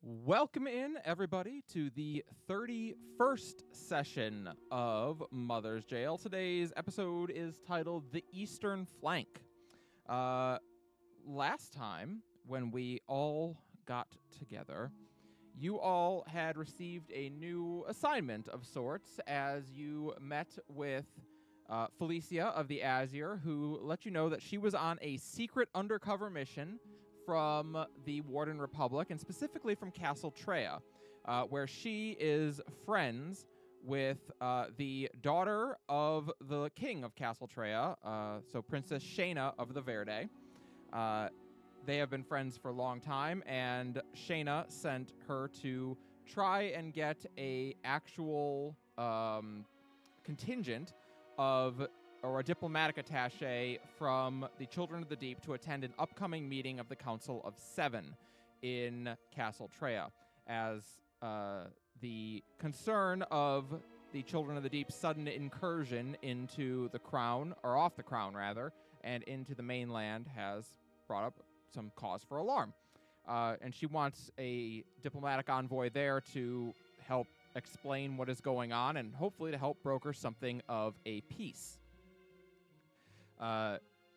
Welcome in, everybody, to the 31st session of Mother's Jail. Today's episode is titled The Eastern Flank. Last time, when we all got together, you all had received a new assignment of sorts as you met with Felicia of the Azure, who let you know that she was on a secret undercover mission from the Warden Republic, and specifically from Castle Treya, where she is friends with the daughter of the king of Castle Treya, so Princess Shayna of the Verde. They have been friends for a long time, and Shayna sent her to try and get a actual contingent of or a diplomatic attaché from the Children of the Deep to attend an upcoming meeting of the Council of Seven in Castle Treya, as the concern of the Children of the Deep's sudden incursion into the crown, or off the crown rather, and into the mainland has brought up some cause for alarm. And she wants a diplomatic envoy there to help explain what is going on and hopefully to help broker something of a peace.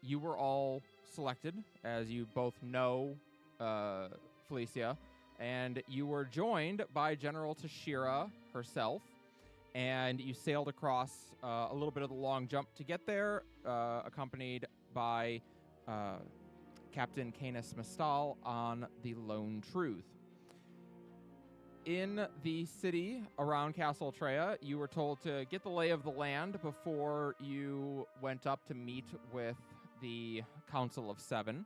You were all selected, as you both know Felicia, and you were joined by General Tashira herself, and you sailed across a little bit of the long jump to get there, accompanied by Captain Canis Mistal on the Lone Truth. In the city around Castle Treya, you were told to get the lay of the land before you went up to meet with the Council of Seven.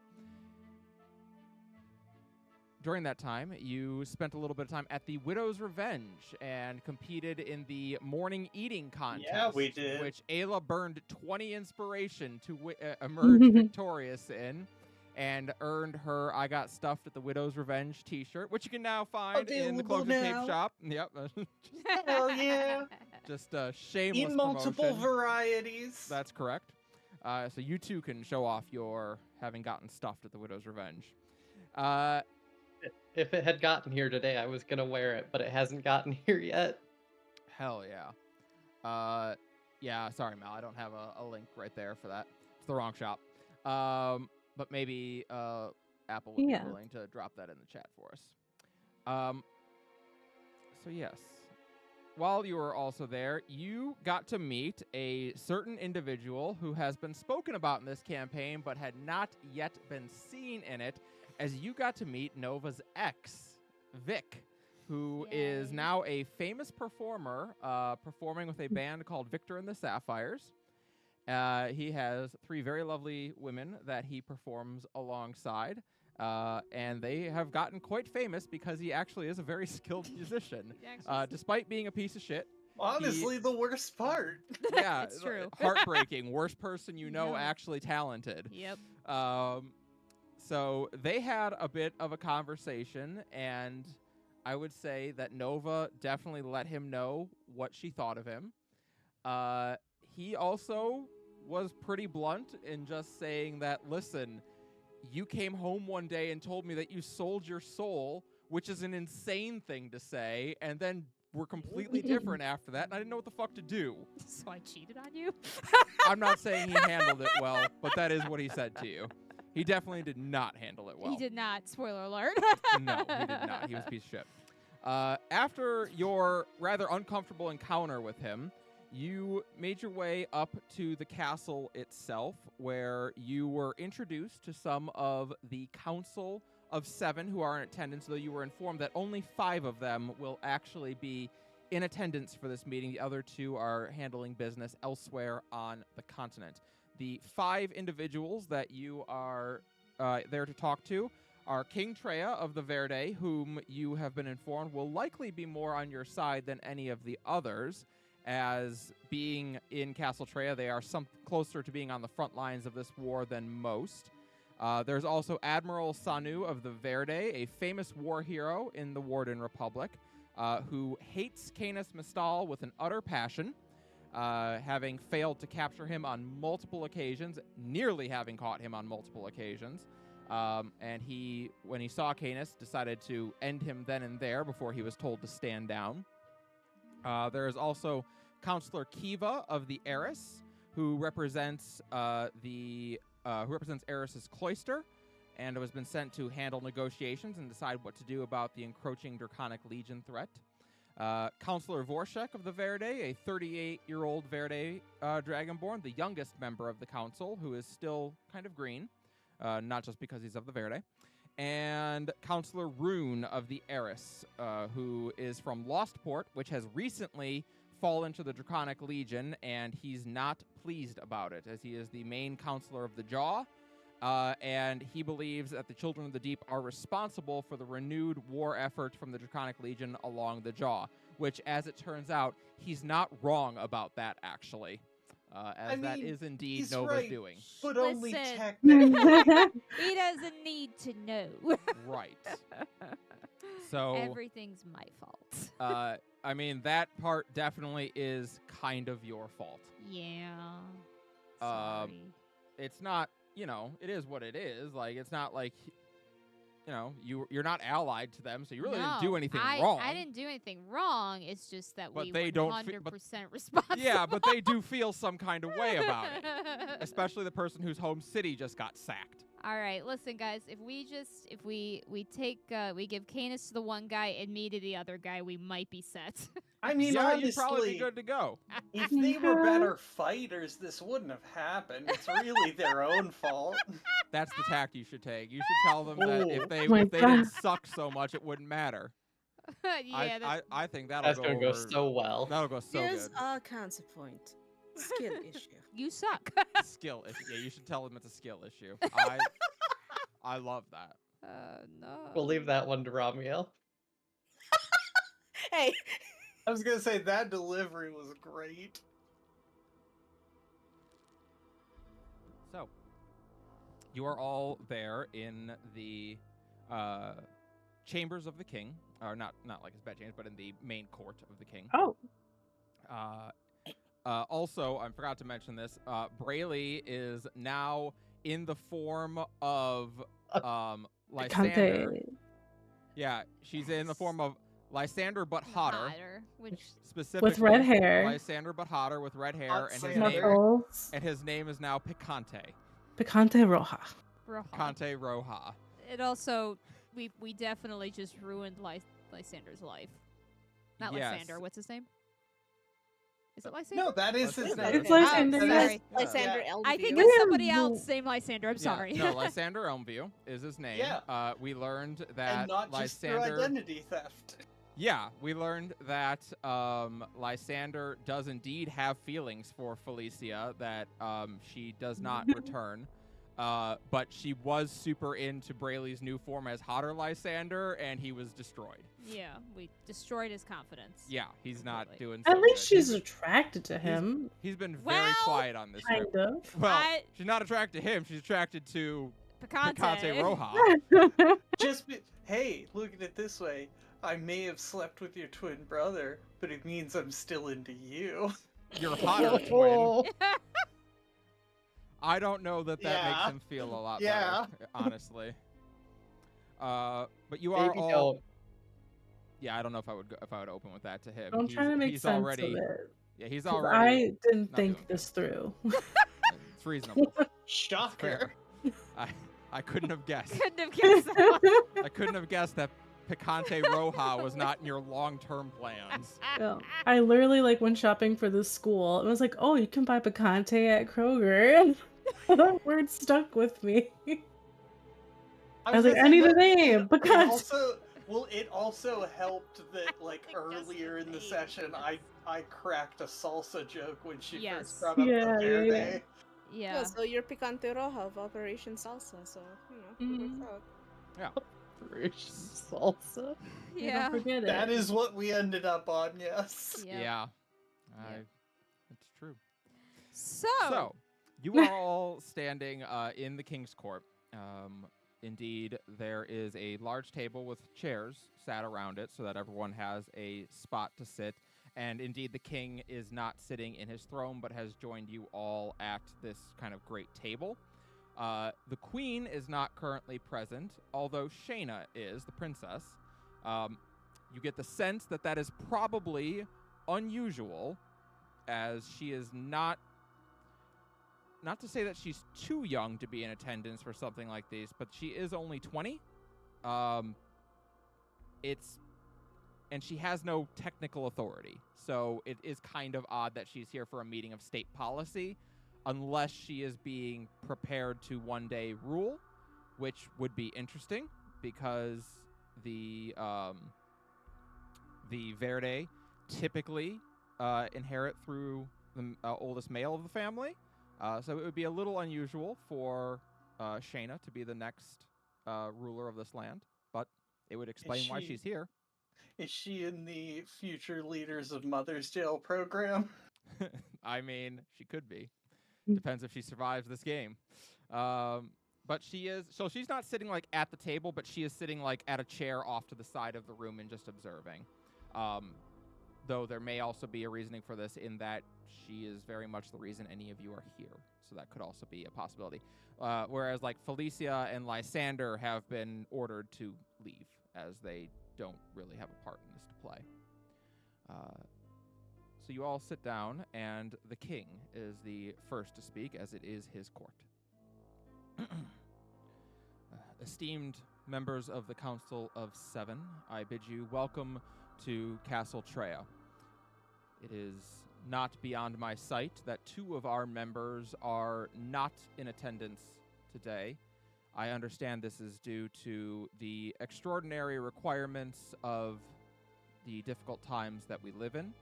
During that time, you spent a little bit of time at the Widow's Revenge and competed in the morning eating contest. Yeah, we did. Which Ayla burned 20 inspiration to emerge victorious in. And earned her I Got Stuffed at the Widow's Revenge t-shirt, which you can now find in the Cloak and Cape shop. Yep. Hell yeah. Just a shameless In multiple promotion. varieties. That's correct. So you too can show off your having gotten stuffed at the Widow's Revenge. If it had gotten here today, I was going to wear it, but it hasn't gotten here yet. Hell yeah. Yeah, sorry, Mal. I don't have a link right there for that. It's the wrong shop. But maybe Apple would be willing to drop that in the chat for us. So yes, while you were also there, you got to meet a certain individual who has been spoken about in this campaign, but had not yet been seen in it, as you got to meet Nova's ex, Vic, who is now a famous performer, performing with a band called Victor and the Sapphires. He has 3 very lovely women that he performs alongside, and they have gotten quite famous because he actually is a very skilled musician, despite being a piece of shit. Honestly, the worst part. Yeah, it's true. Heartbreaking. Worst person you know, actually talented. Yep. So they had a bit of a conversation, and I would say that Nova definitely let him know what she thought of him. He also was pretty blunt in just saying that, listen, you came home one day and told me that you sold your soul, which is an insane thing to say, and then were completely different after that, and I didn't know what the fuck to do. So I cheated on you? I'm not saying he handled it well, but that is what he said to you. He definitely did not handle it well. He did not. Spoiler alert. No, he did not. He was a piece of shit. After your rather uncomfortable encounter with him, you made your way up to the castle itself, where you were introduced to some of the Council of Seven who are in attendance, though you were informed that only 5 of them will actually be in attendance for this meeting. The other 2 are handling business elsewhere on the continent. The 5 individuals that you are there to talk to are King Treya of the Verde, whom you have been informed will likely be more on your side than any of the others, as being in Castle Treya, they are closer to being on the front lines of this war than most. There's also Admiral Sanu of the Verde, a famous war hero in the Warden Republic, who hates Canis Mistal with an utter passion, having failed to capture him on multiple occasions, nearly having caught him on multiple occasions. And he, when he saw Canis, decided to end him then and there before he was told to stand down. There is also Counselor Kiva of the Eris, who represents Eris's cloister, and has been sent to handle negotiations and decide what to do about the encroaching Draconic Legion threat. Counselor Vorshek of the Verde, a 38-year-old Verde Dragonborn, the youngest member of the council, who is still kind of green, not just because he's of the Verde. And Counselor Rune of the Eris, who is from Lostport, which has recently fallen to the Draconic Legion, and he's not pleased about it, as he is the main counselor of the Jaw, and he believes that the Children of the Deep are responsible for the renewed war effort from the Draconic Legion along the Jaw, which, as it turns out, he's not wrong about that, actually. That is indeed Nova's right, doing. But only Listen. technically. He doesn't need to know. Right. So Everything's my fault. I mean, that part definitely is kind of your fault. Yeah. Sorry. It's not, it is what it is. Like, it's not like, you're not allied to them, so you really didn't do anything wrong. I didn't do anything wrong. It's just that But we they were don't 100% but- responsible. Yeah, but they do feel some kind of way about it. Especially the person whose home city just got sacked. All right, listen, guys. If we give Canis to the one guy and me to the other guy, we might be set. I mean, Yeah, honestly, you'd probably be good to go. if they were better fighters, this wouldn't have happened. It's really their own fault. That's the tact you should take. You should tell them that if they my didn't God. suck so much, it wouldn't matter. Yeah, that's I think That's that'll gonna go go over. so well. That'll go so Here's good. a counterpoint. Skill issue. you suck. Skill issue. Yeah, you should tell them it's a skill issue. I love that. No. We'll leave that one to Ramiel. Hey, I was gonna say that delivery was great. So, you are all there in the chambers of the king, or not like his bedchambers, but in the main court of the king. Oh, Also, I forgot to mention this. Brayley is now in the form of Lysander. Cante. Yeah, she's in the form of Lysander but hotter. Which Specifically, With red hair. Lysander but hotter with red hair, Hot and Sander. Knuckles. his name is now Picante. Picante Roja. Picante Roja. it also we definitely just ruined Lysander's life. Not Yes. Lysander. What's his name? Is it Lysander? No, that is his Lysander. name. It's Lysander. Oh, That is- sorry. Lysander Yeah. Elmview. I think Yeah. it's somebody else named Lysander. I'm sorry. Yeah, no, Lysander Elmview is his name. Yeah. We learned that And not just through Lysander. identity theft. Yeah, we learned that Lysander does indeed have feelings for Felicia that she does not return. But she was super into Brayley's new form as Hotter Lysander, and he was destroyed. Yeah, we destroyed his confidence. Yeah, he's not Completely. doing so At least good. she's attracted to him. He's been very Well, quiet on this Kind trip. of. Well, I- she's not attracted to him. She's attracted to Picante. Picante Roja. Hey, look at it this way. I may have slept with your twin brother, but it means I'm still into you. Your hotter twin. Oh, I don't know that makes Yeah. him feel a lot Yeah. better, honestly. But you are maybe all. don't. Yeah, I don't know if I would open with that to him. I'm trying to make he's sense already, of it. Yeah, he's 'Cause already. I didn't not think doing this through. It's reasonable. Shocker. I couldn't have guessed. Couldn't have guessed that one. I couldn't have guessed that Picante Roja was not in your long-term plans. Yeah. I literally went shopping for this school and was like, oh, you can buy Picante at Kroger. That word stuck with me. I was like, gonna I say, need a but name. It Picante. it also helped that Just earlier in the the session I cracked a salsa joke when she Yes. first brought up Yeah, the yeah, Verde. yeah. Yeah. Yeah, so you're Picante Roja of Operation Salsa, so, it Mhm. works out. Salsa. Yeah. Don't forget That it. is what we ended up on, yes. Yeah, Yeah. it's true. So, So, you are all standing in the King's Court. Indeed, there is a large table with chairs sat around it so that everyone has a spot to sit. And indeed, the king is not sitting in his throne, but has joined you all at this kind of great table. The queen is not currently present, although Shayna is, the princess. You get the sense that that is probably unusual, as she is not to say that she's too young to be in attendance for something like this, but she is only 20. And she has no technical authority. So it is kind of odd that she's here for a meeting of state policy, unless she is being prepared to one day rule, which would be interesting because the Verde typically inherit through the oldest male of the family. So it would be a little unusual for Shayna to be the next ruler of this land, but it would explain why she's here. Is she in the Future Leaders of Mother's Jail program? I mean, she could be. Mm. Depends if she survives this game. But she is, so she's not sitting like at the table, but she is sitting like at a chair off to the side of the room and just observing. Though there may also be a reasoning for this in that she is very much the reason any of you are here. So that could also be a possibility. Whereas like Felicia and Lysander have been ordered to leave as they don't really have a part in this to play. So you all sit down, and the king is the first to speak, as it is his court. Esteemed members of the Council of Seven, I bid you welcome to Castle Treya. It is not beyond my sight that two of our members are not in attendance today. I understand this is due to the extraordinary requirements of the difficult times that we live in.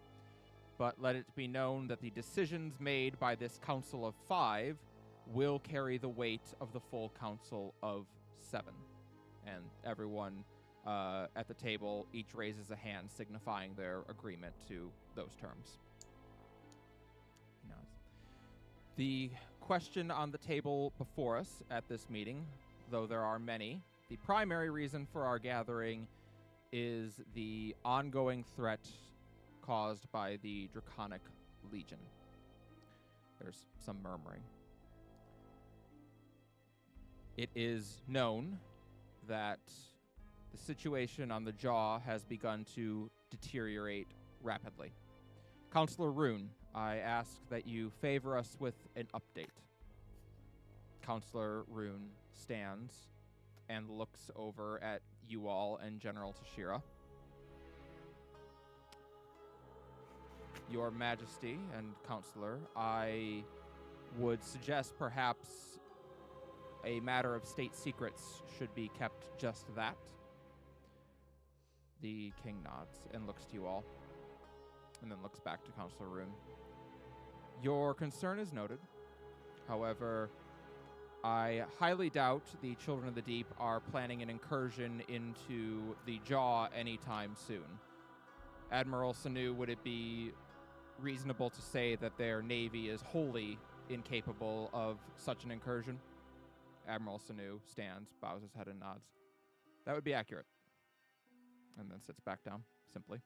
But let it be known that the decisions made by this Council of Five will carry the weight of the full Council of Seven. And everyone at the table each raises a hand signifying their agreement to those terms. He nods. The question on the table before us at this meeting, though there are many, the primary reason for our gathering is the ongoing threat caused by the Draconic Legion. There's some murmuring. It is known that the situation on the Jaw has begun to deteriorate rapidly. Counselor Rune, I ask that you favor us with an update. Counselor Rune stands and looks over at you all and General Tashira. Your Majesty and Counselor, I would suggest perhaps a matter of state secrets should be kept just that. The king nods and looks to you all, and then looks back to Counselor Rune. Your concern is noted. However, I highly doubt the Children of the Deep are planning an incursion into the Jaw anytime soon. Admiral Sanu, would it be reasonable to say that their navy is wholly incapable of such an incursion? Admiral Sanu stands, bows his head, and nods. That would be accurate. And then sits back down, simply.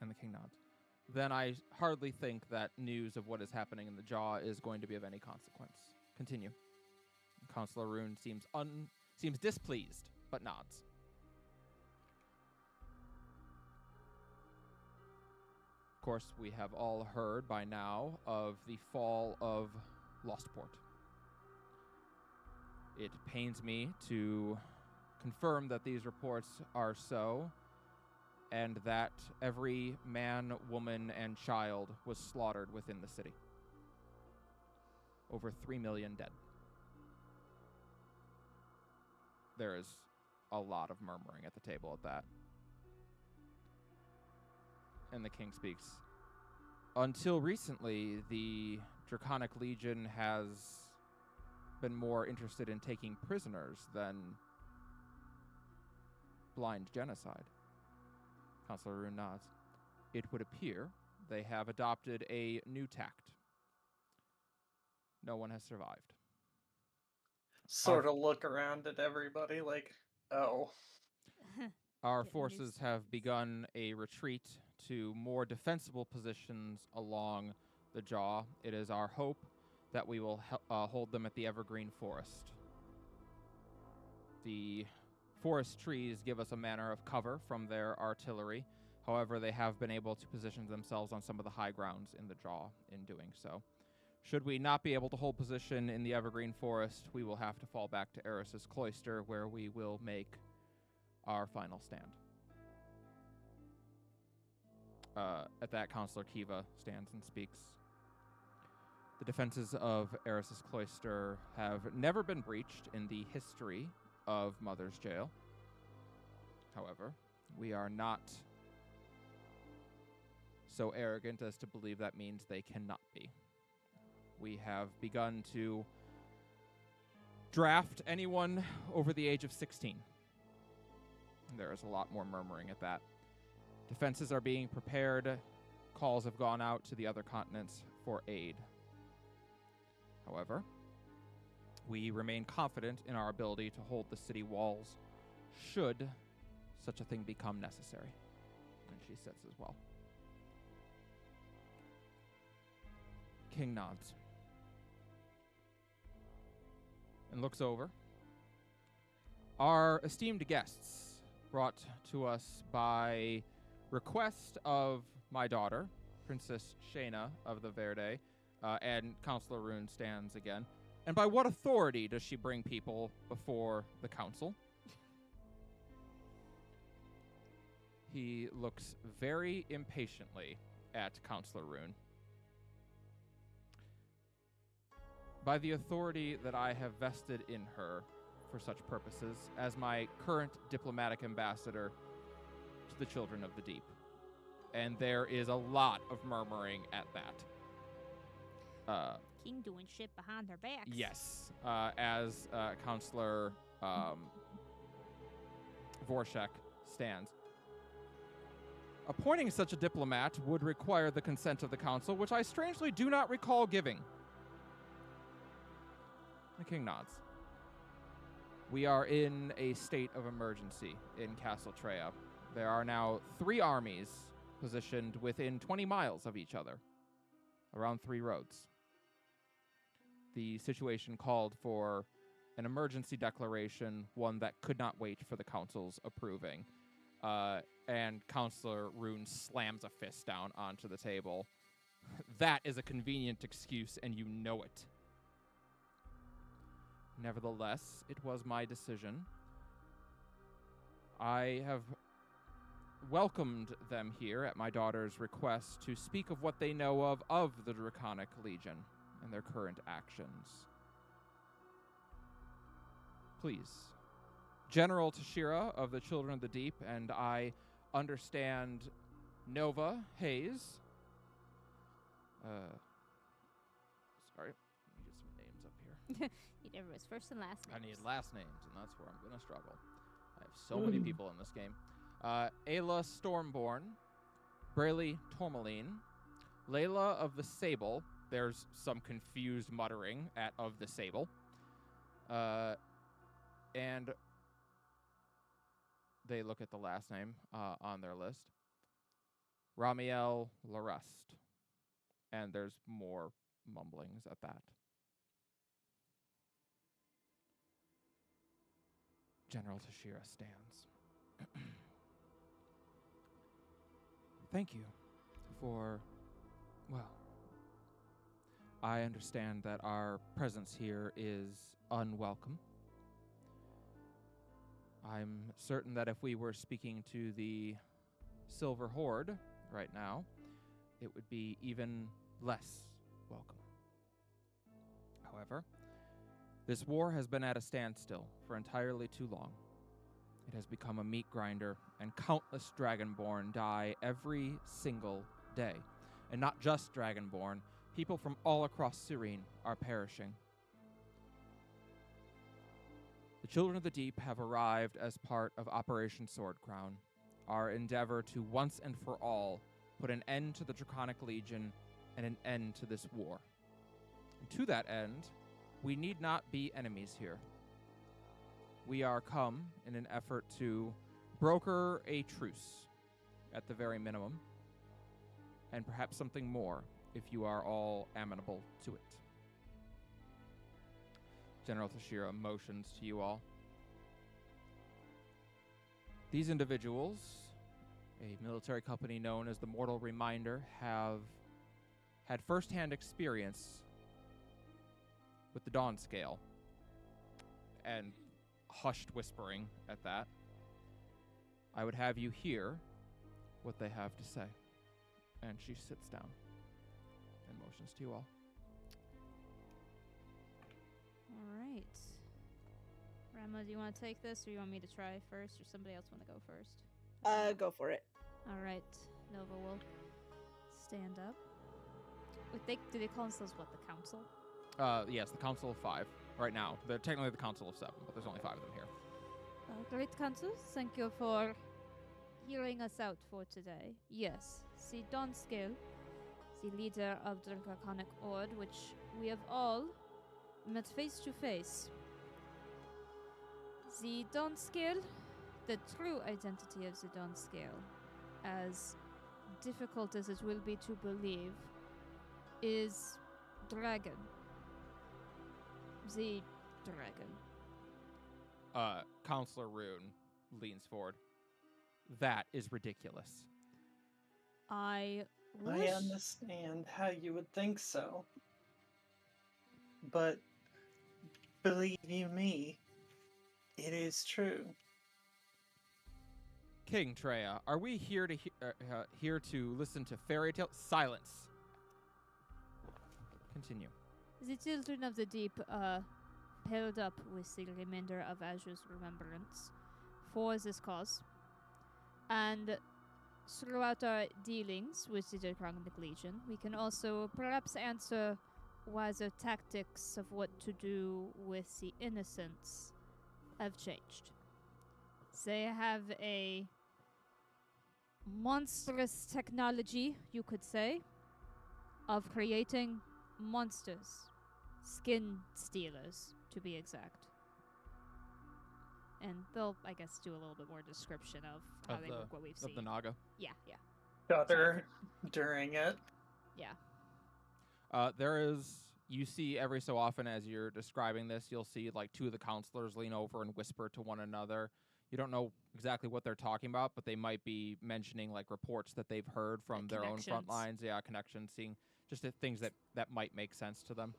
And the king nods. Then I hardly think that news of what is happening in the Jaw is going to be of any consequence. Continue. Counselor Rune seems displeased, but nods. Of course, we have all heard by now of the fall of Lostport. It pains me to confirm that these reports are so, and that every man, woman, and child was slaughtered within the city. Over 3 million dead. There is a lot of murmuring at the table at that. And the king speaks. Until recently, the Draconic Legion has been more interested in taking prisoners than blind genocide. Counselor Rune nods. It would appear they have adopted a new tact. No one has survived. Sort of look around at everybody like, oh. Our Getting forces used to have this. begun a retreat to more defensible positions along the Jaw. It is our hope that we will hold them at the Evergreen Forest. The forest trees give us a manner of cover from their artillery. However, they have been able to position themselves on some of the high grounds in the jaw in doing so. Should we not be able to hold position in the Evergreen Forest, we will have to fall back to Eris's Cloister, where we will make our final stand. At that, Counselor Kiva stands and speaks. The defenses of Eris's Cloister have never been breached in the history of Mother's Jail. However, we are not so arrogant as to believe that means they cannot be. We have begun to draft anyone over the age of 16. There is a lot more murmuring at that. Defenses are being prepared. Calls have gone out to the other continents for aid. However, we remain confident in our ability to hold the city walls should such a thing become necessary. And she sits as well. King nods and looks over. Our esteemed guests, brought to us by request of my daughter, Princess Shayna of the Verde, and Counselor Rune stands again. And by what authority does she bring people before the council? He looks very impatiently at Counselor Rune. By the authority that I have vested in her for such purposes as my current diplomatic ambassador to the Children of the Deep. And there is a lot of murmuring at that. King doing shit behind their backs. Yes, as Counselor Vorshek stands. Appointing such a diplomat would require the consent of the council, which I strangely do not recall giving. The king nods. We are in a state of emergency in Castle Treya. There are now 3 armies positioned within 20 miles of each other, around 3 roads. The situation called for an emergency declaration, one that could not wait for the council's approving. And Counselor Rune slams a fist down onto the table. That is a convenient excuse, and you know it. Nevertheless, it was my decision. I have welcomed them here at my daughter's request to speak of what they know of the Draconic Legion and their current actions. Please. General Tashira of the Children of the Deep and I understand Nova Hayes. Sorry, let me get some names up here. Need everyone's first and last names. I need last names, and that's where I'm going to struggle. I have so many people in this game. Ayla Stormborn, Brayley Tourmaline, Layla of the Sable. There's some confused muttering of the Sable. And they look at the last name on their list. Ramiel Larust. And there's more mumblings at that. General Tashira stands. Thank you for, well, I understand that our presence here is unwelcome. I'm certain that if we were speaking to the Silver Horde right now, it would be even less welcome. However, this war has been at a standstill for entirely too long. It has become a meat grinder, and countless Dragonborn die every single day. And not just Dragonborn, people from all across Serene are perishing. The Children of the Deep have arrived as part of Operation Sword Crown, our endeavor to once and for all put an end to the Draconic Legion and an end to this war. And to that end, we need not be enemies here. We are come in an effort to broker a truce, at the very minimum, and perhaps something more if you are all amenable to it. General Tashira motions to you all. These individuals, a military company known as the Mortal Reminder, have had first-hand experience with the Dawn Scale. And hushed whispering at that. I would have you hear what they have to say. And she sits down and motions to you all. All right. Rama, do you want to take this, or you want me to try first, or somebody else want to go first? Go for it. All right. Nova will stand up. Wait, do they call themselves what? The council? Yes, the Council of Five. Right now. They're technically the Council of Seven, but there's only 5 of them here. Great Council, thank you for hearing us out for today. Yes, the Dawn Scale, the leader of the Draconic Ord, which we have all met face to face. The Dawn Scale, the true identity of the Dawn Scale, as difficult as it will be to believe, is dragon. The dragon. Counselor Rune leans forward. That is ridiculous. I I wish... understand how you would think so. But believe you me, it is true. King Treya, are we here to here to listen to fairy tales? Silence. Continue. The children of the deep paired up with the remainder of Azure's remembrance for this cause. And throughout our dealings with the Draconic Legion, we can also perhaps answer why the tactics of what to do with the innocents have changed. They have a monstrous technology, you could say, of creating monsters. Skin stealers, to be exact. And they'll, I guess, do a little bit more description of how they work, what we've seen. Of the Naga. Yeah. Shudder during it. Yeah. There is, you see every so often as you're describing this, you'll see like 2 of the counselors lean over and whisper to one another. You don't know exactly what they're talking about, but they might be mentioning like reports that they've heard from their own front lines. Yeah, connections, seeing just the things that might make sense to them.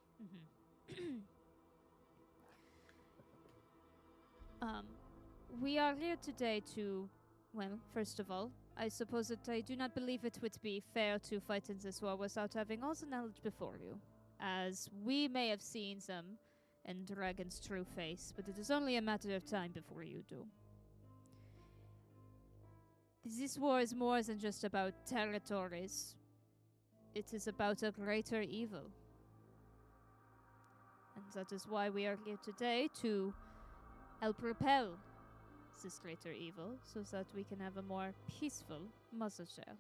We are here today to, well, first of all, I suppose that I do not believe it would be fair to fight in this war without having all the knowledge before you, as we may have seen them in Dragon's true face, but it is only a matter of time before you do. This war is more than just about territories. It is about a greater evil. And that is why we are here today, to help repel this greater evil, so that we can have a more peaceful Mothershare.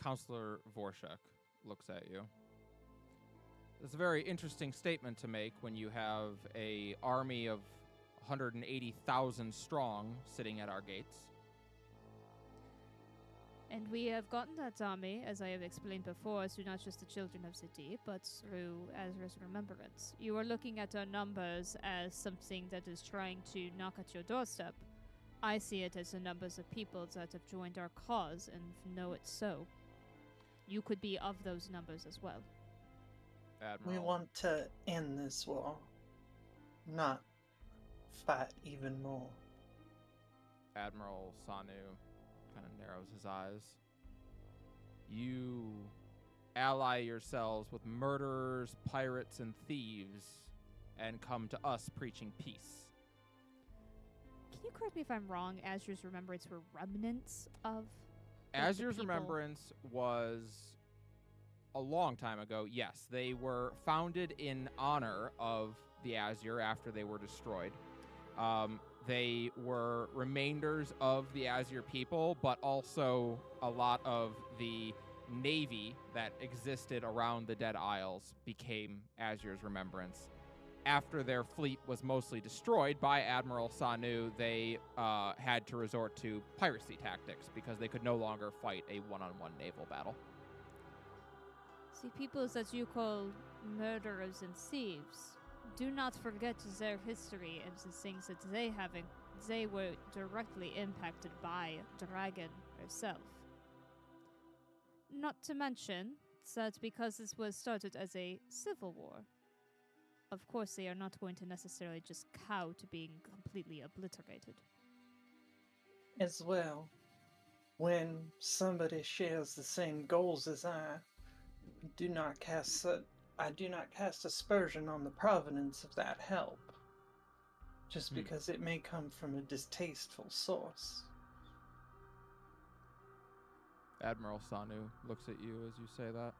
Counselor Vorshek looks at you. It's a very interesting statement to make when you have a army of 180,000 strong sitting at our gates. And we have gotten that army, as I have explained before, through not just the Children of the Deep, but through Azra's remembrance. You are looking at our numbers as something that is trying to knock at your doorstep. I see it as the numbers of people that have joined our cause and know it so. You could be of those numbers as well. Admiral. We want to end this war, not fight even more. Admiral Sanu kind of narrows his eyes. You ally yourselves with murderers, pirates, and thieves, and come to us preaching peace. Can you correct me if I'm wrong? Azure's remembrance were remnants of the Azure's people? remembrance was a long time ago. Yes, they were founded in honor of the Azure after they were destroyed. They were remainders of the Azure people, but also a lot of the navy that existed around the Dead Isles became Azure's remembrance. After their fleet was mostly destroyed by Admiral Sanu, they had to resort to piracy tactics because they could no longer fight a one-on-one naval battle. The peoples that you call murderers and thieves, do not forget their history and the things that they were directly impacted by Dragon herself. Not to mention that because this was started as a civil war, of course they are not going to necessarily just cow to being completely obliterated. As well, when somebody shares the same goals as I do not cast aspersion on the provenance of that help, just because it may come from a distasteful source. Admiral Sanu looks at you as you say that.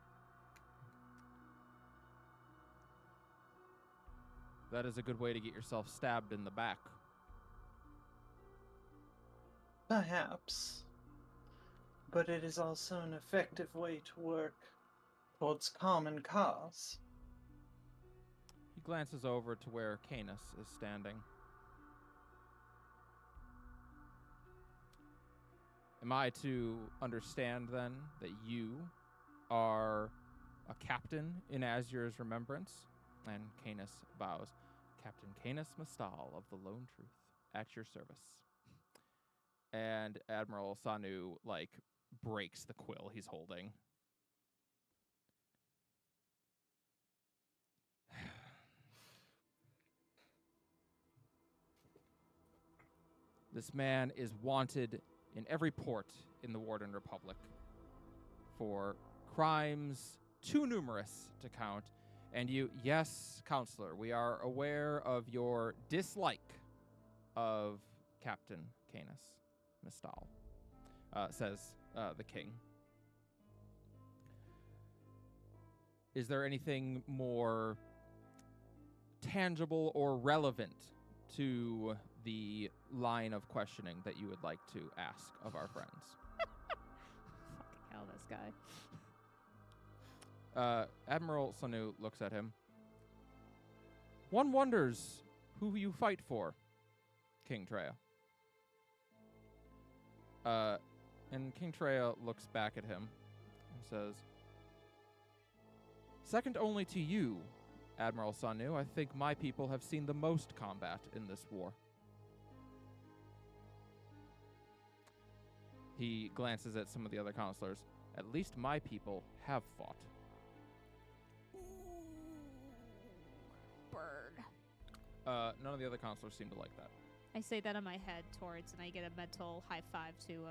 That is a good way to get yourself stabbed in the back. Perhaps. But it is also an effective way to work towards common cause. He glances over to where Canis is standing. Am I to understand, then, that you are a captain in Azur's remembrance? And Canis bows. Captain Canis Mistal of the Lone Truth, at your service. And Admiral Sanu, breaks the quill he's holding. This man is wanted in every port in the Warden Republic for crimes too numerous to count. And you, yes, Counselor, we are aware of your dislike of Captain Canis Mistal, says the king. Is there anything more tangible or relevant to the line of questioning that you would like to ask of our friends? Fucking hell, this guy. Admiral Sanu looks at him. One wonders who you fight for, King Treya. And King Treya looks back at him and says, second only to you, Admiral Sanu, I think my people have seen the most combat in this war. He glances at some of the other counselors. At least my people have fought. Bird. None of the other counselors seem to like that. I say that in my head towards, and I get a mental high five to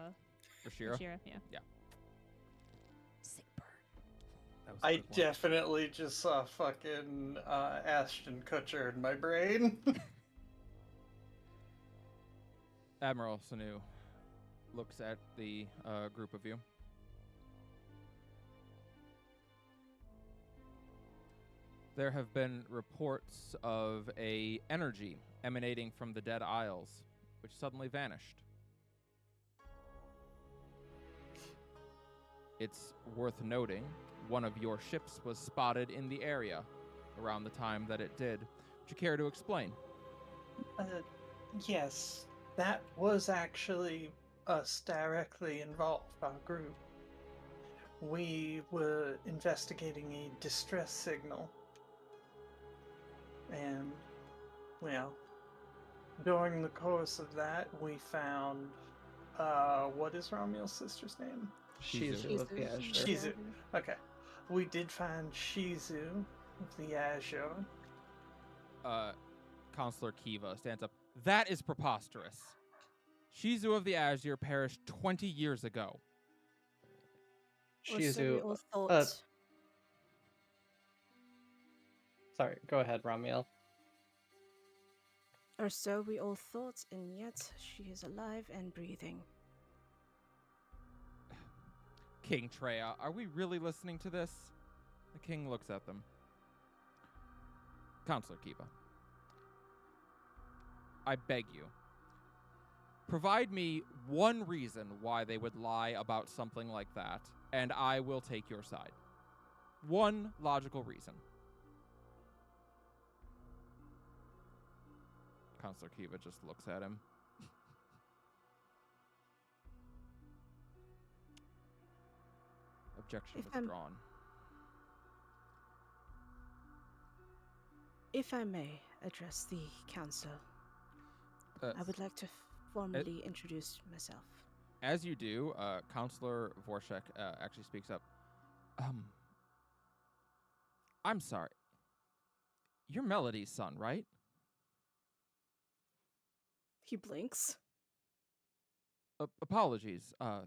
Rashira? Rashira, yeah. Yeah. Sick bird. That was a I good one. definitely just saw fucking Ashton Kutcher in my brain. Admiral Sanu looks at the group of you. There have been reports of a energy emanating from the Dead Isles, which suddenly vanished. It's worth noting, one of your ships was spotted in the area around the time that it did. Would you care to explain? Yes, that was actually us directly involved, our group. We were investigating a distress signal. And, well, during the course of that, we found, what is Romual's sister's name? Shizu of the Azure. Shizu. Okay. We did find Shizu of the Azure. Counselor Kiva stands up. That is preposterous. Shizu of the Azure perished 20 years ago. Or so we Shizu. all thought. Sorry, go ahead, Ramiel. Or so we all thought, and yet she is alive and breathing. King Treya, are we really listening to this? The king looks at them. Counselor Kiva, I beg you, provide me one reason why they would lie about something like that, and I will take your side. One logical reason. Counselor Kiva just looks at him. Objection If I'm- withdrawn. If I may address the council, I would like to formally introduce myself. As you do, Counselor Vorshek actually speaks up. I'm sorry. You're Melody's son, right? He blinks. Apologies. I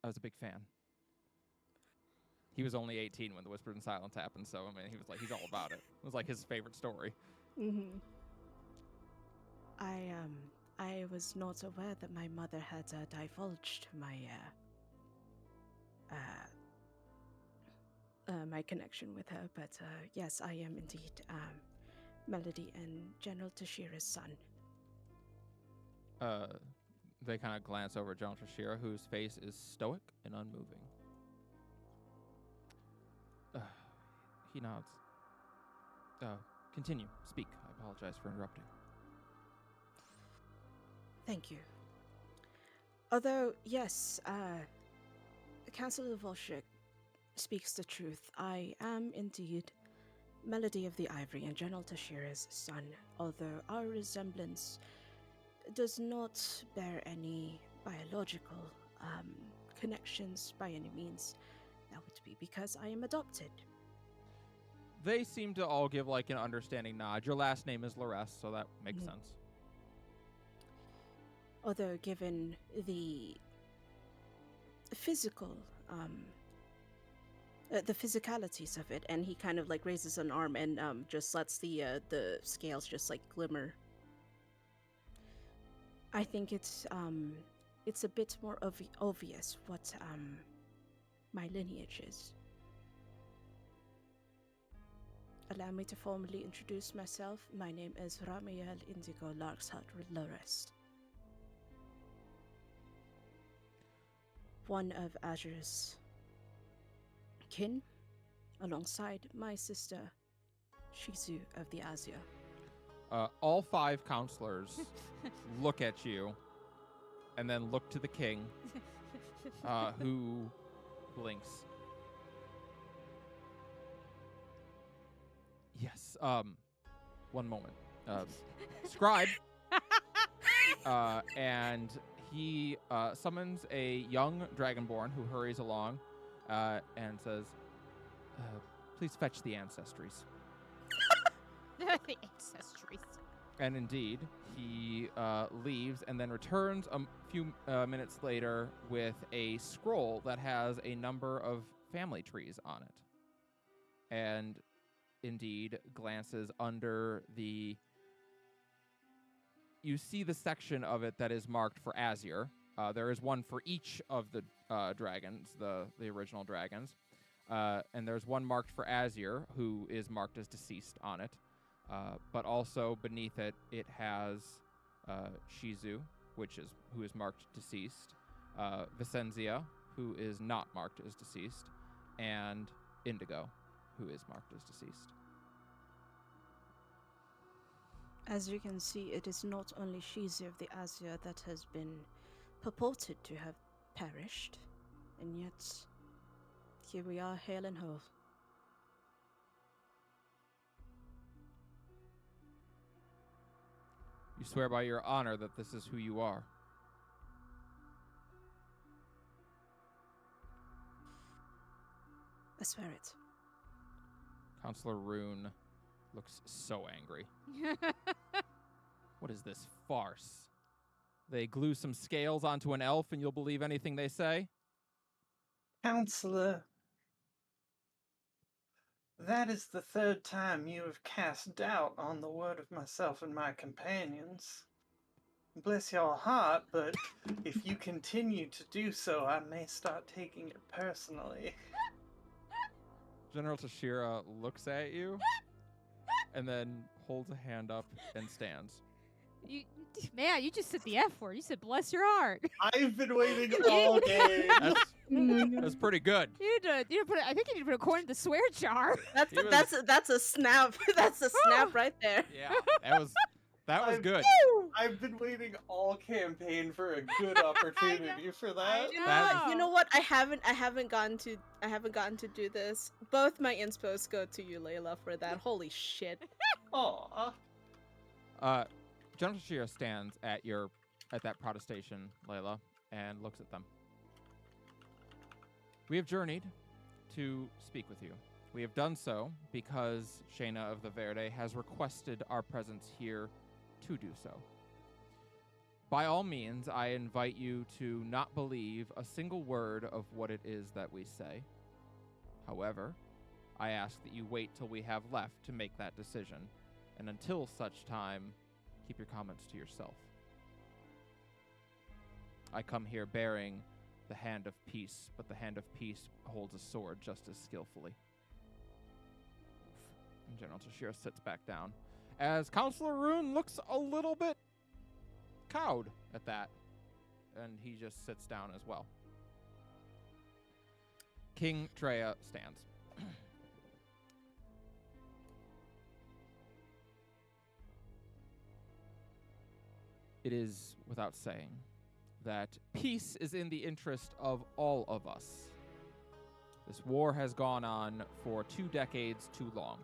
was a big fan. He was only 18 when the Whispered in Silence happened, so I mean, he was like, he's all about it. It was like his favorite story. Mm-hmm. I was not aware that my mother had divulged my connection with her, but yes, I am indeed Melody and General Tashira's son. They kind of glance over at General Tashira, whose face is stoic and unmoving. He nods. Continue. Speak. I apologize for interrupting. Thank you. Although, yes, Councillor Volshik speaks the truth. I am indeed Melody of the Ivory and General Tashira's son, although our resemblance does not bear any biological connections by any means. That would be because I am adopted. They seem to all give like an understanding nod. Your last name is Loress, so that makes sense. Although, given the physical, the physicalities of it, and he kind of like raises an arm and just lets the scales just like glimmer. I think it's a bit more obvious what my lineage is. Allow me to formally introduce myself. My name is Ramiel Indigo Larkshat Lorest. One of Azure's kin, alongside my sister, Shizu of the Azure. All 5 counselors look at you and then look to the king, who blinks. Yes, one moment. Scribe. And he summons a young dragonborn who hurries along and says, please fetch the ancestries. The ancestries. And indeed, he leaves and then returns a few minutes later with a scroll that has a number of family trees on it. And indeed glances under the... You see the section of it that is marked for Azure. There is one for each of the dragons, the original dragons. And there's one marked for Azure, who is marked as deceased on it. But also beneath it, it has Shizu, who is marked deceased, Vicenzia, who is not marked as deceased, and Indigo, who is marked as deceased. As you can see, it is not only Shizu of the Azure that has been purported to have perished, and yet here we are, hale and whole. You swear by your honor that this is who you are. I swear it. Counselor Rune looks so angry. What is this farce? They glue some scales onto an elf and you'll believe anything they say? Counselor, that is the 3rd time you have cast doubt on the word of myself and my companions. Bless your heart, but if you continue to do so, I may start taking it personally. General Tashira looks at you and then holds a hand up and stands. You just said the F word. You said bless your heart. I've been waiting all game. That's pretty good. You need to put. I think you need to put a coin in the swear jar. That's a snap. That's a snap right there. Yeah, That was good. I've been waiting all campaign for a good opportunity for that. That's- You know what? I haven't gotten to do this. Both my inspos go to you, Layla, for that. Holy shit. Aw. General Shira stands at that protestation, Layla, and looks at them. We have journeyed to speak with you. We have done so because Shayna of the Verde has requested our presence here to do so. By all means, I invite you to not believe a single word of what it is that we say. However, I ask that you wait till we have left to make that decision, and until such time, keep your comments to yourself. I come here bearing the hand of peace, but the hand of peace holds a sword just as skillfully. And General Tashira sits back down, as Counselor Rune looks a little bit cowed at that, and he just sits down as well. King Treya stands. It is without saying that peace is in the interest of all of us. This war has gone on for 2 decades too long.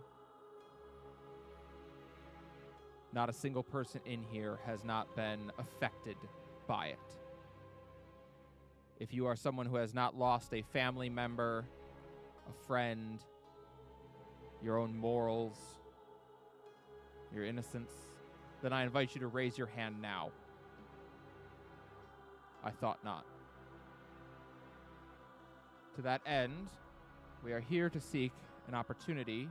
Not a single person in here has not been affected by it. If you are someone who has not lost a family member, a friend, your own morals, your innocence, then I invite you to raise your hand now. I thought not. To that end, we are here to seek an opportunity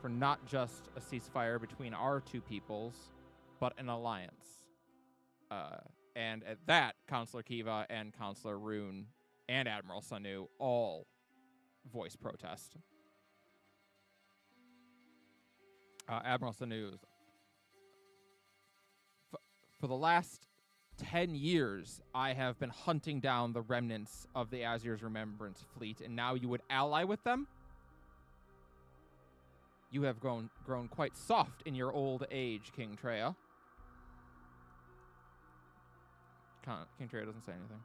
for not just a ceasefire between our two peoples, but an alliance. And at that, Counselor Kiva and Counselor Rune and Admiral Sanu all voice protest. Admiral Sanu, for the last 10 years, I have been hunting down the remnants of the Azir's Remembrance fleet, and now you would ally with them? You have grown quite soft in your old age, King Treya. King Treya doesn't say anything.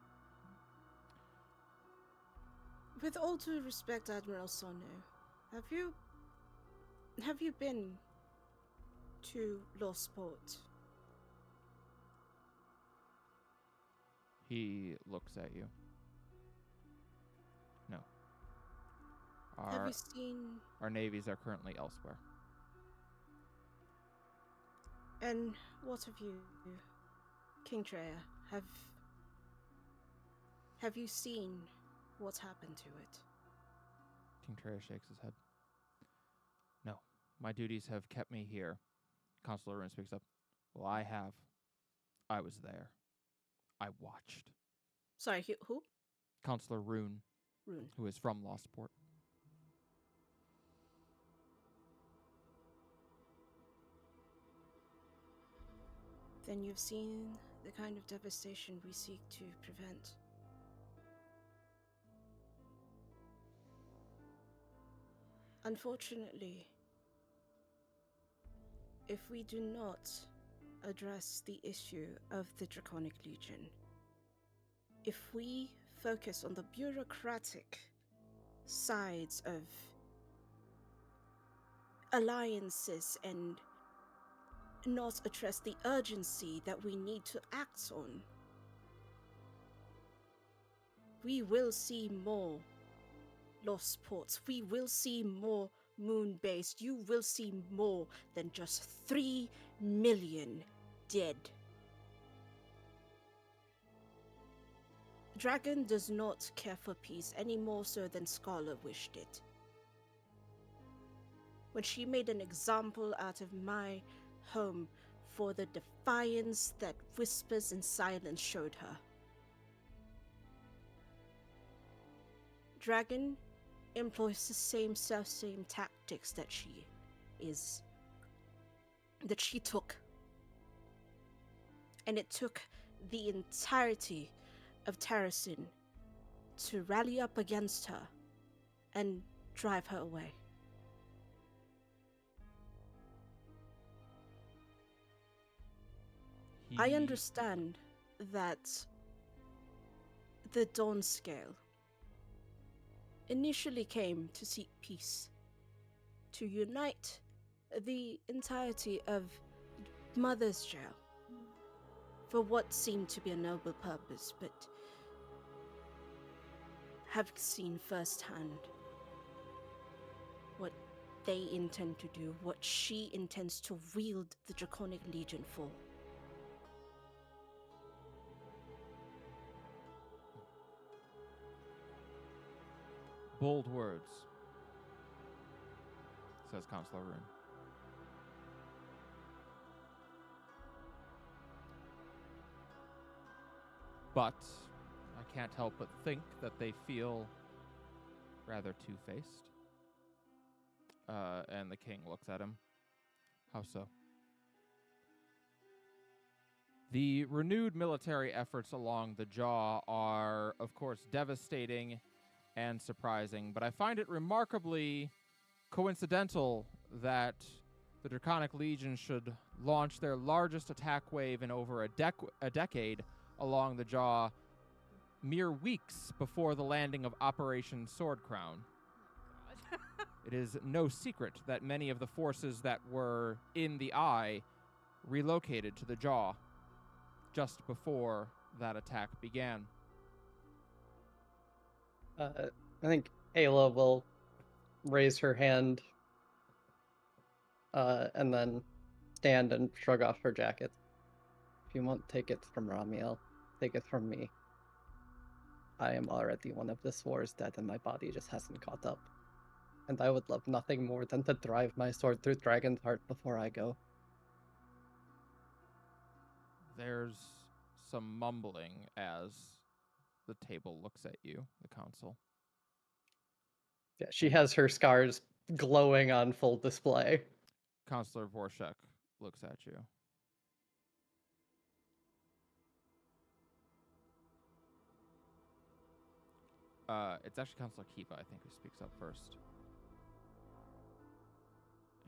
With all due respect, Admiral Sonu, have you been to Lostport? He looks at you. No. Have you seen... Our navies are currently elsewhere. And what of you, King Treya? Have you seen what's happened to it? King Treya shakes his head. No. My duties have kept me here. Consular Rune speaks up. Well, I have. I was there. I watched. Sorry, who? Counselor Rune. Rune. Who is from Lostport. Then you've seen the kind of devastation we seek to prevent. Unfortunately, if we do not address the issue of the Draconic Legion, if we focus on the bureaucratic sides of alliances and not address the urgency that we need to act on, we will see more lost ports. We will see more moon-based. You will see more than just 3 million dead. Dragon does not care for peace any more so than Scarlet wished it. When she made an example out of my home for the defiance that whispers and silence showed her. Dragon employs the same tactics that she took. And it took the entirety of Terracin to rally up against her and drive her away. I understand that the Dawn Scale initially came to seek peace, to unite the entirety of Mother's Jail for what seemed to be a noble purpose, but have seen firsthand what they intend to do, what she intends to wield the Draconic Legion for. Bold words, says Counselor Rune. But I can't help but think that they feel rather two-faced. And the king looks at him. How so? The renewed military efforts along the Jaw are, of course, devastating and surprising, but I find it remarkably coincidental that the Draconic Legion should launch their largest attack wave in over a decade along the Jaw mere weeks before the landing of Operation Sword Crown. God. It is no secret that many of the forces that were in the Eye relocated to the Jaw just before that attack began. I think Ayla will raise her hand and then stand and shrug off her jacket. If you won't take it from Ramiel, take it from me. I am already one of this war's dead and my body just hasn't caught up. And I would love nothing more than to drive my sword through Dragon's heart before I go. There's some mumbling as the table looks at you, the council. Yeah, she has her scars glowing on full display. Counselor Vorshek looks at you. It's actually Counselor Kiva, I think, who speaks up first.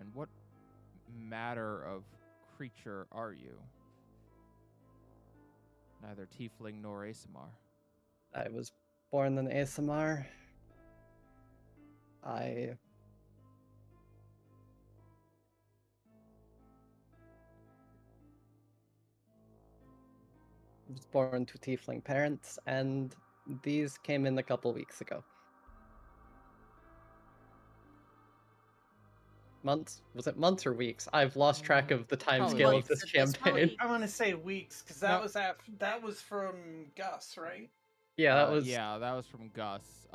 And what matter of creature are you? Neither tiefling nor Asimar. I was born in ASMR. I was born to tiefling parents, and these came in a couple weeks ago. Months? Was it months or weeks? I've lost track of the time Probably scale of weeks this at this campaign. point. I want to say weeks because No. that was from Gus, right? Yeah, that was. Yeah, that was from Gus.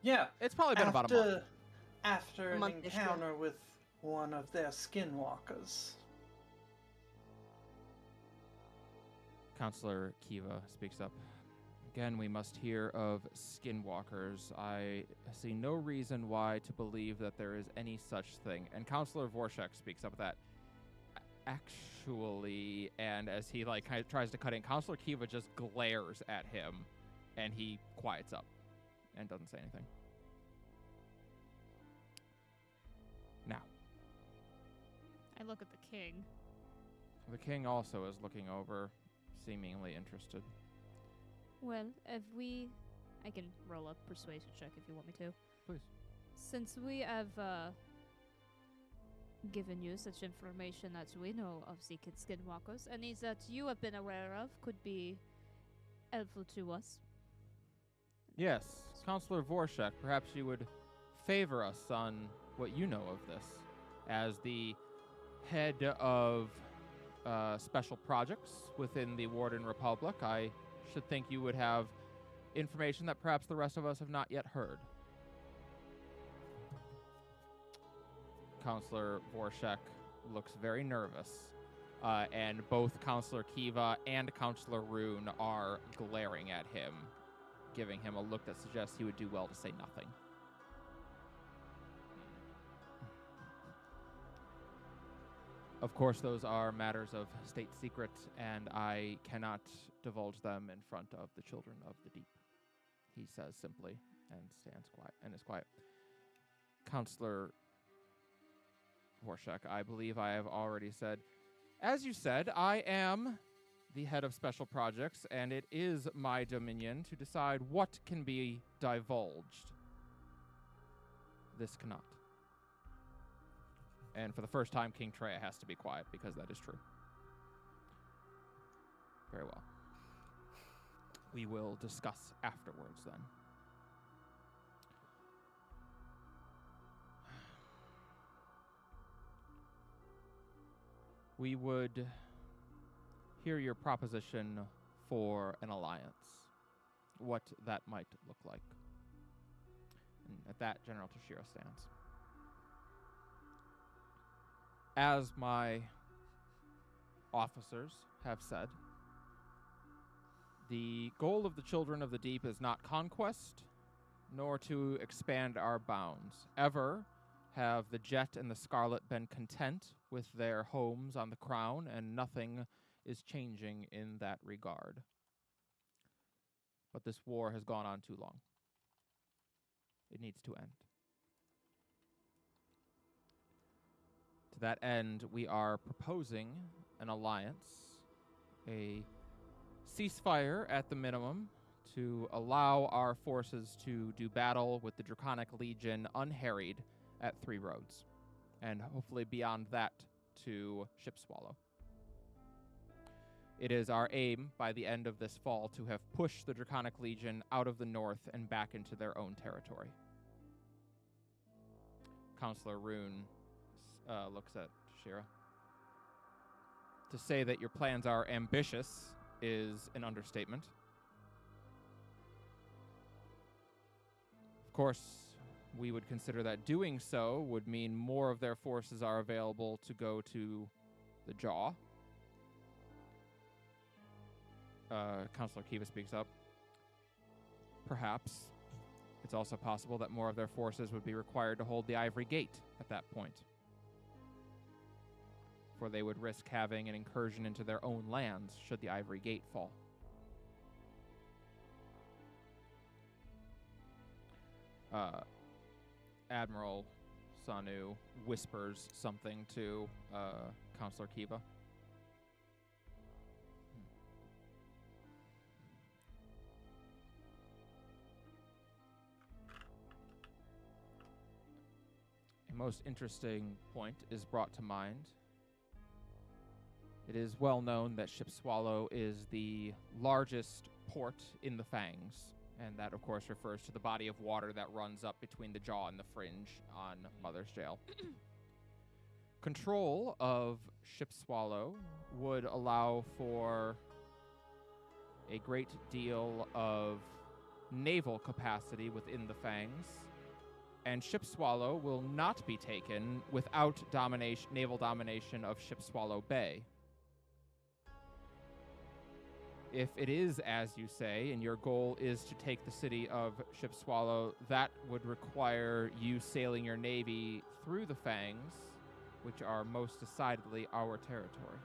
Yeah. It's probably been about a month. After an Month-ish, yeah. encounter with one of their skinwalkers. Counselor Kiva speaks up. Again, we must hear of skinwalkers. I see no reason why to believe that there is any such thing. And Counselor Vorshek speaks up with that. Actually, and as he kind of tries to cut in, Counselor Kiva just glares at him, and he quiets up and doesn't say anything. Now, I look at the king. the king also is looking over, seemingly interested. Well, I can roll a persuasion check if you want me to. Please. Since we have given you such information as we know of the skinwalkers, any that you have been aware of could be helpful to us. Yes, Counselor Vorshek, perhaps you would favor us on what you know of this. As the head of special projects within the Warden Republic, I should think you would have information that perhaps the rest of us have not yet heard. Counselor Vorshek looks very nervous, and both Counselor Kiva and Counselor Rune are glaring at him, giving him a look that suggests he would do well to say nothing. Of course, those are matters of state secret, and I cannot divulge them in front of the children of the deep, he says simply, and stands quiet and is quiet. Counselor Vorshek, I believe I have already said as you said, I am the head of special projects, and it is my dominion to decide what can be divulged. This cannot. And for the first time, King Treya has to be quiet, because that is true. Very well. We will discuss afterwards, then. We would hear your proposition for an alliance, what that might look like. And at that, General Toshiro stands. As my officers have said, the goal of the Children of the Deep is not conquest, nor to expand our bounds. Ever have the Jet and the Scarlet been content with their homes on the crown, and nothing is changing in that regard. But this war has gone on too long. It needs to end. To that end, we are proposing an alliance, a ceasefire at the minimum, to allow our forces to do battle with the Draconic Legion unharried at Three Roads, and hopefully beyond that to Shipswallow. It is our aim by the end of this fall to have pushed the Draconic Legion out of the north and back into their own territory. Counselor Rune looks at Shira. To say that your plans are ambitious is an understatement. Of course, we would consider that doing so would mean more of their forces are available to go to the Jaw. Counselor Kiva speaks up. Perhaps it's also possible that more of their forces would be required to hold the Ivory Gate at that point, for they would risk having an incursion into their own lands should the Ivory Gate fall. Admiral Sanu whispers something to Counselor Kiva. A most interesting point is brought to mind. It is well known that Shipswallow is the largest port in the Fangs, and that, of course, refers to the body of water that runs up between the Jaw and the Fringe on Mother's Jail. Control of Shipswallow would allow for a great deal of naval capacity within the Fangs, and Shipswallow will not be taken without naval domination of Shipswallow Bay. If it is, as you say, and your goal is to take the city of Shipswallow, that would require you sailing your navy through the Fangs, which are most decidedly our territory.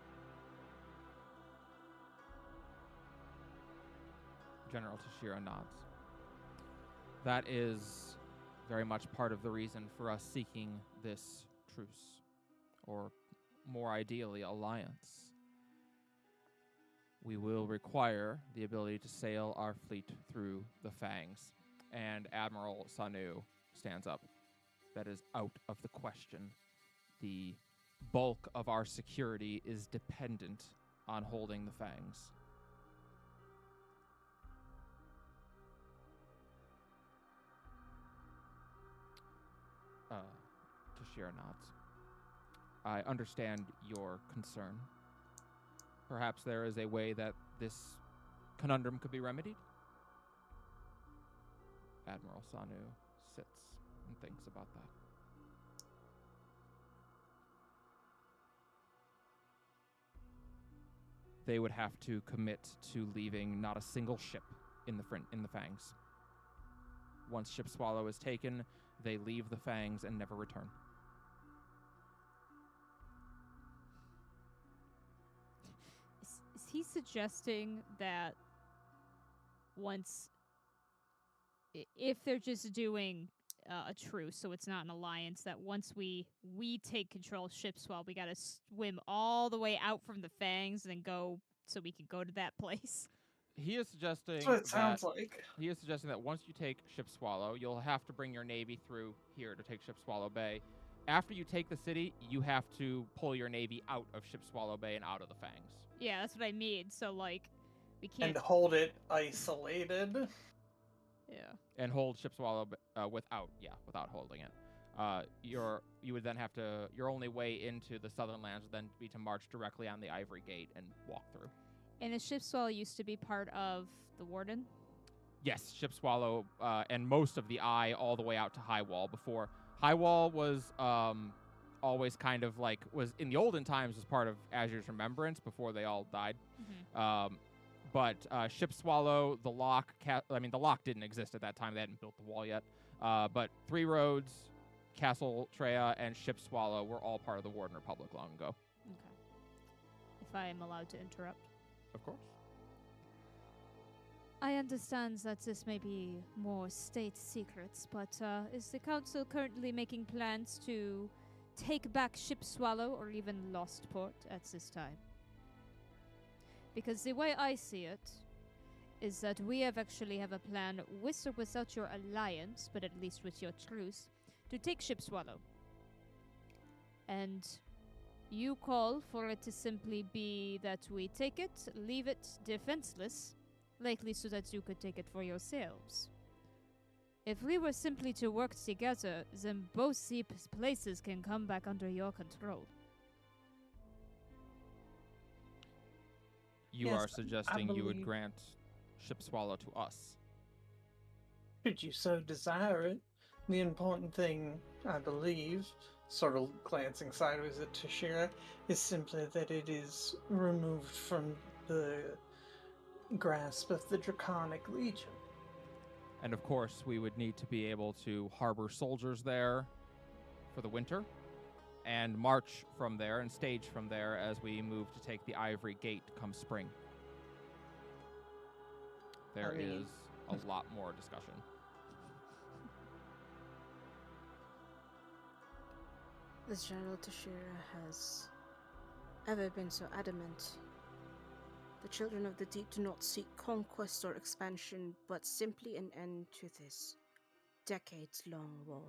General Toshiro nods. That is very much part of the reason for us seeking this truce, or more ideally, alliance. We will require the ability to sail our fleet through the Fangs. And Admiral Sanu stands up. That is out of the question. The bulk of our security is dependent on holding the Fangs. Toshiro nods. I understand your concern. Perhaps there is a way that this conundrum could be remedied? Admiral Sanu sits and thinks about that. They would have to commit to leaving not a single ship in the Fangs. Once Shipswallow is taken, they leave the Fangs and never return. Is he suggesting that once, if they're just doing a truce, so it's not an alliance. That once we take control of Shipswell, we gotta swim all the way out from the Fangs and then go so we can go to that place. He is suggesting That's what it that sounds like. once you take Shipswallow, you'll have to bring your navy through here to take Shipswallow Bay. After you take the city, you have to pull your navy out of Shipswallow Bay and out of the Fangs. Yeah, that's what I mean. So like, we can't. And hold it isolated. Yeah. And hold Shipswallow without holding it. You would then have to, your only way into the southern lands would then be to march directly on the Ivory Gate and walk through. And the Shipswell used to be part of the Warden? Yes, Shipswallow and most of the Eye all the way out to High Wall. Before High Wall was always kind of like, was in the olden times was part of Azure's Remembrance before they all died. Mm-hmm. But Shipswallow, the Lock, the Lock didn't exist at that time. They hadn't built the wall yet. But Three Roads, Castle Treya, and Shipswallow were all part of the Warden Republic long ago. Okay. If I am allowed to interrupt. Of course. I understand that this may be more state secrets, but is the council currently making plans to take back Shipswallow or even Lostport at this time? Because the way I see it is that we actually have a plan, with or without your alliance, but at least with your truce, to take Shipswallow. And you call for it to simply be that we take it, leave it defenseless, likely so that you could take it for yourselves. If we were simply to work together, then both these places can come back under your control. You Yes, are suggesting you would believe- grant Shipswallow to us. Should you so desire it. The important thing, I believe, sort of glancing sideways at Tashira, is simply that it is removed from the grasp of the Draconic Legion. And of course, we would need to be able to harbor soldiers there for the winter and march from there and stage from there as we move to take the Ivory Gate come spring. There is a lot more discussion. The General Tashira has ever been so adamant. The children of the deep do not seek conquest or expansion, but simply an end to this decades-long war.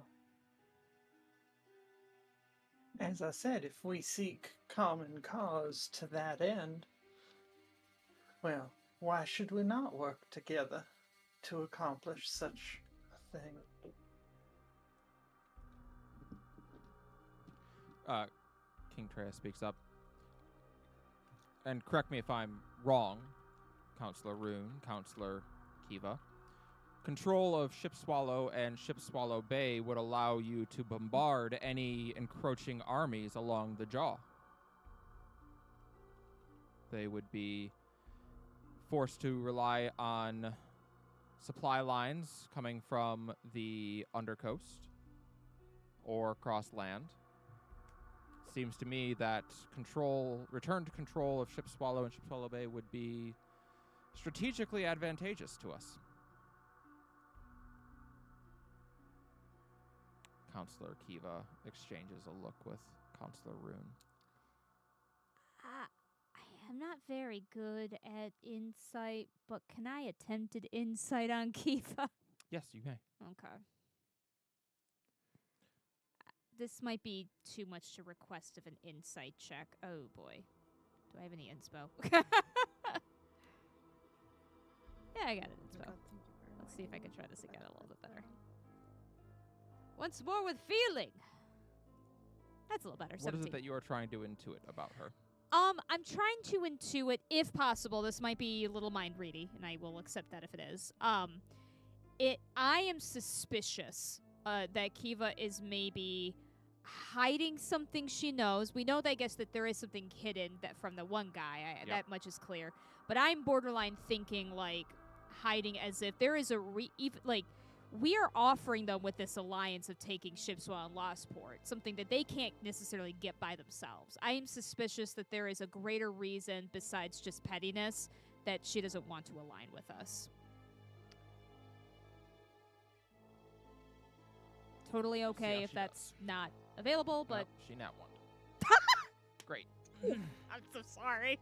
As I said, if we seek common cause to that end, well, why should we not work together to accomplish such a thing? King Treya speaks up. And correct me if I'm wrong, Counselor Rune, Counselor Kiva. Control of Shipswallow and Shipswallow Bay would allow you to bombard any encroaching armies along the Jaw. They would be forced to rely on supply lines coming from the Undercoast or across land. Seems to me that return to control of Shipswallow and Shipswallow Bay would be strategically advantageous to us. Counselor Kiva exchanges a look with Counselor Rune. I am not very good at insight, but can I attempt an insight on Kiva? Yes, you may. Okay. This might be too much to request of an insight check. Oh boy. Do I have any inspo? Yeah, I got an inspo. God, thank you very Let's much. see if I can try this again a little bit better. Once more with feeling. That's a little better. What is 17. it that you are trying to intuit about her? I'm trying to intuit, if possible, this might be a little mind ready, and I will accept that if it is. I am suspicious that Kiva is maybe hiding something she knows. We know, that I guess, that there is something hidden that from the one guy. Yep. That much is clear. But I'm borderline thinking like hiding as if there is a we are offering them with this alliance of taking Shipswell and Lostport, something that they can't necessarily get by themselves. I am suspicious that there is a greater reason besides just pettiness that she doesn't want to align with us. totally okay Yeah, if she that's not available, but Nope, she nat one. Great. I'm so sorry.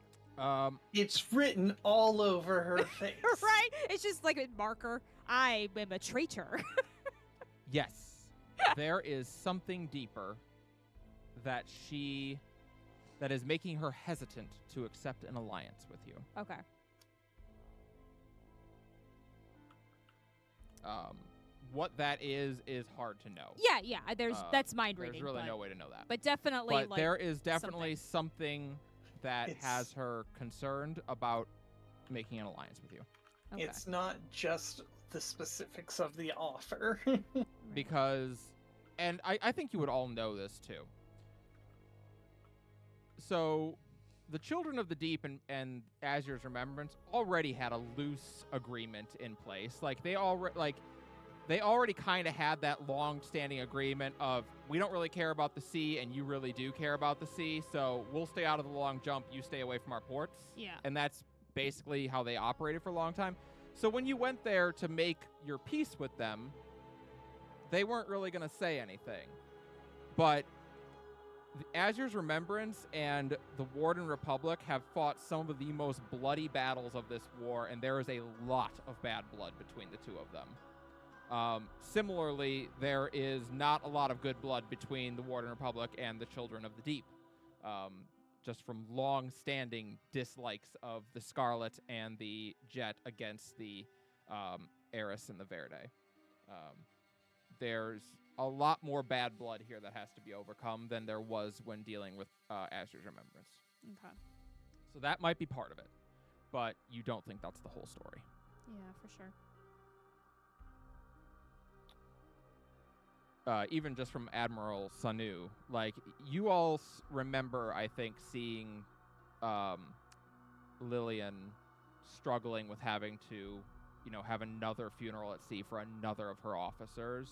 It's written all over her face. Right? It's just like a marker. I am a traitor. Yes. There is something deeper that is making her hesitant to accept an alliance with you. Okay. What that is hard to know. Yeah. That's mind reading. There's really but, no way to know that. But definitely, But like, there is definitely something that It's- has her concerned about making an alliance with you. okay. It's not just the specifics of the offer. Right. Because, and I think you would all know this too. So, the Children of the Deep and Azur's Remembrance already had a loose agreement in place. Like they already kind of had that long-standing agreement of we don't really care about the sea and you really do care about the sea, so we'll stay out of the long jump, you stay away from our ports. Yeah. And that's basically how they operated for a long time. So when you went there to make your peace with them, they weren't really going to say anything. But Azur's Remembrance and the Warden Republic have fought some of the most bloody battles of this war, and there is a lot of bad blood between the two of them. Similarly, there is not a lot of good blood between the Warden Republic and the Children of the Deep, just from long-standing dislikes of the Scarlet and the Jet against the Eris and the Verde. There's a lot more bad blood here that has to be overcome than there was when dealing with Azur's Remembrance. Okay. So that might be part of it, but you don't think that's the whole story. Yeah, for sure. Even just from Admiral Sanu, like you all remember, I think, seeing Lillian struggling with having to, have another funeral at sea for another of her officers.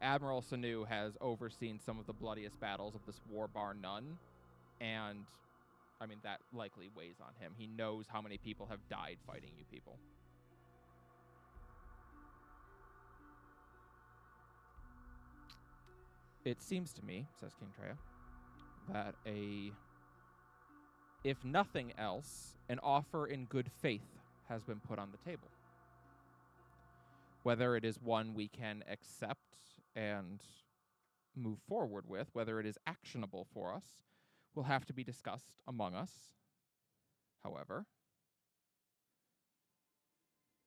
Admiral Sanu has overseen some of the bloodiest battles of this war, bar none, and I mean that likely weighs on him. He knows how many people have died fighting you people. It seems to me, says King Treya, that if nothing else, an offer in good faith has been put on the table. Whether it is one we can accept and move forward with, whether it is actionable for us, will have to be discussed among us. However,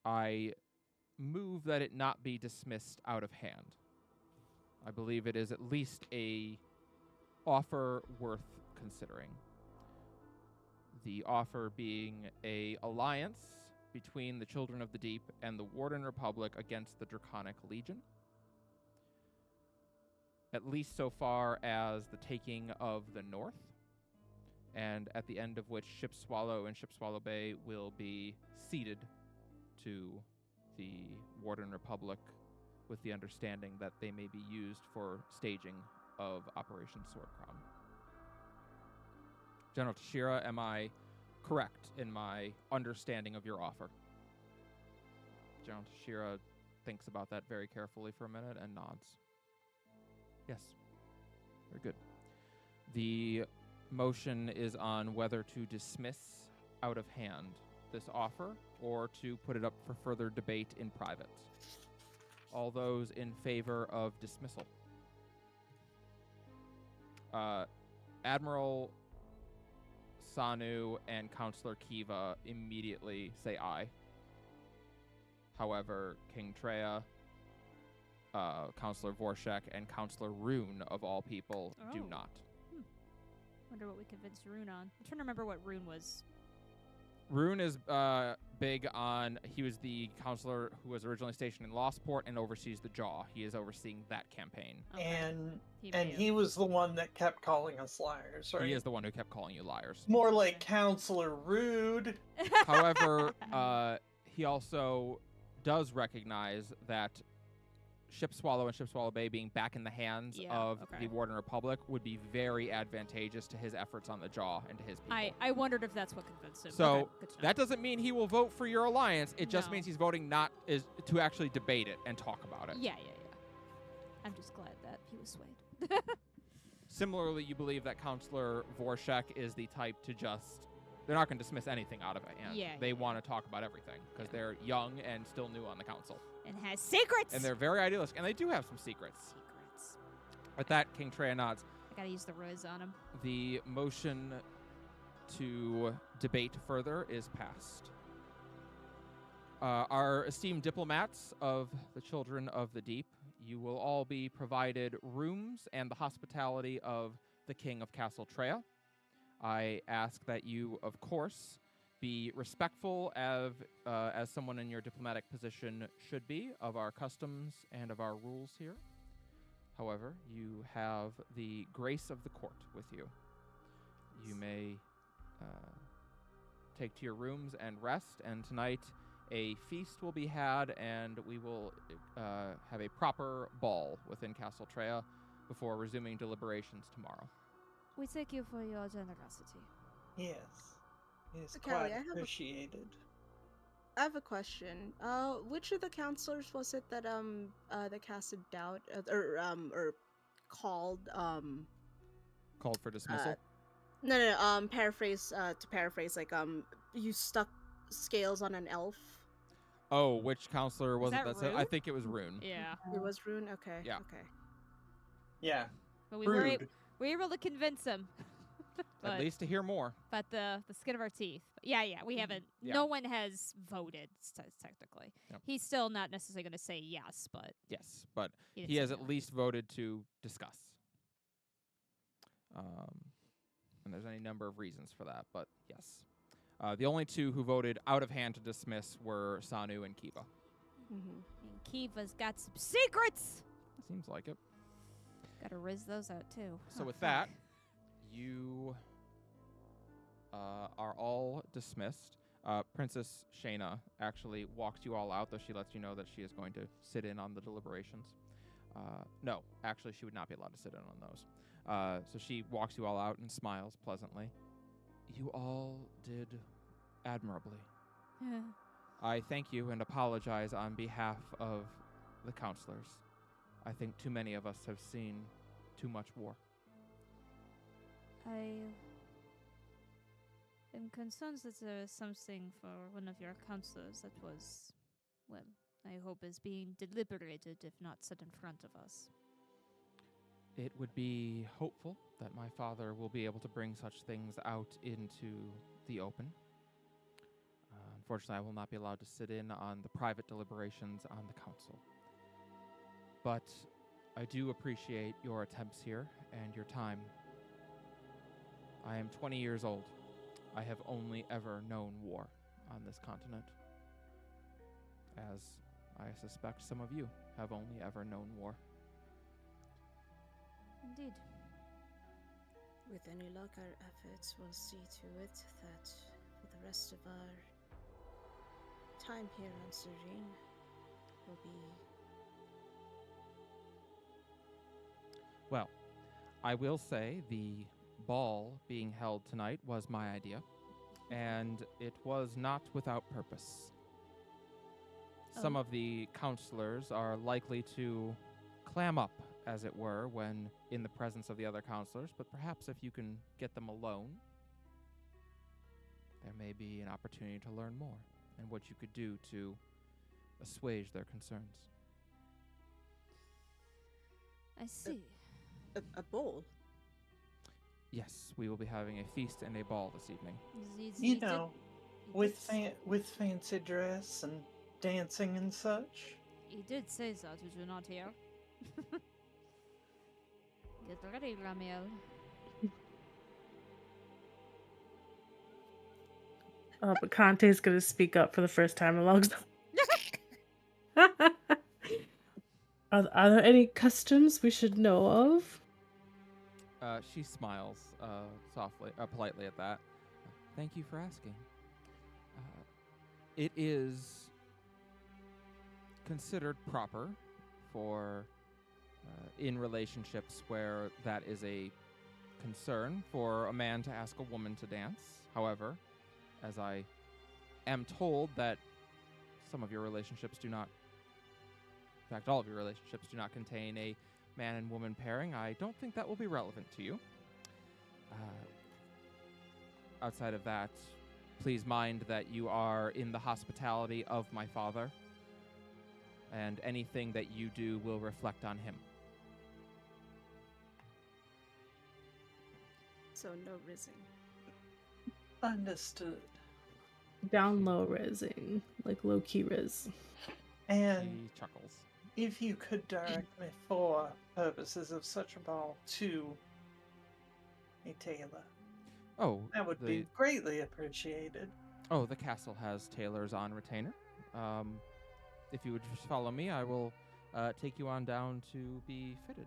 I move that it not be dismissed out of hand. I believe it is at least a offer worth considering. The offer being a alliance between the Children of the Deep and the Warden Republic against the Draconic Legion. At least so far as the taking of the North, and at the end of which Ship Swallow and Ship Swallow Bay will be ceded to the Warden Republic with the understanding that they may be used for staging of Operation Sword Crown. General Tashira, am I correct in my understanding of your offer? General Tashira thinks about that very carefully for a minute and nods. Yes. Very good. The motion is on whether to dismiss out of hand this offer or to put it up for further debate in private. All those in favor of dismissal. Admiral Sanu and Counselor Kiva immediately say aye. However, King Treya, Counselor Vorshek, and Counselor Rune, of all people, do Oh. not. Wonder what we convinced Rune on. I'm trying to remember what Rune was. Rune is big on, he was the counselor who was originally stationed in Lostport and oversees the Jaw. He is overseeing that campaign. Okay. And He and may have- he was the one that kept calling us liars, right? He is the one who kept calling you liars. More like Counselor Rude. However, he also does recognize that Ship Swallow and Ship Swallow Bay being back in the hands Yeah, of okay. the Warden Republic would be very advantageous to his efforts on the Jaw and to his people. I wondered if that's what convinced him. So Okay, good to know. that doesn't mean he will vote for your alliance. It just No. means he's voting not is to actually debate it and talk about it. Yeah. I'm just glad that he was swayed. Similarly, you believe that Counselor Vorshek is the type to just... They're not going to dismiss anything out of hand. Yeah, They yeah. want to talk about everything because they're young and still new on the council. And has secrets! And they're very idealistic. And they do have some secrets. Secrets. With that, King Treya nods. I gotta use the riz on him. The motion to debate further is passed. Our esteemed diplomats of the Children of the Deep, you will all be provided rooms and the hospitality of the King of Castle Treya. I ask that you, of course, be respectful as someone in your diplomatic position should be, of our customs and of our rules here. However, you have the grace of the court with you. You may take to your rooms and rest, and tonight a feast will be had, and we will have a proper ball within Castle Treya before resuming deliberations tomorrow. We thank you for your generosity. Yes. It's Callie, quite I have a- appreciated. I have a question. Which of the counselors was it that casted doubt or called Called for dismissal? no paraphrase to paraphrase like you stuck scales on an elf. Oh, which counselor was it that that said? I Rune? think it was Rune. Yeah. It was Rune. Okay. Yeah. Okay. Yeah. But we were Rude. able to convince him. At least to hear more. But the skin of our teeth. But yeah, we haven't. Yeah. No one has voted, technically. Yep. He's still not necessarily going to say yes, but Yes, but didn't he say has no. at least voted to discuss. And there's any number of reasons for that, but yes. The only two who voted out of hand to dismiss were Sanu and Kiva. Mm-hmm. And Kiva's got some secrets. Seems like it. Gotta riz those out too. So Oh, with fuck. that, you are all dismissed. Princess Shayna actually walks you all out, though she lets you know that she is going to sit in on the deliberations. No, actually, she would not be allowed to sit in on those. So she walks you all out and smiles pleasantly. You all did admirably. Yeah. I thank you and apologize on behalf of the counselors. I think too many of us have seen too much war. I am concerned that there is something for one of your counselors that was, well, I hope is being deliberated, if not set in front of us. It would be hopeful that my father will be able to bring such things out into the open. Unfortunately, I will not be allowed to sit in on the private deliberations on the council. But I do appreciate your attempts here and your time. I am 20 years old. I have only ever known war on this continent, as I suspect some of you have only ever known war. Indeed. With any luck, our efforts will see to it that for the rest of our time here on Serene will be. Well, I will say the ball being held tonight was my idea, and it was not without purpose. Some Oh. of the counselors are likely to clam up, as it were, when in the presence of the other counselors, but perhaps if you can get them alone, there may be an opportunity to learn more and what you could do to assuage their concerns. I see. A bowl? Yes, we will be having a feast and a ball this evening. You know, with fancy dress and dancing and such. He did say that, did you not hear? Get ready, Ramiel. But Conte's gonna speak up for the first time alongside. Are there any customs we should know of? She smiles politely at that. Thank you for asking. It is considered proper for, in relationships where that is a concern, for a man to ask a woman to dance. However, as I am told that some of your relationships do not, in fact, all of your relationships do not contain a man and woman pairing, I don't think that will be relevant to you. Outside of that, please mind that you are in the hospitality of my father, and anything that you do will reflect on him. So no rizzing. Understood. Down low rizzing, like low key riz. And He chuckles. if you could direct me for purposes of such a ball to a tailor, Oh, that would be greatly appreciated. Oh, the castle has tailors on retainer. If you would just follow me, I will take you on down to be fitted.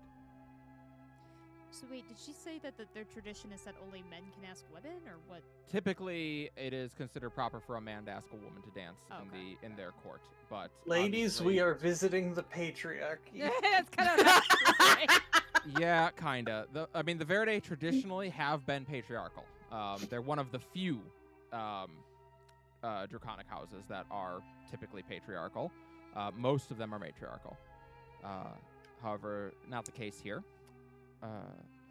So wait, did she say that their tradition is that only men can ask women, or what? Typically, it is considered proper for a man to ask a woman to dance Okay. in their court, but Ladies, we are visiting the patriarchy. That's kind of what I was yeah, kinda. The Verde traditionally have been patriarchal. They're one of the few draconic houses that are typically patriarchal. Most of them are matriarchal. However, not the case here.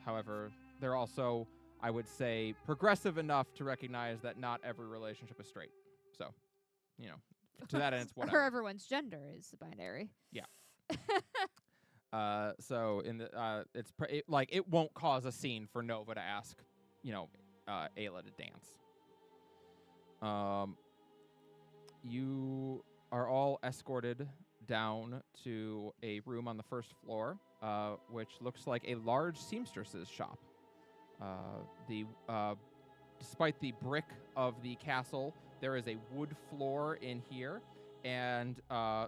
However, they're also, I would say, progressive enough to recognize that not every relationship is straight. So, to that end, it's whatever. Or everyone's gender is binary. Yeah. So in the it won't cause a scene for Nova to ask, Ayla to dance. You are all escorted down to a room on the first floor, which looks like a large seamstress's shop. Despite the brick of the castle, there is a wood floor in here, and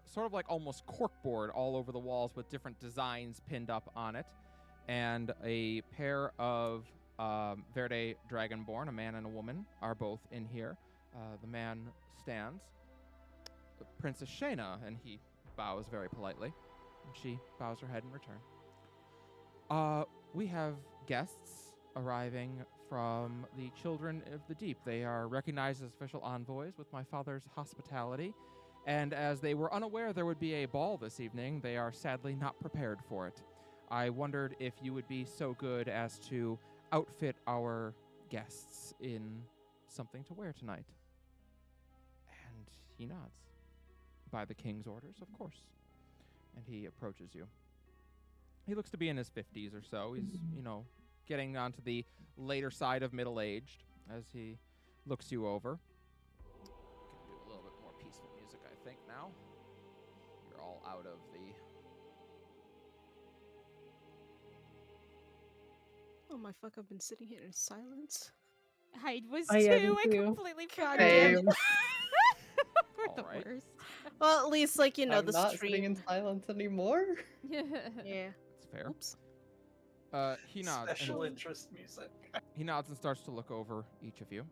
sort of like almost corkboard all over the walls with different designs pinned up on it, and a pair of Verde Dragonborn, a man and a woman, are both in here. The man stands, Princess Shayna, and he bows very politely, and she bows her head in return. We have guests arriving from the Children of the Deep. They are recognized as official envoys with my father's hospitality, and as they were unaware there would be a ball this evening, they are sadly not prepared for it. I wondered if you would be so good as to outfit our guests in something to wear tonight. And he nods. By the king's orders, of course. And he approaches you. He looks to be in his 50s or so. He's, getting onto the later side of middle-aged as he looks you over. Can do a little bit more peaceful music, I think, now. You're all out of the... Oh my fuck, I've been sitting here in silence. I was Oh, yeah, too. me I too. completely God forgot. damn Same. We're the Alright. worst. Well, at least, I'm the not sitting in stream. silence anymore. Yeah. That's fair. Oops. He nods. Special And interest music. he nods and starts to look over each of you.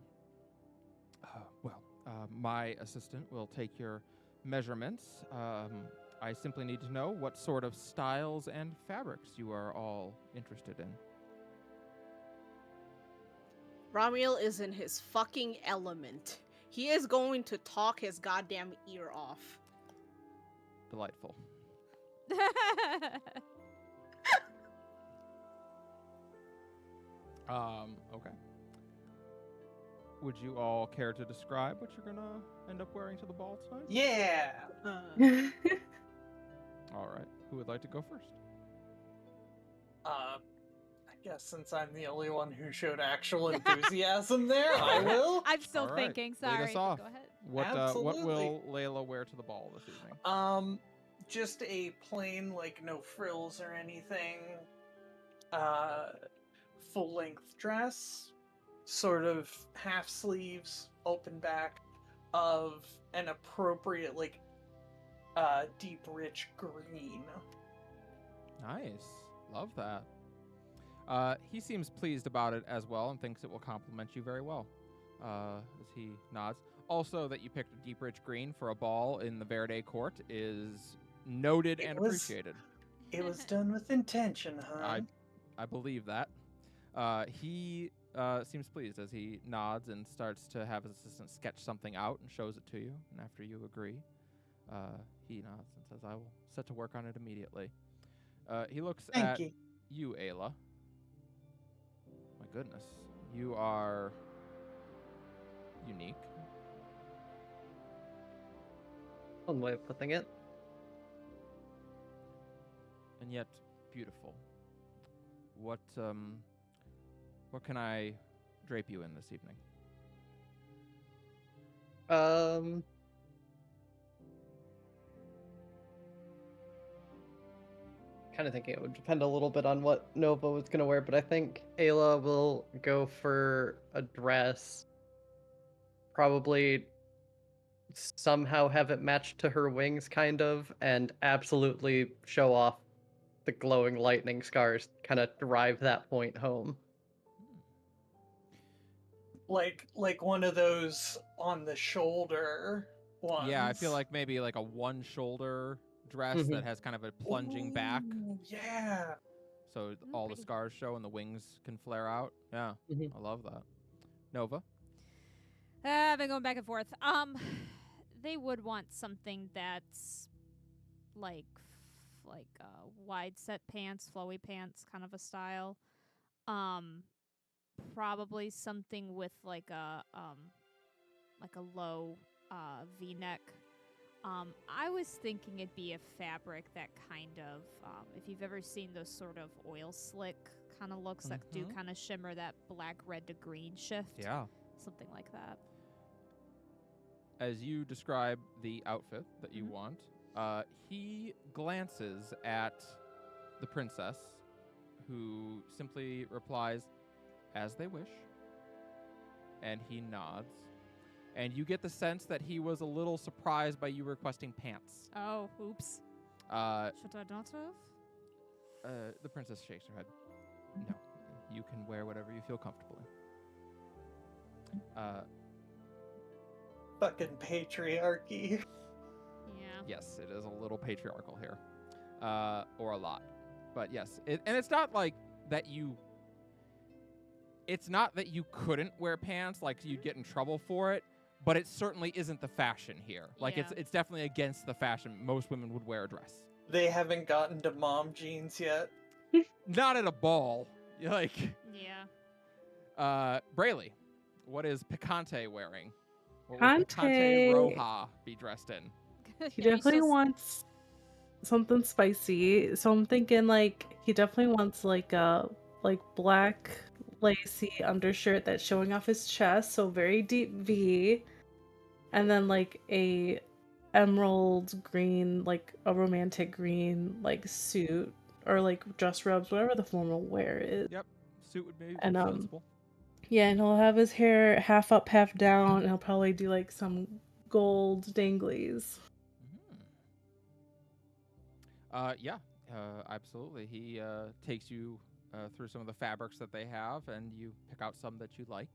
My assistant will take your measurements. I simply need to know what sort of styles and fabrics you are all interested in. Ramiel is in his fucking element. He is going to talk his goddamn ear off. Delightful. Okay. Would you all care to describe what you're gonna end up wearing to the ball tonight? Yeah. All right. Who would like to go first? I guess since I'm the only one who showed actual enthusiasm there, I will. I'm still All right, thinking. lead us Sorry. but off. Go ahead. What will Absolutely. Layla wear to the ball this evening? Just a plain, no frills or anything, full-length dress, sort of half sleeves, open back, of an appropriate, deep, rich green. Nice. Love that. He seems pleased about it as well and thinks it will complement you very well. As he nods. Also, that you picked a deep, rich green for a ball in the Verde court is noted and appreciated. It was done with intention, huh? I believe that. He seems pleased as he nods and starts to have his assistant sketch something out and shows it to you. And after you agree, he nods and says, I will set to work on it immediately. He looks Thank at you. you, Ayla. My goodness. You are unique. One way of putting it. And yet beautiful. What can I drape you in this evening? Kind of thinking it would depend a little bit on what Nova was gonna wear, but I think Ayla will go for a dress. Probably somehow have it matched to her wings, kind of, and absolutely show off the glowing lightning scars, kind of drive that point home. Like one of those on the shoulder ones. Yeah, I feel like maybe like a one shoulder dress that has kind of a plunging back, Ooh, yeah. so all the pretty. scars show and the wings can flare out. Yeah, Mhm. I love that. Nova. I've been going back and forth. They would want something that's like wide set pants, flowy pants, kind of a style. Um, Probably something with like a low V-neck. I was thinking it'd be a fabric that kind of, if you've ever seen those sort of oil slick kind of looks that do kind of shimmer that black, red to green shift. Yeah. Something like that. As you describe the outfit that you want, he glances at the princess, who simply replies, "As they wish," and he nods. And you get the sense that he was a little surprised by you requesting pants. Oh, oops. Uh, Should I not have? The princess shakes her head. No, you can wear whatever you feel comfortable in. Fucking patriarchy. Yeah. Yes, it is a little patriarchal here, or a lot, but yes, and it's not like that you. It's not that you couldn't wear pants, like you'd get in trouble for it, but it certainly isn't the fashion here. Like Yeah. it's definitely against the fashion. Most women would wear a dress. They haven't gotten to mom jeans yet. Not at a ball. Like, Yeah. Brayley, what is Picante wearing? What will Picante Picante- Roja be dressed in? He Yeah, definitely just- wants something spicy. So I'm thinking like he definitely wants like a black lacy undershirt that's showing off his chest, so very deep V. And then like a emerald green, like a romantic green like suit or like dress robes, whatever the formal wear is. Yep, suit would be And sensible. yeah, and he'll have his hair half up, half down, and he'll probably do like some gold danglies. Yeah, absolutely. He takes you through some of the fabrics that they have, and you pick out some that you like.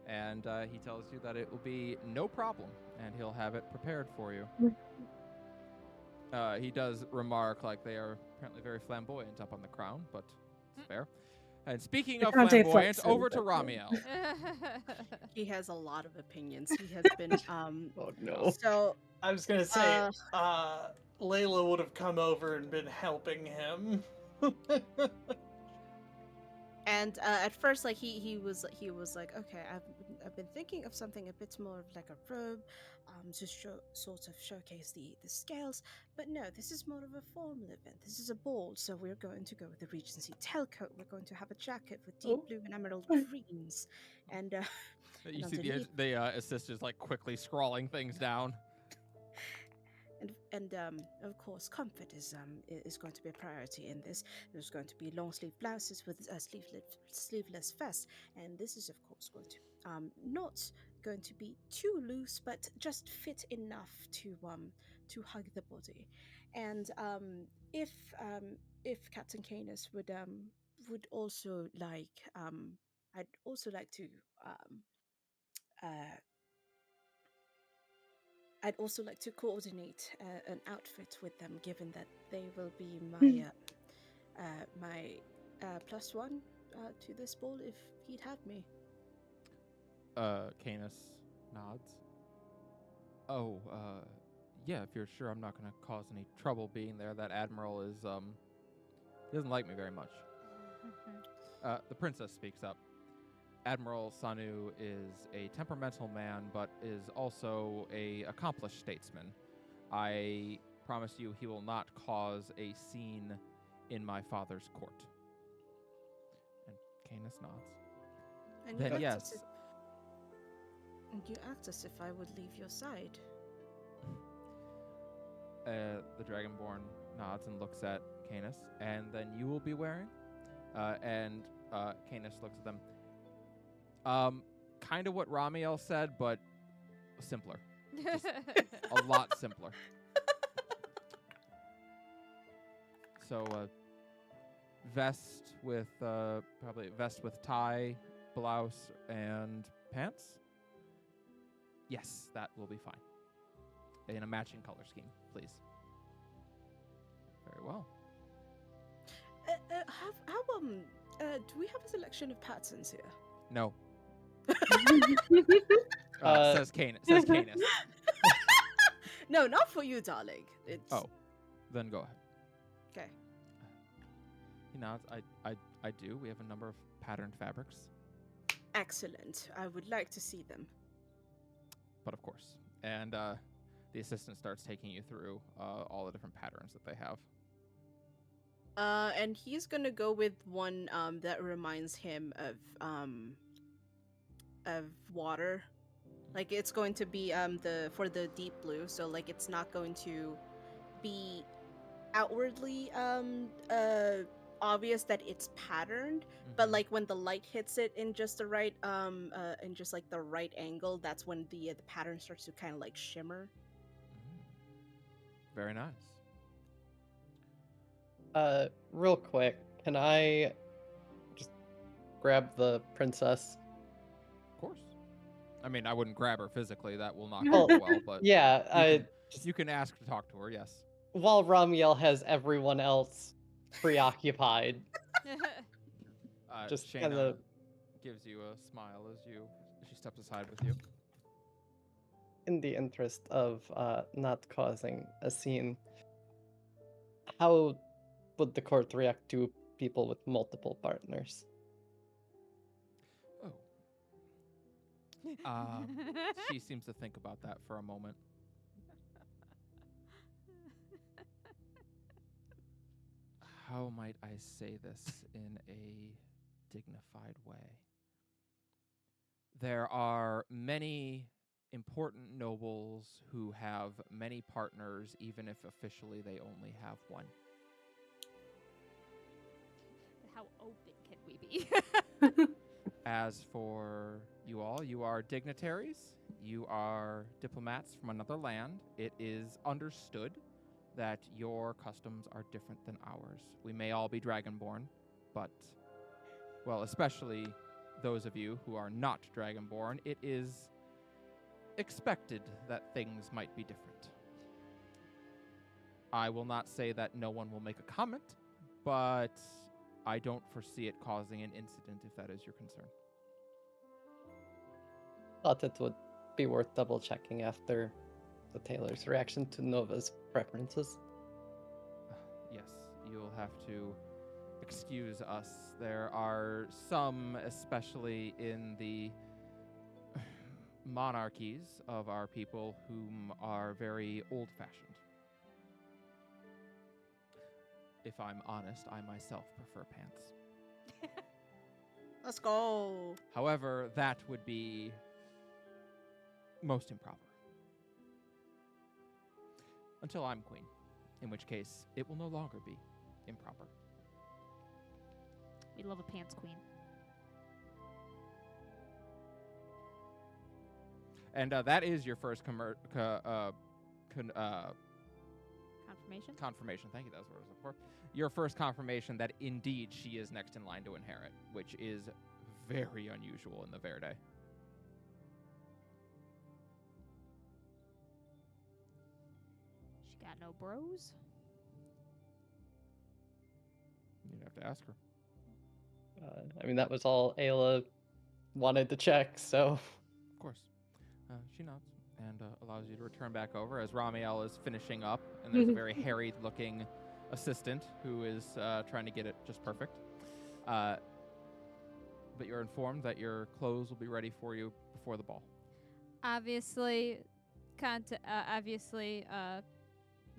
And he tells you that it will be no problem, and he'll have it prepared for you. He does remark like they are apparently very flamboyant up on the crown, but it's fair. And speaking of Picante flamboyant, flexes, over to but- Ramiel. He has a lot of opinions. He has been Oh no. so I was gonna say, Layla would have come over and been helping him. and at first like he was like, okay, I've been thinking of something a bit more of like a robe, to sort of showcase the scales, but no, this is more of a formal event. This is a ball, so we're going to go with the Regency tailcoat. We're going to have a jacket with deep blue and emerald greens, and You and see underneath- the assistants like quickly scrawling things down. and of course, comfort is going to be a priority in this. There's going to be long sleeve blouses with a sleeveless vest, and this is of course going to not going to be too loose, but just fit enough to hug the body. And if Captain Canis would also like, I'd also like to uh, I'd also like to coordinate an outfit with them, given that they will be my plus one to this ball if he'd have me. Canis nods. Oh, yeah, if you're sure I'm not going to cause any trouble being there. That admiral is He doesn't like me very much. The princess speaks up. Admiral Sanu is a temperamental man, but is also a accomplished statesman. I promise you he will not cause a scene in my father's court. And Canis nods. And Then you act yes. as if, and you act as if I would leave your side. The Dragonborn nods and looks at Canis, and then you will be wearing. And Canis looks at them. Kind of what Ramiel said, but simpler. A lot simpler. So, vest with probably vest with tie, blouse, and pants. Yes, that will be fine. In a matching color scheme, please. Very well. Do we have a selection of patterns here? No. Uh, Says Canis. Says Canis. No, not for you, darling. It's Oh, then go ahead. okay. He nods. I do. We have a number of patterned fabrics, Excellent. I would like to see them. but of course. And the assistant starts taking you through all the different patterns that they have. And he's gonna go with one that reminds him of water. Like it's going to be for the deep blue, so like it's not going to be outwardly obvious that it's patterned, but Mhm. like when the light hits it in just the right in just like the right angle, that's when the pattern starts to kind of like shimmer. Very nice. Real quick, can I just grab the princess? Of course. I mean, I wouldn't grab her physically. That will not Oh, go well, but Yeah, you can ask to talk to her, yes. while Ramiel has everyone else preoccupied, just Shayna kinda- gives you a smile as she steps aside with you. in the interest of not causing a scene, how would the court react to people with multiple partners? Oh. She seems to think about that for a moment. How might I say this in a dignified way? There are many important nobles who have many partners, even if officially they only have one. How open can we be? As for you all, you are dignitaries. You are diplomats from another land. It is understood that your customs are different than ours. We may all be dragonborn, but, well, especially those of you who are not dragonborn, it is expected that things might be different. I will not say that no one will make a comment, but I don't foresee it causing an incident if that is your concern. Thought it would be worth double checking after the tailor's reaction to Nova's preferences. Yes, you'll have to excuse us. There are some, especially in the monarchies of our people, whom are very old-fashioned. If I'm honest, I myself prefer pants. Let's go. However, that would be most improper. Until I'm queen, in which case it will no longer be improper. We love a pants queen. And that is your first Confirmation? confirmation. Thank you, that was what I was looking for. Your first confirmation that indeed she is next in line to inherit, which is very unusual in the Verde. She got no bros? You'd have to ask her. I mean, that was all Ayla wanted to check, so. Of course. She nods and allows you to return back over as Ramiel is finishing up, and there's a very harried-looking assistant who is trying to get it just perfect. But you're informed that your clothes will be ready for you before the ball. Obviously,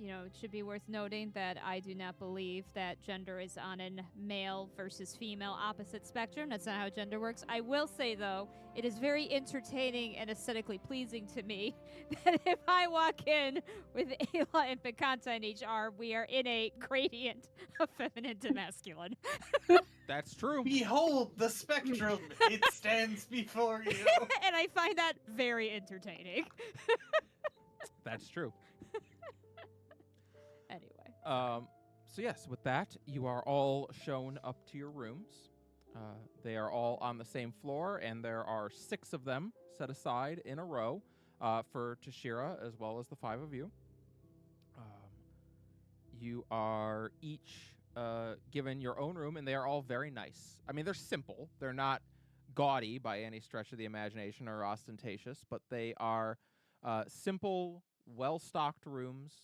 it should be worth noting that I do not believe that gender is on a male versus female opposite spectrum. That's not how gender works. I will say, though, it is very entertaining and aesthetically pleasing to me that if I walk in with Ayla and Picanta in each arm, we are in a gradient of feminine to masculine. That's true. Behold the spectrum. It stands before you. And I find that very entertaining. That's true. Anyway. So yes, with that, you are all shown up to your rooms. They are all on the same floor, and there are 6 of them set aside in a row for Tashira, as well as the 5 of you. You are each given your own room, and they are all very nice. I mean, they're simple. They're not gaudy by any stretch of the imagination or ostentatious, but they are simple, well-stocked rooms.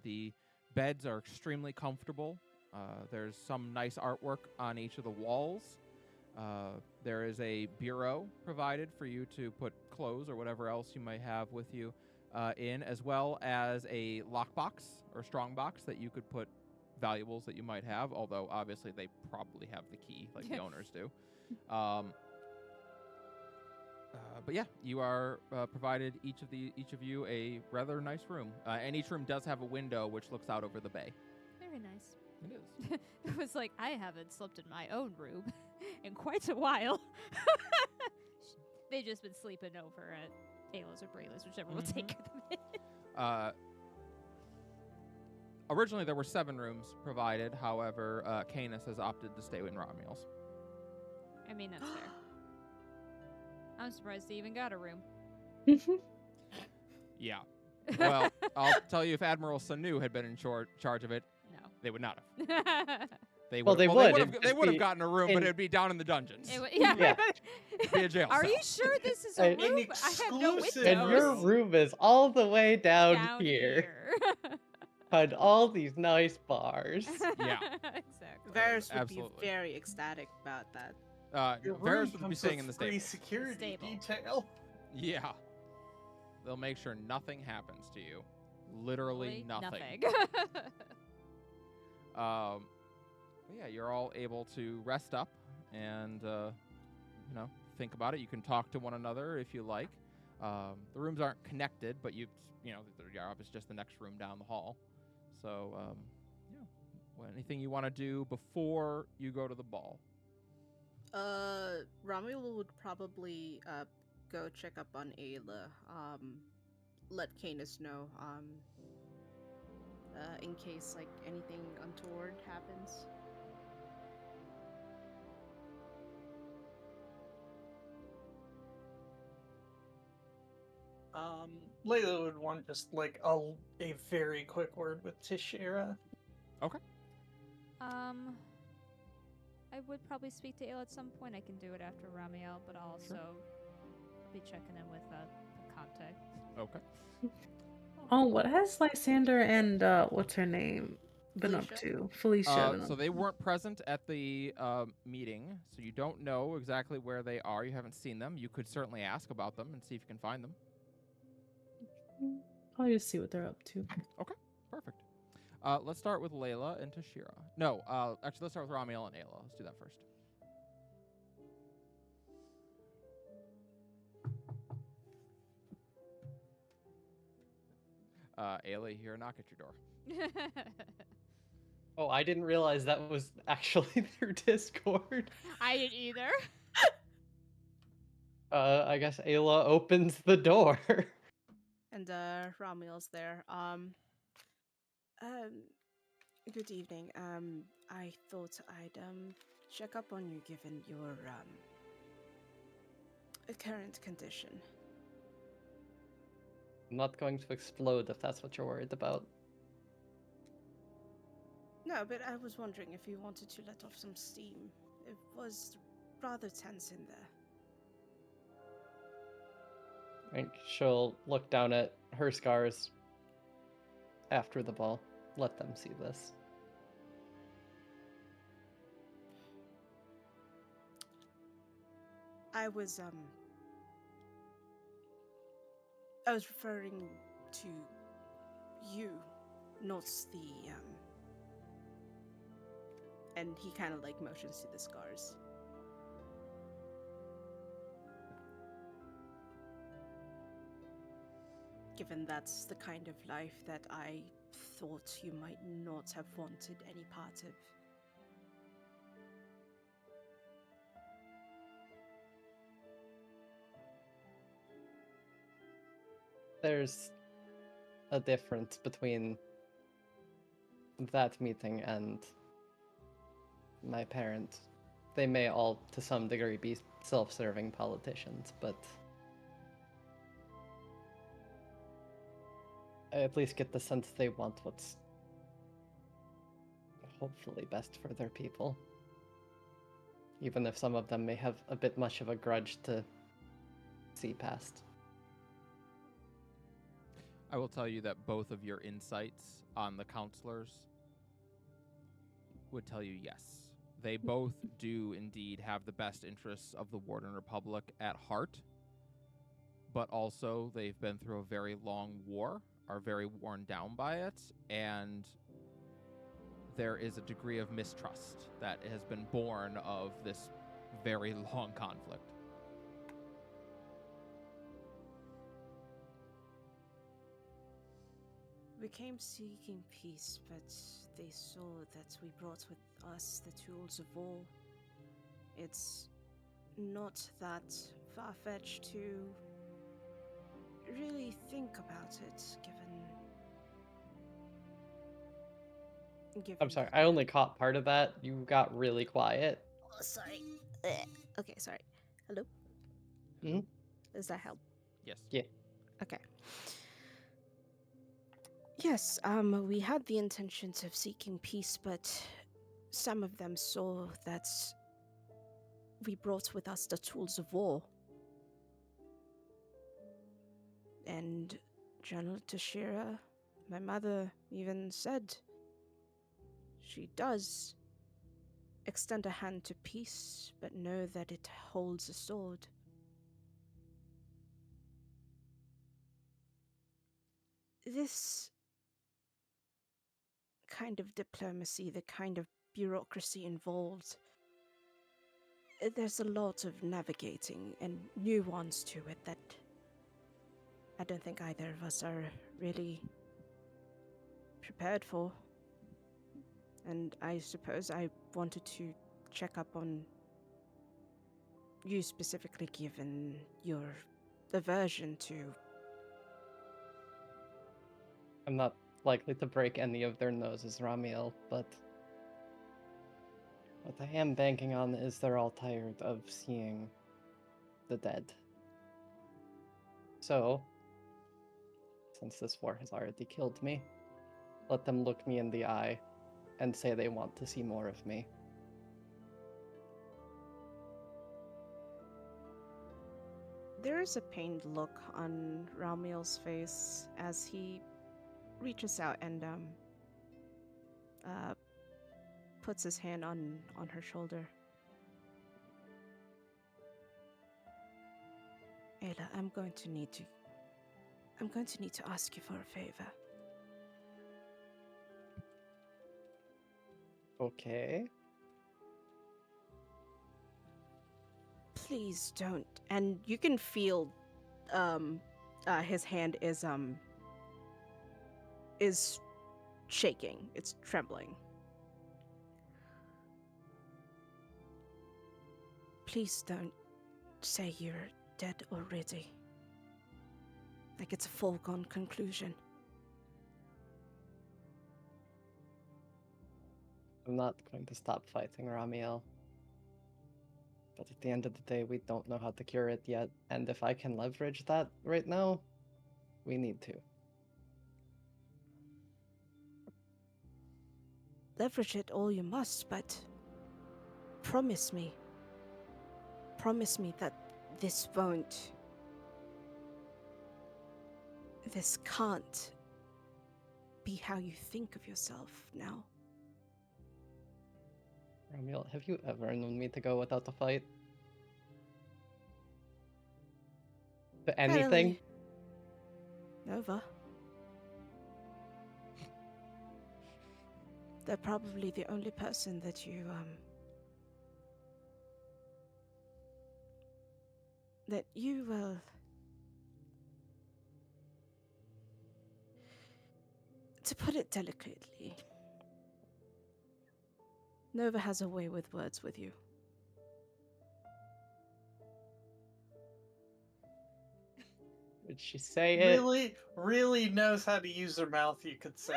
The beds are extremely comfortable. There's some nice artwork on each of the walls. There is a bureau provided for you to put clothes or whatever else you might have with you in, as well as a lockbox or strongbox that you could put valuables that you might have, although obviously they probably have the key like the owners do. But yeah, you are provided each of you a rather nice room, and each room does have a window which looks out over the bay. Very nice. It is. It was like, I haven't slept in my own room in quite a while. They've just been sleeping over at Ayla's or Brayla's, whichever will take them in. Originally, there were 7 rooms provided. However, Canis has opted to stay in Romual's. I mean, that's fair. I'm surprised he even got a room. Yeah. Well, I'll tell you, if Admiral Sanu had been in charge of it, No. they would not have. They Well, would. they They would. would It'd have just be gotten a room, but in- it'd be down in the dungeons. Yeah. Yeah. Be a jail Are cell. you sure this is a An room? I have no windows. exclusive And your room is all the way down, here. here. And all these nice bars. Yeah. Exactly. Varys would absolutely. be very ecstatic about that. Your Varys room would be comes staying in with the free stable. security Stable. detail. Yeah. They'll make sure nothing happens to you. Literally nothing. But yeah, you're all able to rest up and think about it. You can talk to one another if you like. The rooms aren't connected, but they're obviously just the next room down the hall. So anything you want to do before you go to the ball? Romuald would probably go check up on Ayla. Let Canis know. In case like anything untoward happens. Layla would want just like a very quick word with Tashira. Okay. I would probably speak to Ayla at some point. I can do it after Ramiel, but I'll also be checking in with Picante. Okay. Oh, what has Lysander and what's her name been up Felicia? to? Felicia. been So up they to? weren't present at the meeting, so you don't know exactly where they are. You haven't seen them. You could certainly ask about them and see if you can find them. I'll just see what they're up to. Perfect. Let's start with Layla and Tashira. No, actually, let's start with Ramiel and Ayla. Let's do that first. Ayla, you hear a knock at your door. Oh, I didn't realize that was actually their Discord. I didn't either. I guess Ayla opens the door. And Romuald's there. Good evening. I thought I'd check up on you given your current condition. I'm not going to explode if that's what you're worried about. No, but I was wondering if you wanted to let off some steam. It was rather tense in there. And she'll look down at her scars after the ball. Let them see this. I was referring to you, not the and he kind of like motions to the scars. Given that's the kind of life that I thought you might not have wanted any part of. There's a difference between that meeting and my parents. They may all, to some degree, be self-serving politicians, but I at least get the sense they want what's hopefully best for their people. Even if some of them may have a bit much of a grudge to see past. I will tell you that both of your insights on the counselors would tell you yes. They both do indeed have the best interests of the Warden Republic at heart, but also they've been through a very long war, are very worn down by it, and there is a degree of mistrust that has been born of this very long conflict. We came seeking peace, but they saw that we brought with us the tools of war. It's not that far-fetched to really think about it, given I'm sorry, I only caught part of that. You got really quiet. Oh, sorry. Okay, sorry. Hello? Hmm? Does that help? Yes. Yeah. Okay. Yes, we had the intentions of seeking peace, but some of them saw that we brought with us the tools of war. And General Tashira, my mother, even said she does extend a hand to peace, but know that it holds a sword. This kind of diplomacy, the kind of bureaucracy involved, there's a lot of navigating and nuance to it that I don't think either of us are really prepared for. And I suppose I wanted to check up on you specifically, given your aversion to. I'm not likely to break any of their noses, Ramiel, but what I am banking on is they're all tired of seeing the dead. So, since this war has already killed me, let them look me in the eye and say they want to see more of me. There is a pained look on Ramiel's face as he reaches out and puts his hand on her shoulder. Ayla, I'm going to need to ask you for a favor. Okay. Please don't. And you can feel his hand is shaking. It's trembling. Please don't say you're dead already. Like it's a foregone conclusion. I'm not going to stop fighting, Ramiel. But at the end of the day, we don't know how to cure it yet, and if I can leverage that right now, we need to. Leverage it all you must, but promise me that this can't be how you think of yourself now. Ramiel, have you ever known me to go without a fight? To anything? Nova. They're probably the only person that you to put it delicately, Nova has a way with words with you. Did she say it? Really knows how to use her mouth, you could say.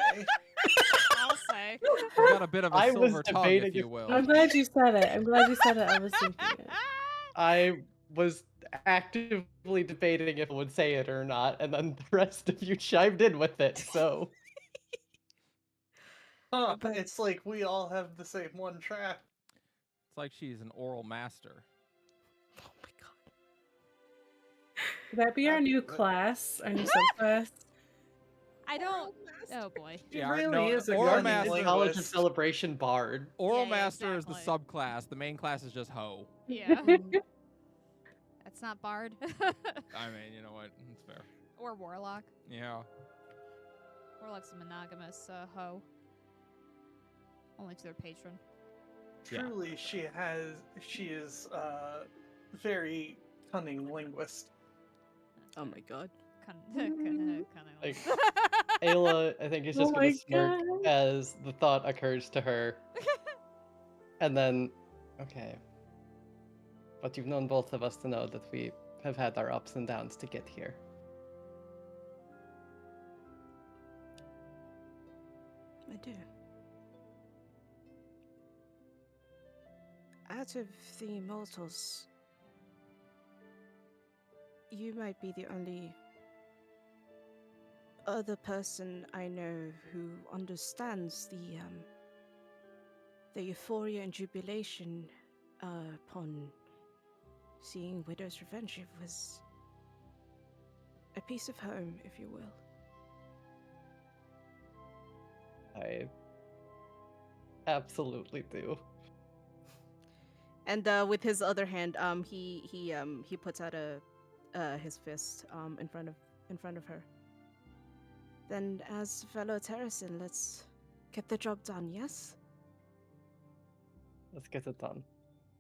I'll say. She's got a bit of a I was silver tongue, if debating you if- will. I'm glad you said it. I'm glad you said it. I was thinking it. I was actively debating if I would say it or not, and then the rest of you chimed in with it, so... Huh, But- it's like we all have the same one track. It's like she's an oral master. Oh my god. Could that be our new class? Our new subclass? I don't. Oh boy. She Yeah, really no, is a oral cunning master- College of linguist. Celebration Bard. Oral Yeah, master is exactly. the subclass. The main class is just hoe. Yeah. That's not bard. I mean, you know what? It's fair. Or warlock. Yeah. Warlock's a monogamous hoe. Only to their patron. Yeah. Truly, she is a very cunning linguist. Oh my god. Kind Like, Ayla, I think, is Oh just gonna my smirk God. as the thought occurs to her. And then, okay. But you've known both of us to know that we have had our ups and downs to get here. I do. Out of the mortals, you might be the only other person I know who understands the euphoria and jubilation upon seeing Widow's Revenge. It was a piece of home, if you will. I absolutely do. And with his other hand, he puts out his fist in front of her. Then, as fellow Terracin, let's get the job done. Yes. Let's get it done.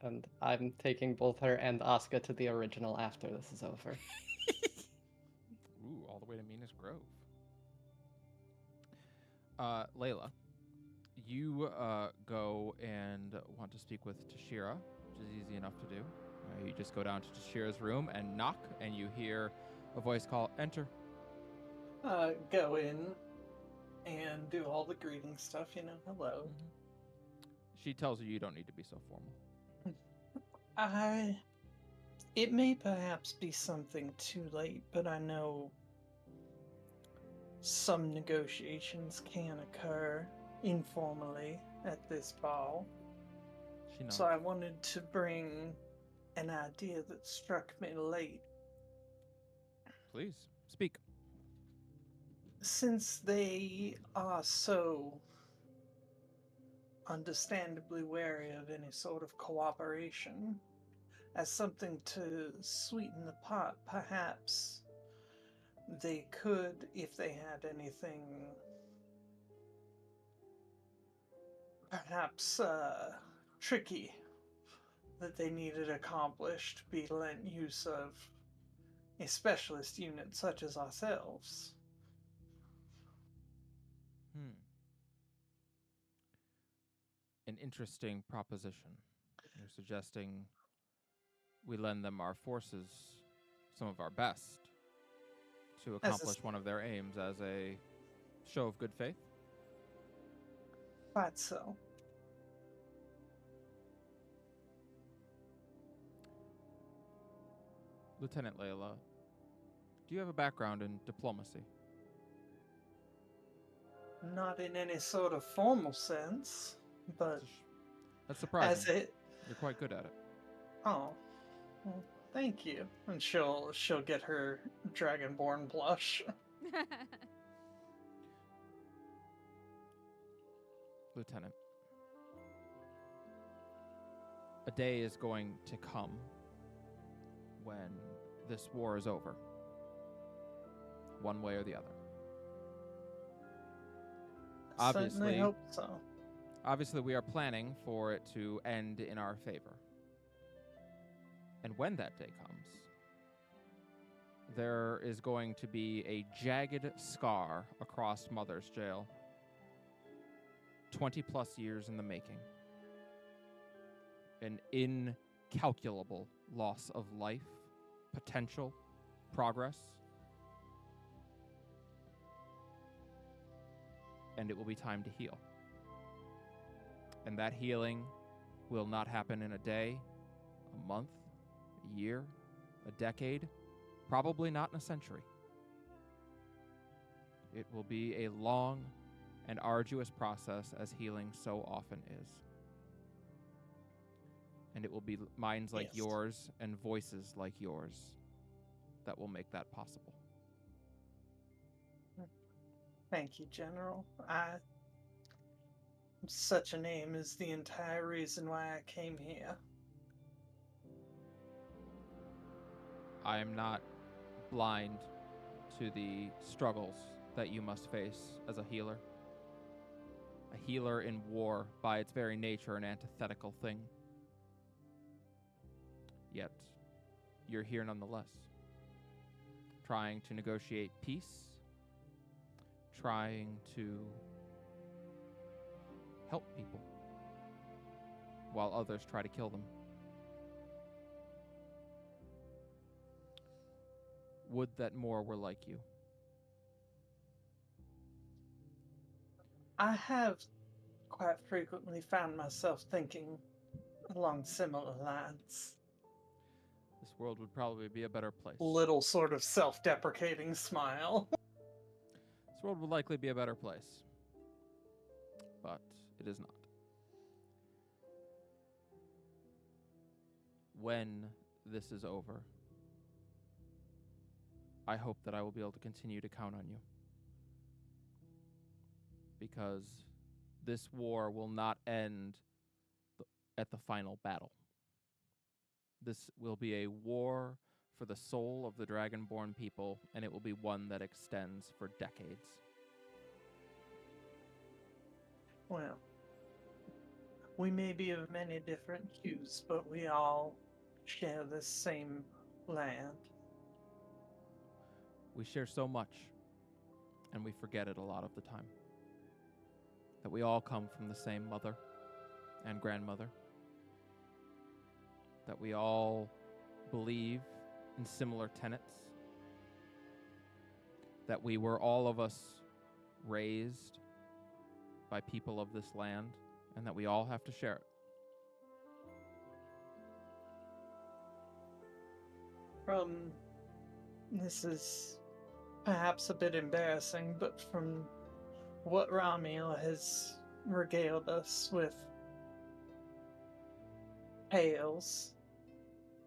And I'm taking both her and Asuka to the original after this is over. Ooh, all the way to Minas Grove. Layla, you go and want to speak with Tashira, which is easy enough to do. You just go down to Tashira's room and knock, and you hear a voice call, "Enter." Go in and do all the greeting stuff, hello. She tells you don't need to be so formal. It may perhaps be something too late, but I know some negotiations can occur informally at this ball. She knows. So I wanted to bring an idea that struck me late. Please, speak. Since they are so understandably wary of any sort of cooperation, as something to sweeten the pot, perhaps they could, if they had anything perhaps tricky that they needed accomplished, be lent use of a specialist unit such as ourselves. An interesting proposition. You're suggesting we lend them our forces, some of our best, to accomplish one of their aims as a show of good faith? Quite so. Lieutenant Layla, do you have a background in diplomacy? Not in any sort of formal sense, but That's surprising. as it. You're quite good at it. Oh, well, thank you. And she'll get her dragonborn blush. Lieutenant, a day is going to come when this war is over. one way or the other. I certainly hope so. Obviously, we are planning for it to end in our favor. And when that day comes, there is going to be a jagged scar across Mother's Jail. 20 plus years in the making. An incalculable loss of life, potential, progress. And it will be time to heal. And that healing will not happen in a day, a month, a year, a decade, probably not in a century. It will be a long and arduous process, as healing so often is. And it will be minds like yours and voices like yours that will make that possible. Thank you, General. Such a name is the entire reason why I came here. I am not blind to the struggles that you must face as a healer. A healer in war, by its very nature, an antithetical thing. Yet, you're here nonetheless, trying to negotiate peace, trying to help people, while others try to kill them. Would that more were like you. I have quite frequently found myself thinking along similar lines. This world would probably be a better place. Little sort of self-deprecating smile. This world would likely be a better place. But it is not. When this is over, I hope that I will be able to continue to count on you. Because this war will not end at the final battle. This will be a war for the soul of the Dragonborn people, and it will be one that extends for decades. Well, we may be of many different hues, but we all share the same land. We share so much, and we forget it a lot of the time. That we all come from the same mother and grandmother. That we all believe in similar tenets. That we were all of us raised by people of this land, and that we all have to share it. This is perhaps a bit embarrassing, but from what Ramiel has regaled us with tales,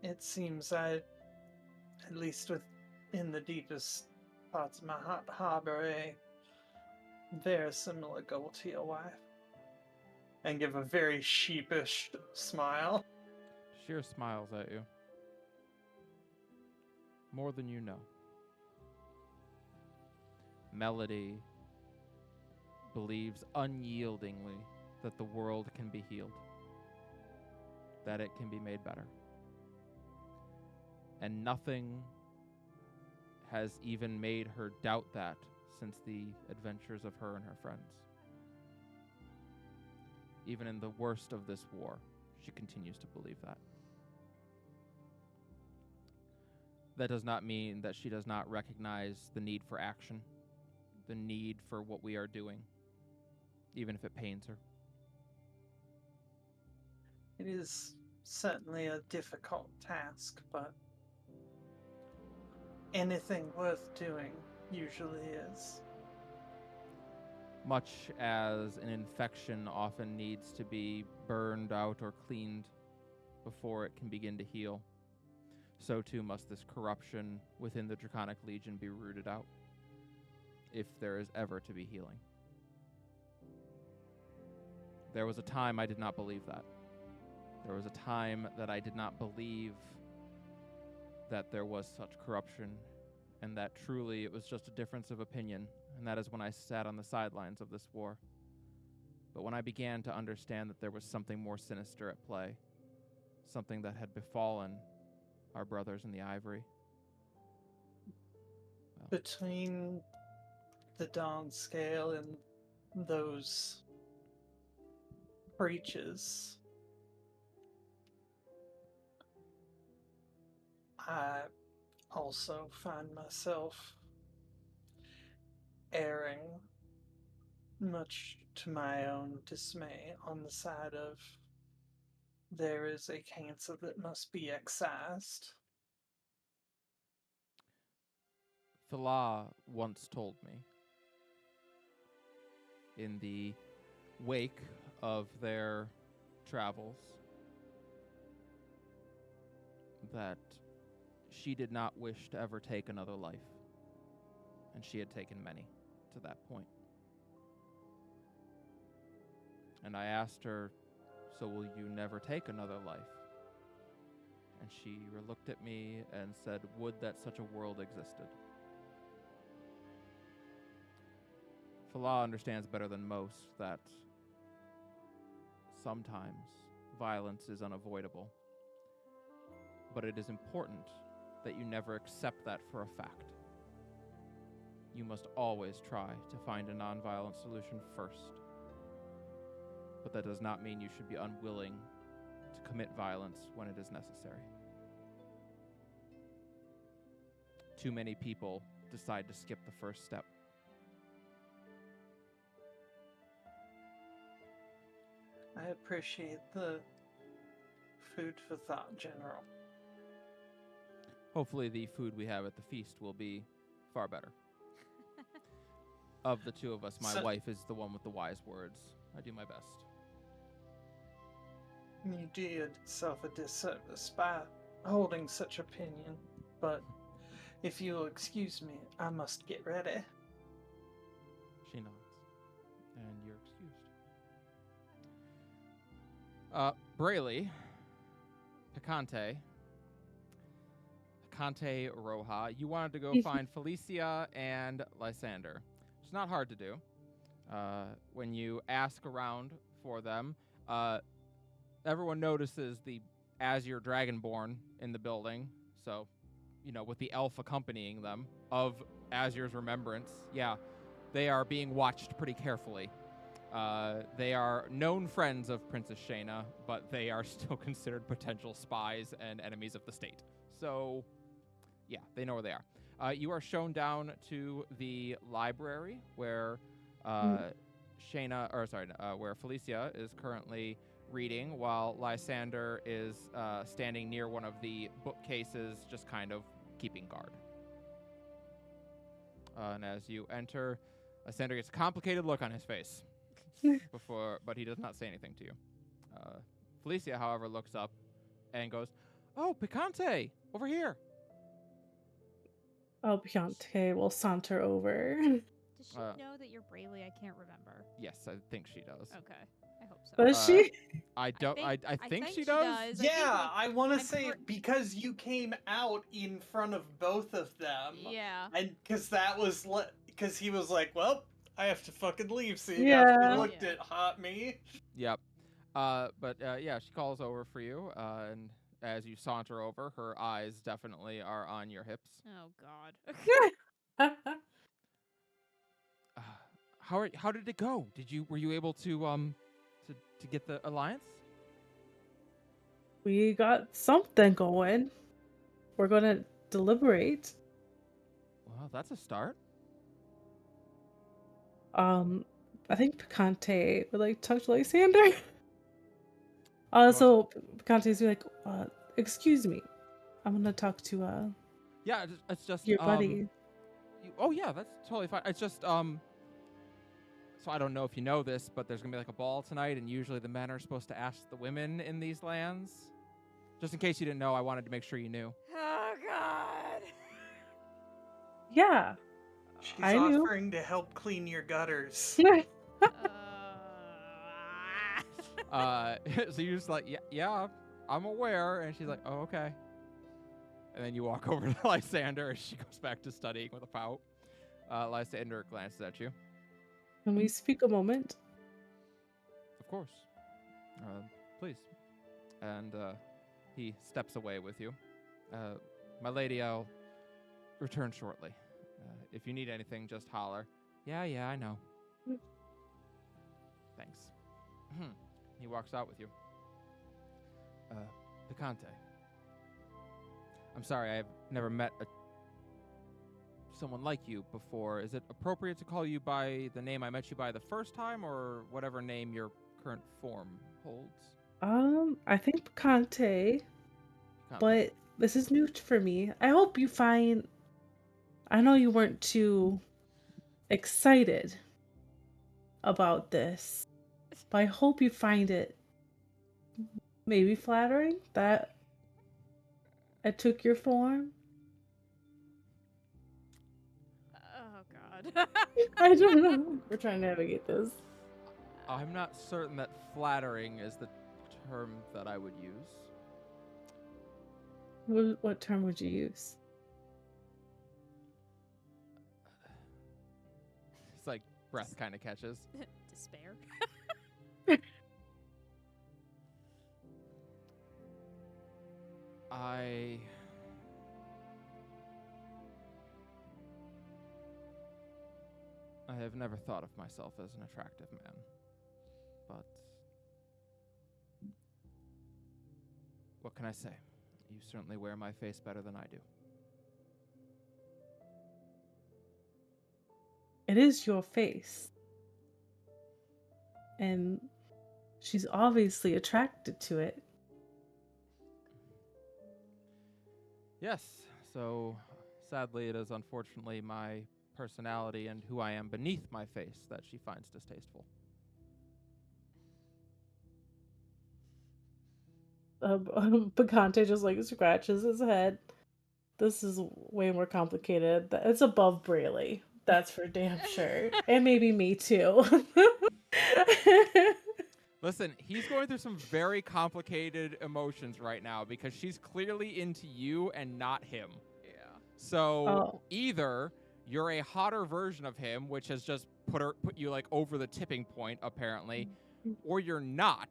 it seems at least within the deepest parts of my heart, harbor a very similar goal to your wife. And give a very sheepish smile. Sheer smiles at you. More than you know. Melody believes unyieldingly that the world can be healed, that it can be made better. And nothing has even made her doubt that since the adventures of her and her friends. Even in the worst of this war, she continues to believe that. That does not mean that she does not recognize the need for action, the need for what we are doing, even if it pains her. It is certainly a difficult task, but anything worth doing usually is. Much as an infection often needs to be burned out or cleaned before it can begin to heal, so too must this corruption within the Draconic Legion be rooted out, if there is ever to be healing. There was a time I did not believe that. There was a time that I did not believe that there was such corruption and that truly it was just a difference of opinion, and that is when I sat on the sidelines of this war. But when I began to understand that there was something more sinister at play, something that had befallen our brothers in the ivory. Well, Between the Dawn Scale and those breaches, I also find myself erring, much to my own dismay, on the side of there is a cancer that must be excised. Thala once told me, in the wake of their travels, that she did not wish to ever take another life, and she had taken many to that point. And I asked her, so will you never take another life? And she looked at me and said, would that such a world existed. Thala understands better than most that sometimes violence is unavoidable. But it is important that you never accept that for a fact. You must always try to find a nonviolent solution first. But that does not mean you should be unwilling to commit violence when it is necessary. Too many people decide to skip the first step. I appreciate the food for thought, General. Hopefully the food we have at the feast will be far better. Of the two of us, my wife is the one with the wise words. I do my best. You did yourself a disservice by holding such opinion, but if you'll excuse me, I must get ready. She nods. And you're excused. Brayley, Picante Roja, you wanted to go find Felicia and Lysander. It's not hard to do. When you ask around for them, everyone notices the Azure Dragonborn in the building. So, with the elf accompanying them of Azure's remembrance. Yeah, they are being watched pretty carefully. They are known friends of Princess Shayna, but they are still considered potential spies and enemies of the state. So, yeah, they know where they are. You are shown down to the library where where Felicia is currently reading, while Lysander is standing near one of the bookcases, just kind of keeping guard. And as you enter, Lysander gets a complicated look on his face. But he does not say anything to you. Felicia, however, looks up and goes, "Oh, Picante, over here." Oh, Beyonce will saunter over. Does she know that you're Brayley? I can't remember. Yes, I think she does. Okay, I hope so. Does she? I think she does. Yeah, I want to I'm say because you came out in front of both of them. Yeah. And because that was because he was like, well, I have to fucking leave. See, Yeah. after he looked at hot me. Yep. Yeah, she calls over for you, and as you saunter over, her eyes definitely are on your hips. Oh God. How did it go? Were you able to get the alliance? We got something going. We're gonna deliberate. Well, that's a start. I think Picante would like talk to Lysander. So Picante's like, excuse me, I'm gonna talk to Yeah, it's just your buddy. Oh yeah, that's totally fine. It's just so I don't know if you know this, but there's gonna be like a ball tonight, and usually the men are supposed to ask the women in these lands. Just in case you didn't know, I wanted to make sure you knew. Oh God. Yeah. She's I knew. offering to help clean your gutters. So you're just like, yeah, I'm aware, and she's like, oh, okay. And then you walk over to Lysander as she goes back to studying with a pout. Lysander glances at you. Can we speak a moment? Of course. Please. And he steps away with you. My lady, I'll return shortly. If you need anything, just holler. Yeah, I know. Thanks. He walks out with you. Picante. I'm sorry, I've never met someone like you before. Is it appropriate to call you by the name I met you by the first time, or whatever name your current form holds? I think Picante, but this is new for me. I hope you find... I know you weren't too excited about this, but I hope you find it maybe flattering that I took your form. Oh God. I don't know. We're trying to navigate this. I'm not certain that flattering is the term that I would use. What term would you use? It's like breath kind of catches. Despair. I have never thought of myself as an attractive man, but what can I say? You certainly wear my face better than I do. It is your face. And she's obviously attracted to it. Yes, so sadly it is unfortunately my personality and who I am beneath my face that she finds distasteful. Picante just like scratches his head. This is way more complicated. It's above Brayley. That's for damn sure. And maybe me too. Listen, he's going through some very complicated emotions right now because she's clearly into you and not him. Yeah. So either you're a hotter version of him, which has just put you like over the tipping point apparently, or you're not,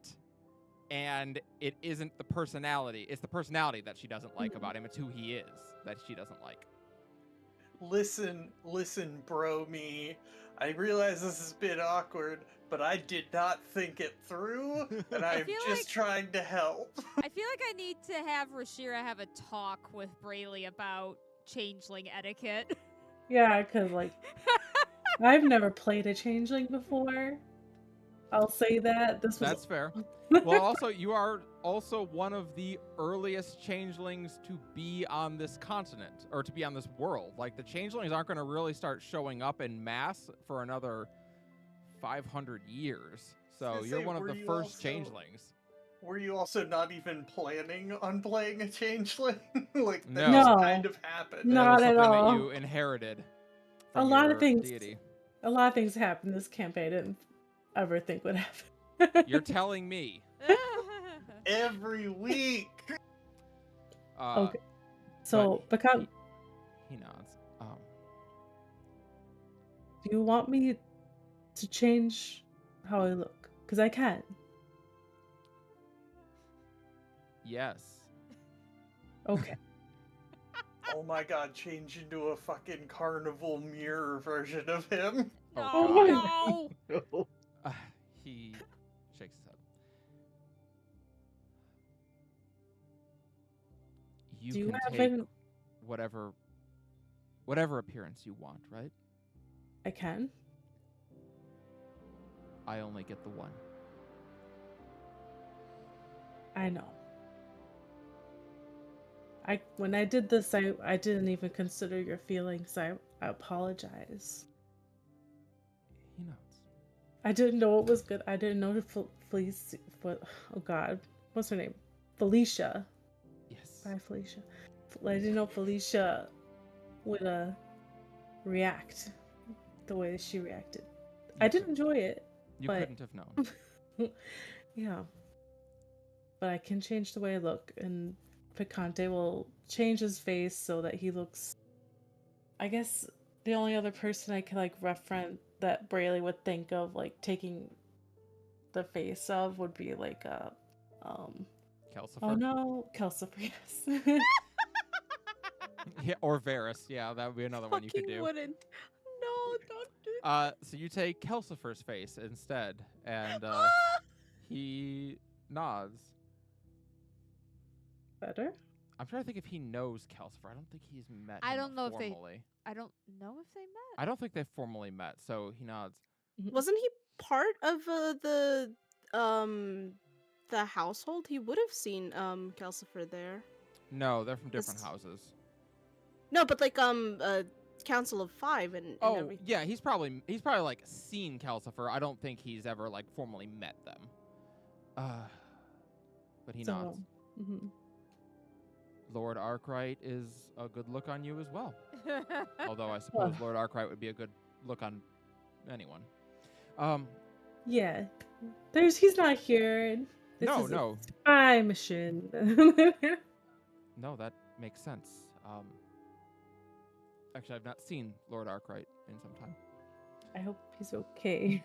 and it isn't the personality. It's the personality that she doesn't like about him. It's who he is that she doesn't like. Listen, bro, me. I realize this is a bit awkward, but I did not think it through, and I'm just trying to help. I feel like I need to have Rashira have a talk with Brayley about changeling etiquette. Yeah, because like I've never played a changeling before. I'll say that. That's fair. Well, also, you are also one of the earliest changelings to be on this continent, or to be on this world. Like, the changelings aren't going to really start showing up in mass for another 500 years. So you're one of the first changelings. Were you also not even planning on playing a changeling? Like, that No. just kind of happened. Not at all. That you inherited from a lot of your things. Deity. A lot of things happened this campaign. I didn't ever think would happen. You're telling me. Every week. Okay. So, because he nods. Do you want me to change how I look? Because I can. Yes. Okay. Oh my god, change into a fucking carnival mirror version of him. Oh, no. No. He shakes his head. You can take whatever appearance you want, right? I can. I only get the one. I know. When I did this, I didn't even consider your feelings. I apologize. He knows. I didn't know it was good. I didn't know Felicia. Oh God, what's her name? Felicia. Yes. Bye, Felicia. I didn't know Felicia would react the way that she reacted. I did enjoy it. You but... couldn't have known. Yeah. But I can change the way I look, and Picante will change his face so that he looks. I guess the only other person I could like reference that Brayley would think of like taking the face of would be like um Calcifer. oh no, Calcifer, yes. Yeah, or Varus. Yeah, that would be another one you could Fucking do. wouldn't. No, don't do that. So you take Calcifer's face instead, and he nods. Better? I'm trying to think if he knows Calcifer. I don't think he's met I him don't know if they- formally. I don't know if they met. I don't think they've formally met, so he nods. Wasn't he part of the household? He would have seen Calcifer there. No, they're from different This- houses. No, but like Council of Five and Oh, everything. yeah, he's probably like seen Calcifer. I don't think he's ever like formally met them. But he nods. Mhm. Lord Arkwright is a good look on you as well. Although I suppose Lord Arkwright would be a good look on anyone. Yeah. He's not here. This No, is no. a spy mission. No, that makes sense. Actually, I've not seen Lord Arkwright in some time. I hope he's okay.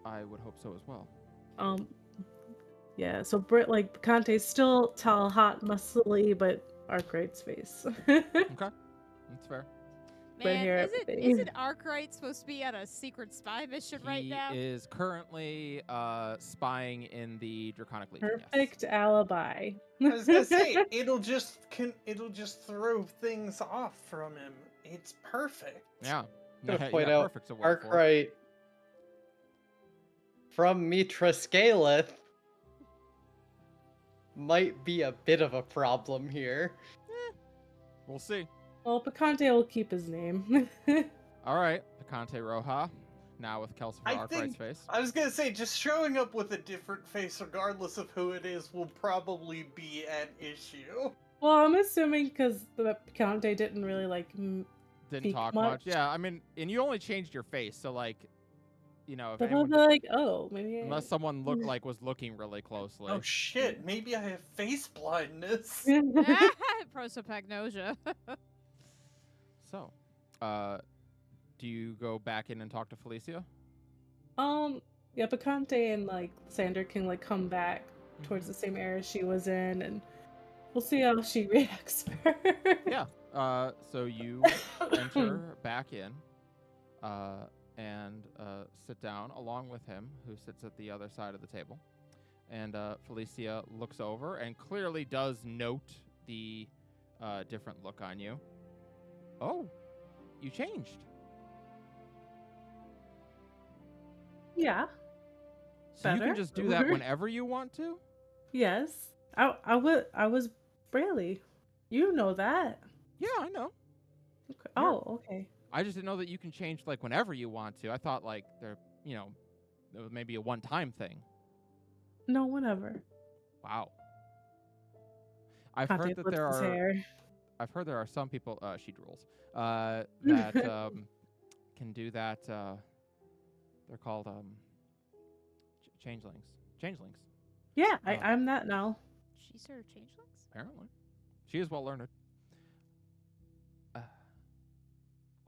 I would hope so as well. Yeah, so Conte's still tall, hot, muscly, but Arkwright's face. Okay, that's fair. Red Man, hair, isn't Arkwright supposed to be on a secret spy mission right now? He is currently spying in the Draconic Legion. Yes. Perfect alibi. I was gonna say it'll just throw things off from him. It's perfect. Yeah. I'm gonna Yeah, point out perfect's a word for it. Arkwright from Mitra Scaleth might be a bit of a problem here. We'll see. Well, Picante will keep his name. All right, Picante Roja, now with Calcifer I Arkwright's think face. I was gonna say just showing up with a different face, regardless of who it is, will probably be an issue. Well, I'm assuming because the Picante didn't really Didn't speak talk much. Yeah, I mean, and you only changed your face, so like, you know, if But they'll anyone, be like, oh, maybe. unless someone was looking really closely. Oh shit! Maybe I have face blindness. Prosopagnosia. So, do you go back in and talk to Felicia? Yeah, Picante and Sander can come back towards the same area she was in, and we'll see how she reacts. Yeah. So you enter back in, and sit down along with him, who sits at the other side of the table. And Felicia looks over and clearly does note the different look on you. Oh, you changed. Yeah. So you Better? can just do that whenever you want to? Yes. I was Brayley. You know that. Yeah, I know. Okay. Oh, okay. I just didn't know that you can change whenever you want to. I thought there was maybe a one-time thing. No, whenever. Wow. I've Conte heard that flips there his are. hair. I've heard there are some people. She drools. That can do that. They're called changelings. Changelings. Yeah, I'm that now. She's her changelings? Apparently, she is well learned.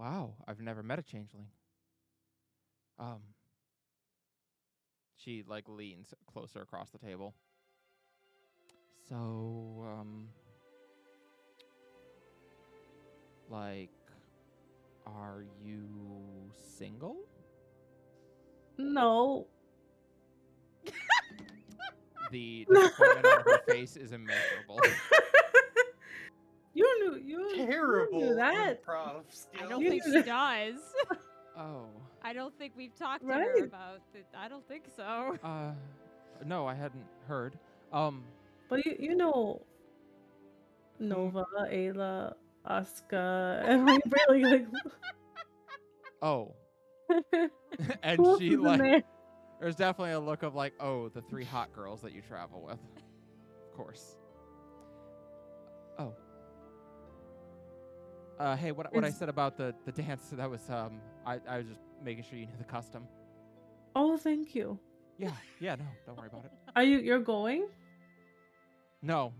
Wow, I've never met a changeling. She leans closer across the table. So, are you single? No. The disappointment on her face is immeasurable. You knew Terrible that. improv I skills. don't You think knew she that. does. Oh. I don't think we've talked to her Right. about it. I don't think so. No, I hadn't heard. But you know Nova, Ayla, Asuka, and really Oh. And who else she is in there? there's definitely a look of the three hot girls that you travel with. Of course. Oh. Hey, what I said about the dance, that was I was just making sure you knew the custom. Oh, thank you. Yeah, no, don't worry about it. You're going? No,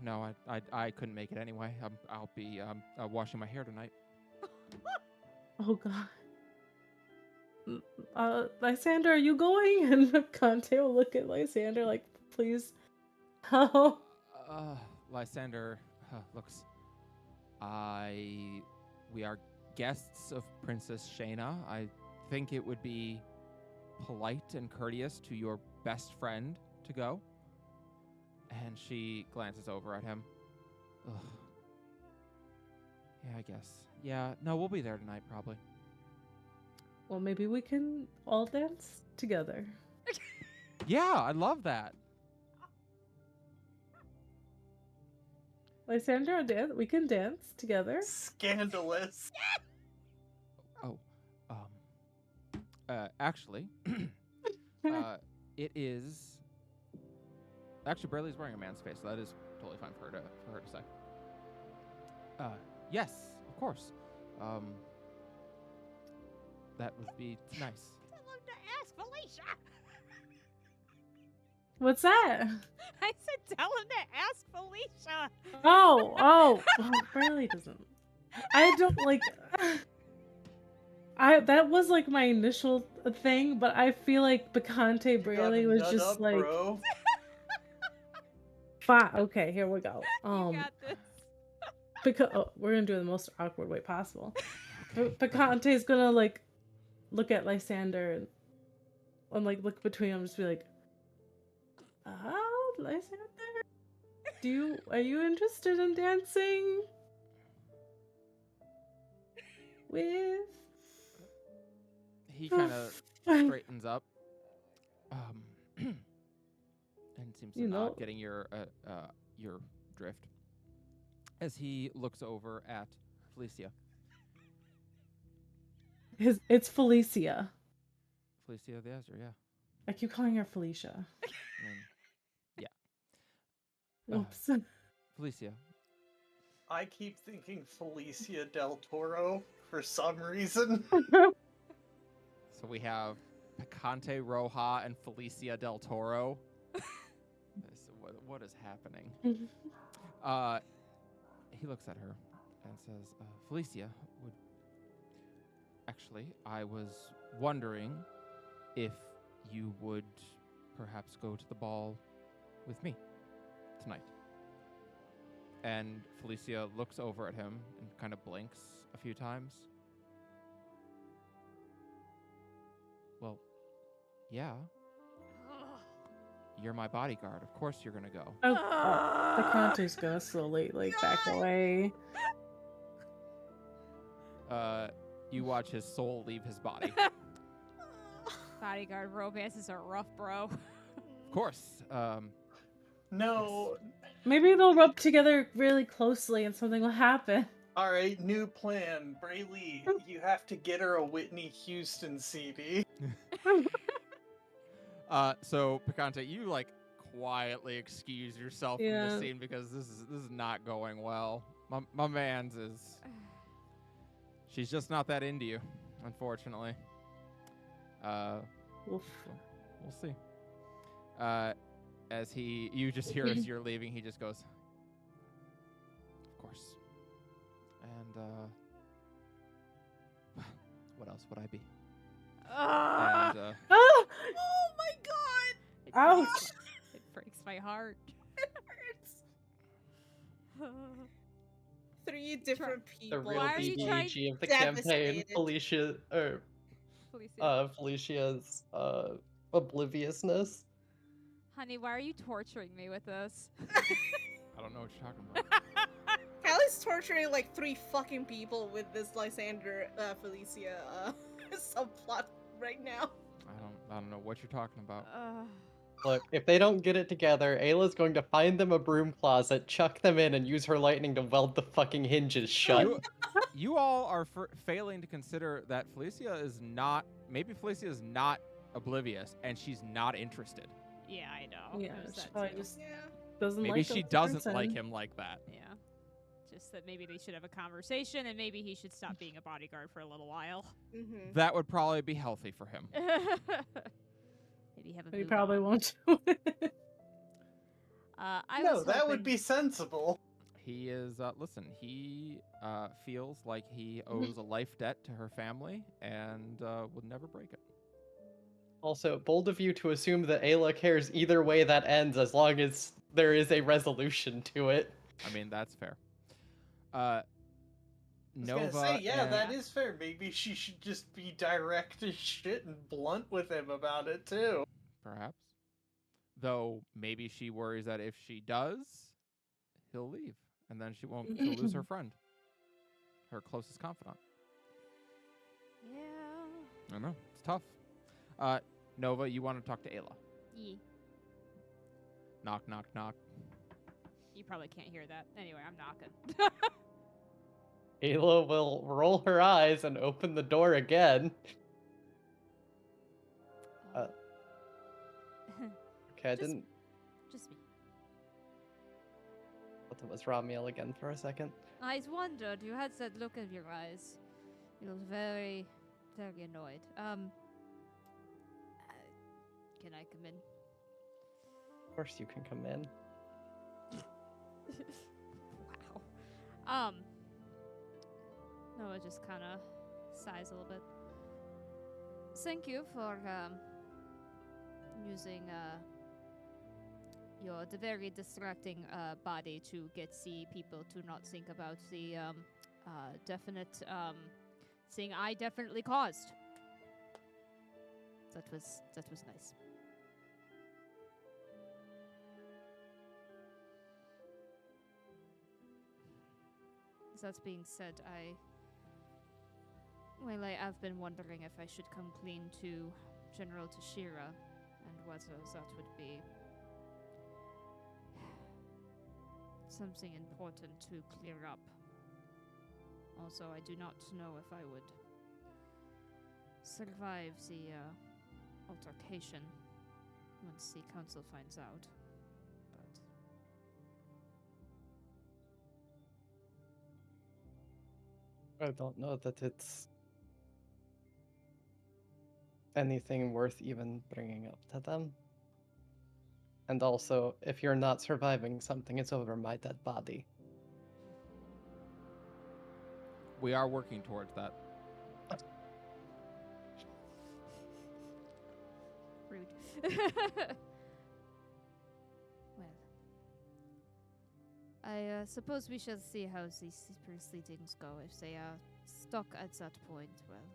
I couldn't make it anyway. I'll be washing my hair tonight. Oh god. Lysander, are you going? And Conte will look at Lysander like, please help. Lysander, looks. We are guests of Princess Shayna. I think it would be polite and courteous to your best friend to go. And she glances over at him. Ugh. Yeah, I guess. Yeah, no, we'll be there tonight, probably. Well, maybe we can all dance together. Yeah, I love that. Lysander, we can dance together. Scandalous. Oh, actually, it is. Actually, Brayley's wearing a man's face, so that is totally fine for her to say. Yes, of course. That would be nice. Tell him to ask Felicia. What's that? I said tell him to ask Felicia. Oh, Brayley doesn't. I don't like. That was like my initial thing, but I feel like Bacante Brayley was just up, like, bro. fine. Okay, here we go. You got this. Because we're gonna do it in the most awkward way possible. Bacante's gonna like look at Lysander and like look between them, just be like, Lysander, are you interested in dancing with? He kind of straightens up, and seems to not getting your drift. As he looks over at Felicia. It's Felicia. Felicia the Ezra, yeah. I keep calling her Felicia. Yeah. Whoops. Felicia. I keep thinking Felicia del Toro for some reason. So we have Picante Roja and Felicia del Toro. What is happening? He looks at her and says, Felicia, I was wondering if you would perhaps go to the ball with me tonight. And Felicia looks over at him and kind of blinks a few times. Well, yeah. You're my bodyguard. Of course you're gonna go. Bacante's gonna slowly back away. You watch his soul leave his body. Bodyguard romances are rough, bro. Of course. No. Maybe they'll rub together really closely and something will happen. All right, new plan. Brayley, you have to get her a Whitney Houston CD. So Picante, you quietly excuse yourself from the scene because this is not going well. My man's is. She's just not that into you, unfortunately. We'll see. As you just hear as you're leaving, he just goes, of course. And what else would I be? And, Oh my god! Ouch! It breaks my heart. It hurts. 3 different The people. real Why are you trying- BDG of the campaign, Devastated. Felicia's obliviousness. Honey, why are you torturing me with this? I don't know what you're talking about. Callie's torturing 3 fucking people with this Lysander Felicia subplot right now. I don't know what you're talking about. Look, if they don't get it together, Ayla's going to find them a broom closet, chuck them in, and use her lightning to weld the fucking hinges shut. You all are failing to consider that Felicia is not oblivious, and she's not interested. Yeah, I know. Yeah, There's she that probably too. just doesn't Maybe like she the doesn't person. like him like that. Yeah. Just that maybe they should have a conversation and maybe he should stop being a bodyguard for a little while. Mm-hmm. That would probably be healthy for him. Maybe have a He move probably on. won't do it. I No, was that would hoping- be sensible. He is, listen, he feels like he owes a life debt to her family and would never break it. Also, bold of you to assume that Ayla cares either way that ends as long as there is a resolution to it. I mean, that's fair. I was Nova gonna say, yeah, and that is fair. Maybe she should just be direct as shit and blunt with him about it too. perhaps. Though maybe she worries that if she does, he'll leave. And then she'll lose her friend. Her closest confidant. Yeah. I know. It's tough. Nova, you want to talk to Ayla. Ye. Knock, knock, knock. You probably can't hear that. Anyway, I'm knocking. Ayla will roll her eyes and open the door again. Okay, I Just- didn't. Just me. But it was Ramiel again for a second. I wondered. You had that look in your eyes. You looked very, very annoyed. Can I come in? Of course, you can come in. Wow. Noah just kind of sighs a little bit. Thank you for using the very distracting body to get the people to not think about the definite thing I definitely caused. That was nice. That being said, I've been wondering if I should come clean to General Tashira and whether that would be something important to clear up. Also, I do not know if I would survive the altercation once the council finds out. I don't know that it's anything worth even bringing up to them. And also, if you're not surviving something, it's over my dead body. We are working towards that. Rude. Well, I suppose we shall see how these proceedings go. If they are stuck at that point, well,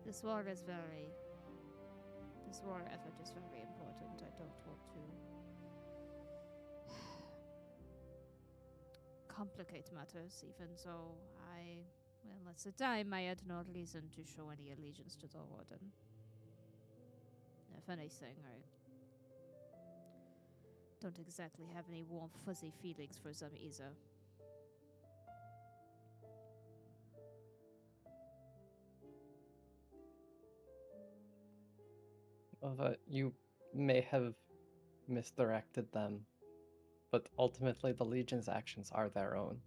this war effort is very important. I don't want to complicate matters, even though at the time, I had no reason to show any allegiance to the Warden. If anything, I don't exactly have any warm, fuzzy feelings for them either. You may have misdirected them, but ultimately the Legion's actions are their own.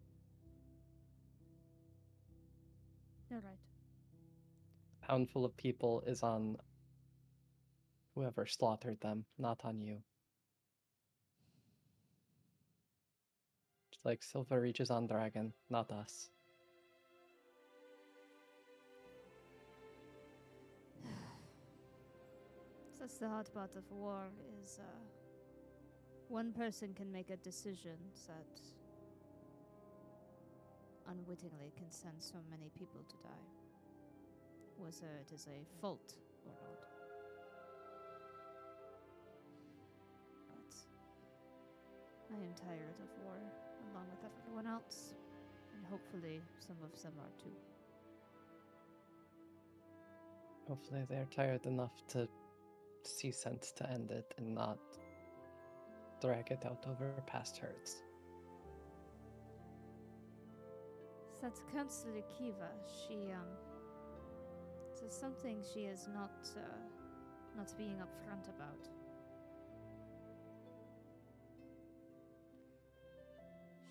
You're right. A handful of people is on whoever slaughtered them, not on you. Just like Silver reaches on Dragon, not us. That's the hard part of war is one person can make a decision that unwittingly can send so many people to die, whether it is a fault or not. But I am tired of war, along with everyone else, and hopefully some of them are too. Hopefully they're tired enough to see sense to end it and not drag it out over past hurts. That Councillor Kiva, there's something she is not being upfront about.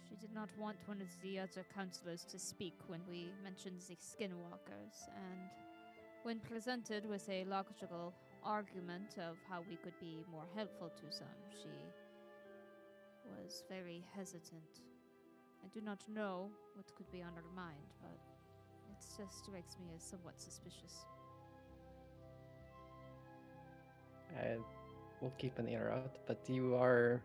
She did not want one of the other councillors to speak when we mentioned the skinwalkers, and when presented with a logical argument of how we could be more helpful to some, she was very hesitant. I do not know what could be on her mind, but it just strikes me as somewhat suspicious. I will keep an ear out, but you are.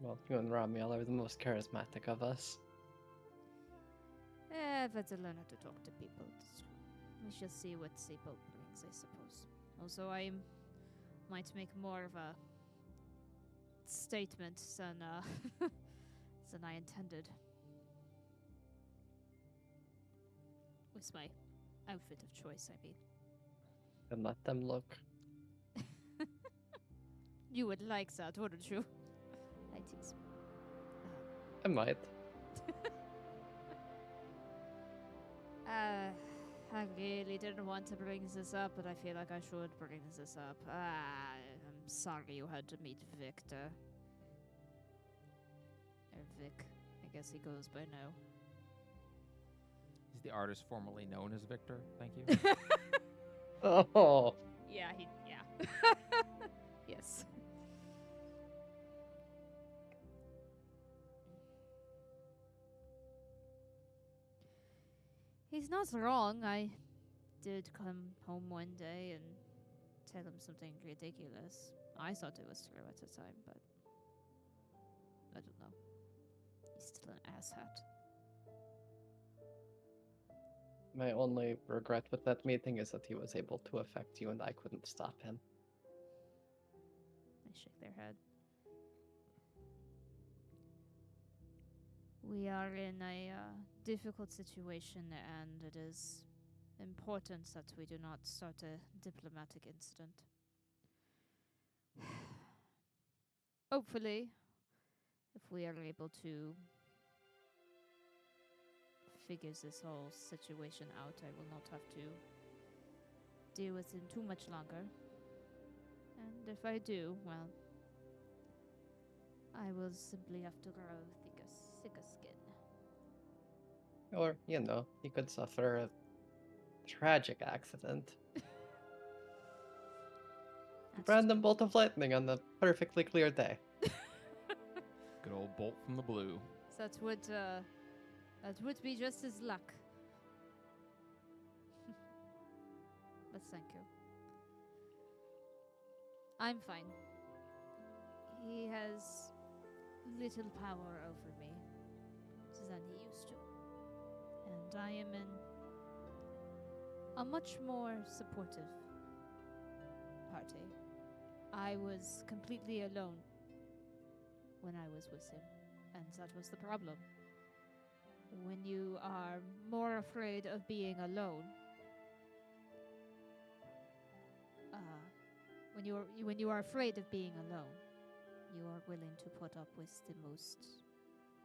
Well, you and Ramiel are the most charismatic of us. I've had to learn how to talk to people. We shall see what the boat brings, I suppose. Also, I might make more of a statement than I intended. With my outfit of choice, I mean. And let them look. You would like that, wouldn't you? I tease. I might. I really didn't want to bring this up, but I feel like I should bring this up. I'm sorry you had to meet Victor. Or Vic, I guess he goes by now. He's the artist formerly known as Victor. Thank you. Oh, Yeah. Yes. He's not wrong. I did come home one day and tell him something ridiculous. I thought it was true at the time, but I don't know. He's still an asshat. my only regret with that meeting is that he was able to affect you and I couldn't stop him. They shake their head. We are in a difficult situation, and it is important that we do not start a diplomatic incident. Hopefully, if we are able to figure this whole situation out, I will not have to deal with him too much longer. And if I do, well, I will simply have to grow thicker skin. Or, he could suffer a tragic accident. Random bolt of lightning on a perfectly clear day. Good old bolt from the blue. That would be just his luck. But thank you. I'm fine. He has little power over me than he used to. And I am in a much more supportive party. I was completely alone when I was with him, and that was the problem. When you are more afraid of being alone, when you are afraid of being alone, you are willing to put up with the most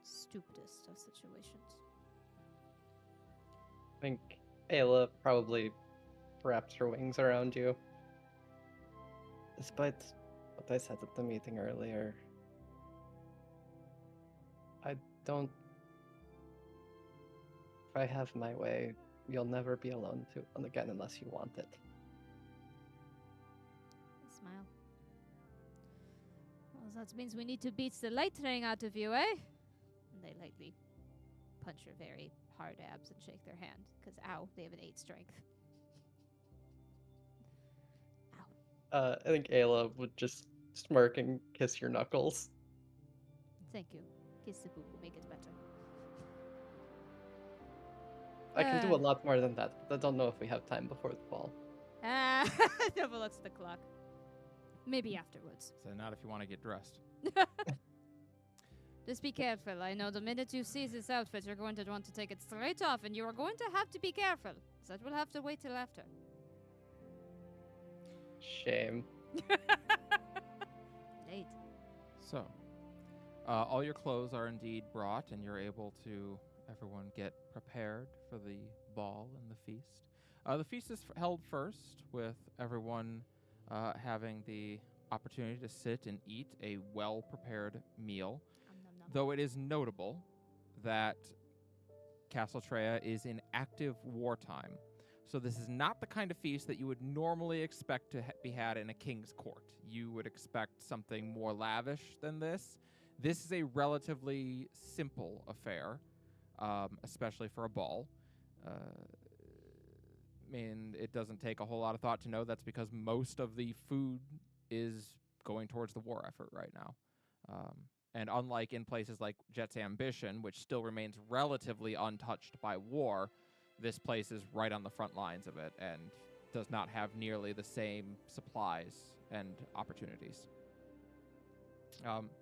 stupidest of situations. I think Ayla probably wraps her wings around you. Despite what I said at the meeting earlier, I don't. If I have my way, you'll never be alone again unless you want it. I smile. Well, that means we need to beat the lightning out of you, eh? And they lightly punch your very hard abs and shake their hand, because ow, they have an 8 strength. I think Ayla would just smirk and kiss your knuckles. Thank you. Kiss the boo, make it better. I can do a lot more than that, but I don't know if we have time before the ball. Nova looks at the clock. Maybe afterwards. So not if you want to get dressed. Just be careful. I know the minute you see this outfit, you're going to want to take it straight off, and you are going to have to be careful. That will have to wait till after. Shame. Late. So, all your clothes are indeed brought, and you're able to, everyone, get prepared for the ball and the feast. The feast is held first, with everyone having the opportunity to sit and eat a well-prepared meal. Though it is notable that Castle Treya is in active wartime. So this is not the kind of feast that you would normally expect to be had in a king's court. You would expect something more lavish than this. This is a relatively simple affair, especially for a ball. It doesn't take a whole lot of thought to know that's because most of the food is going towards the war effort right now. And unlike in places like Jet's Ambition, which still remains relatively untouched by war, this place is right on the front lines of it and does not have nearly the same supplies and opportunities.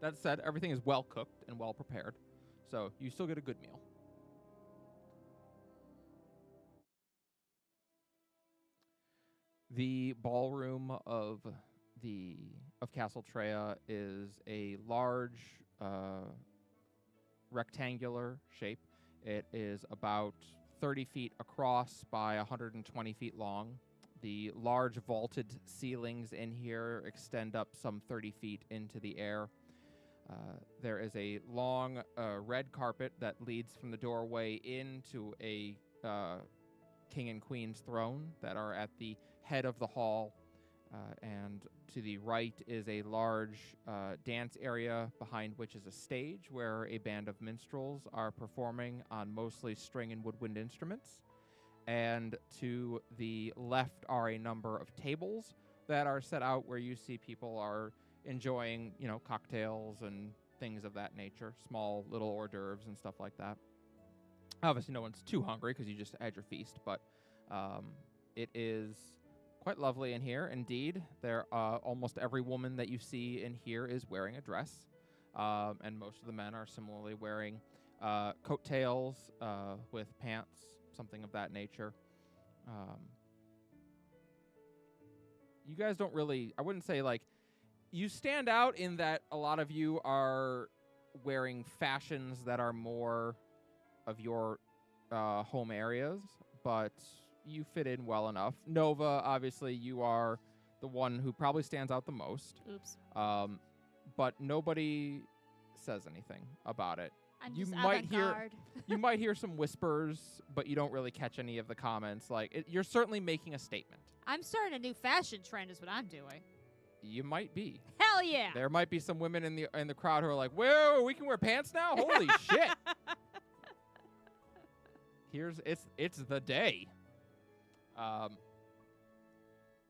That said, everything is well cooked and well prepared, so you still get a good meal. The ballroom of Castle Treya is a large rectangular shape. It is about 30 feet across by 120 feet long. The large vaulted ceilings in here extend up some 30 feet into the air. There is a long red carpet that leads from the doorway into a king and queen's throne that are at the head of the hall. And to the right is a large dance area behind which is a stage where a band of minstrels are performing on mostly string and woodwind instruments. And to the left are a number of tables that are set out where you see people are enjoying, cocktails and things of that nature, small little hors d'oeuvres and stuff like that. Obviously, no one's too hungry because you just had your feast, but it is quite lovely in here. Indeed, almost every woman that you see in here is wearing a dress, and most of the men are similarly wearing coattails with pants, something of that nature. You guys don't really, I wouldn't say you stand out in that a lot of you are wearing fashions that are more of your home areas, but you fit in well enough. Nova, obviously, you are the one who probably stands out the most. Oops. But nobody says anything about it. I'm You just might hear avant-garde. you might hear some whispers, but you don't really catch any of the comments. You're certainly making a statement. I'm starting a new fashion trend is what I'm doing. You might be. Hell yeah. There might be some women in the crowd who are like, "Whoa, we can wear pants now? Holy shit!" It's the day.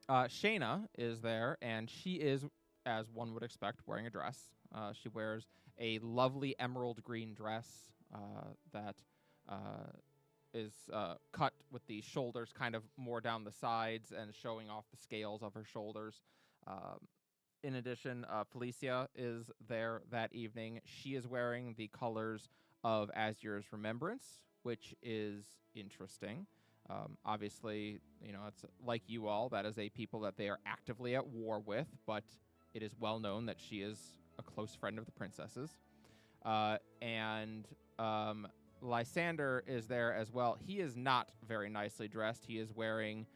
Shayna is there, and she is, as one would expect, wearing a dress. She wears a lovely emerald green dress that is cut with the shoulders kind of more down the sides and showing off the scales of her shoulders. In addition, Felicia is there that evening. She is wearing the colors of Azur's Remembrance, which is interesting. Obviously, it's like you all, that is a people that they are actively at war with, but it is well known that she is a close friend of the princesses. And Lysander is there as well. He is not very nicely dressed. He is wearing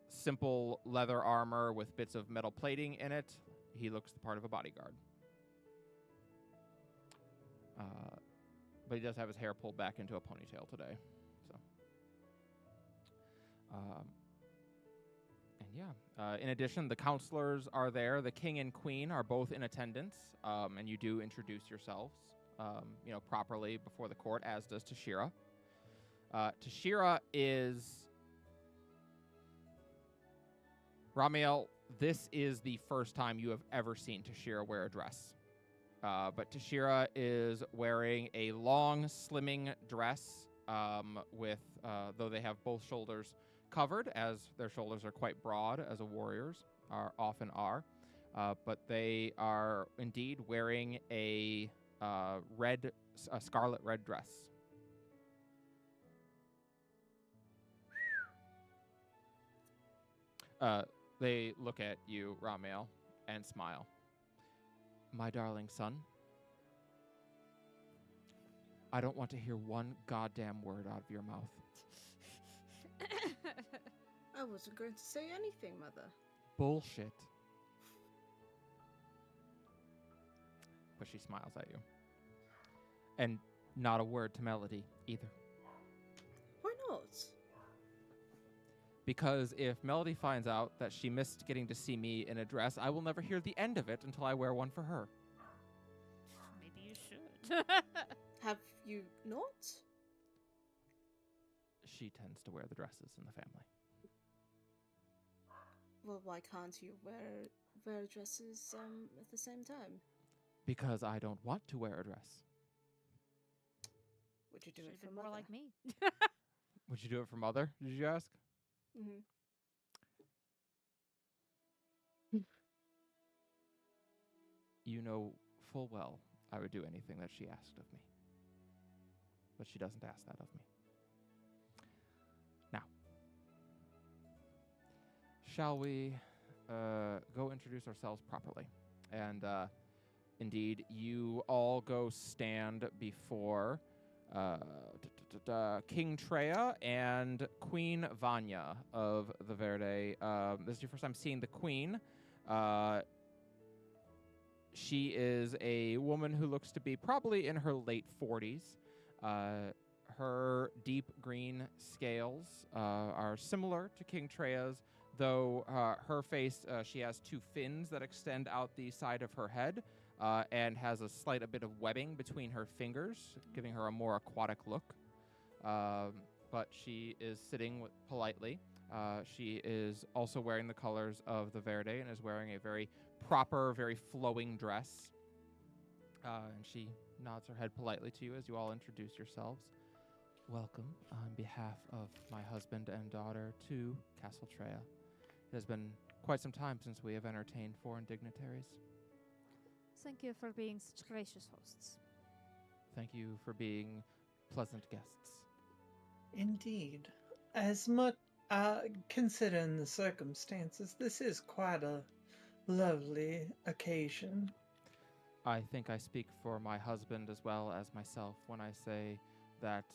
simple leather armor with bits of metal plating in it. He looks the part of a bodyguard. But he does have his hair pulled back into a ponytail today. In addition, the counselors are there. The king and queen are both in attendance, and you do introduce yourselves, properly before the court, as does Tashira. Tashira is... Ramiel, this is the first time you have ever seen Tashira wear a dress. But Tashira is wearing a long, slimming dress with, though they have both shoulders covered, as their shoulders are quite broad, as a warrior's often are. But they are indeed wearing a scarlet red dress. They look at you, Ramiel, and smile. My darling son, I don't want to hear one goddamn word out of your mouth. I wasn't going to say anything, Mother. Bullshit. But she smiles at you. And not a word to Melody, either. Why not? Because if Melody finds out that she missed getting to see me in a dress, I will never hear the end of it until I wear one for her. Maybe you should. Have you not? She tends to wear the dresses in the family. Well, why can't you wear dresses at the same time? Because I don't want to wear a dress. Would you do it Should've for been mother? more like me. Would you do it for mother, did you ask? Mm-hmm. You know full well I would do anything that she asked of me. But she doesn't ask that of me. Now, shall we go introduce ourselves properly? And indeed, you all go stand before King Treya and Queen Vanya of the Verde. This is your first time seeing the Queen. She is a woman who looks to be probably in her late 40s. Her deep green scales are similar to King Treya's, though her face, she has two fins that extend out the side of her head and has a slight bit of webbing between her fingers, giving her a more aquatic look. But she is sitting politely. She is also wearing the colors of the Verde and is wearing a very proper, very flowing dress. And she nods her head politely to you as you all introduce yourselves. Welcome on behalf of my husband and daughter to Castle Treya. It has been quite some time since we have entertained foreign dignitaries. Thank you for being such gracious hosts. Thank you for being pleasant guests. Indeed. As much, considering the circumstances, this is quite a lovely occasion. I think I speak for my husband as well as myself when I say that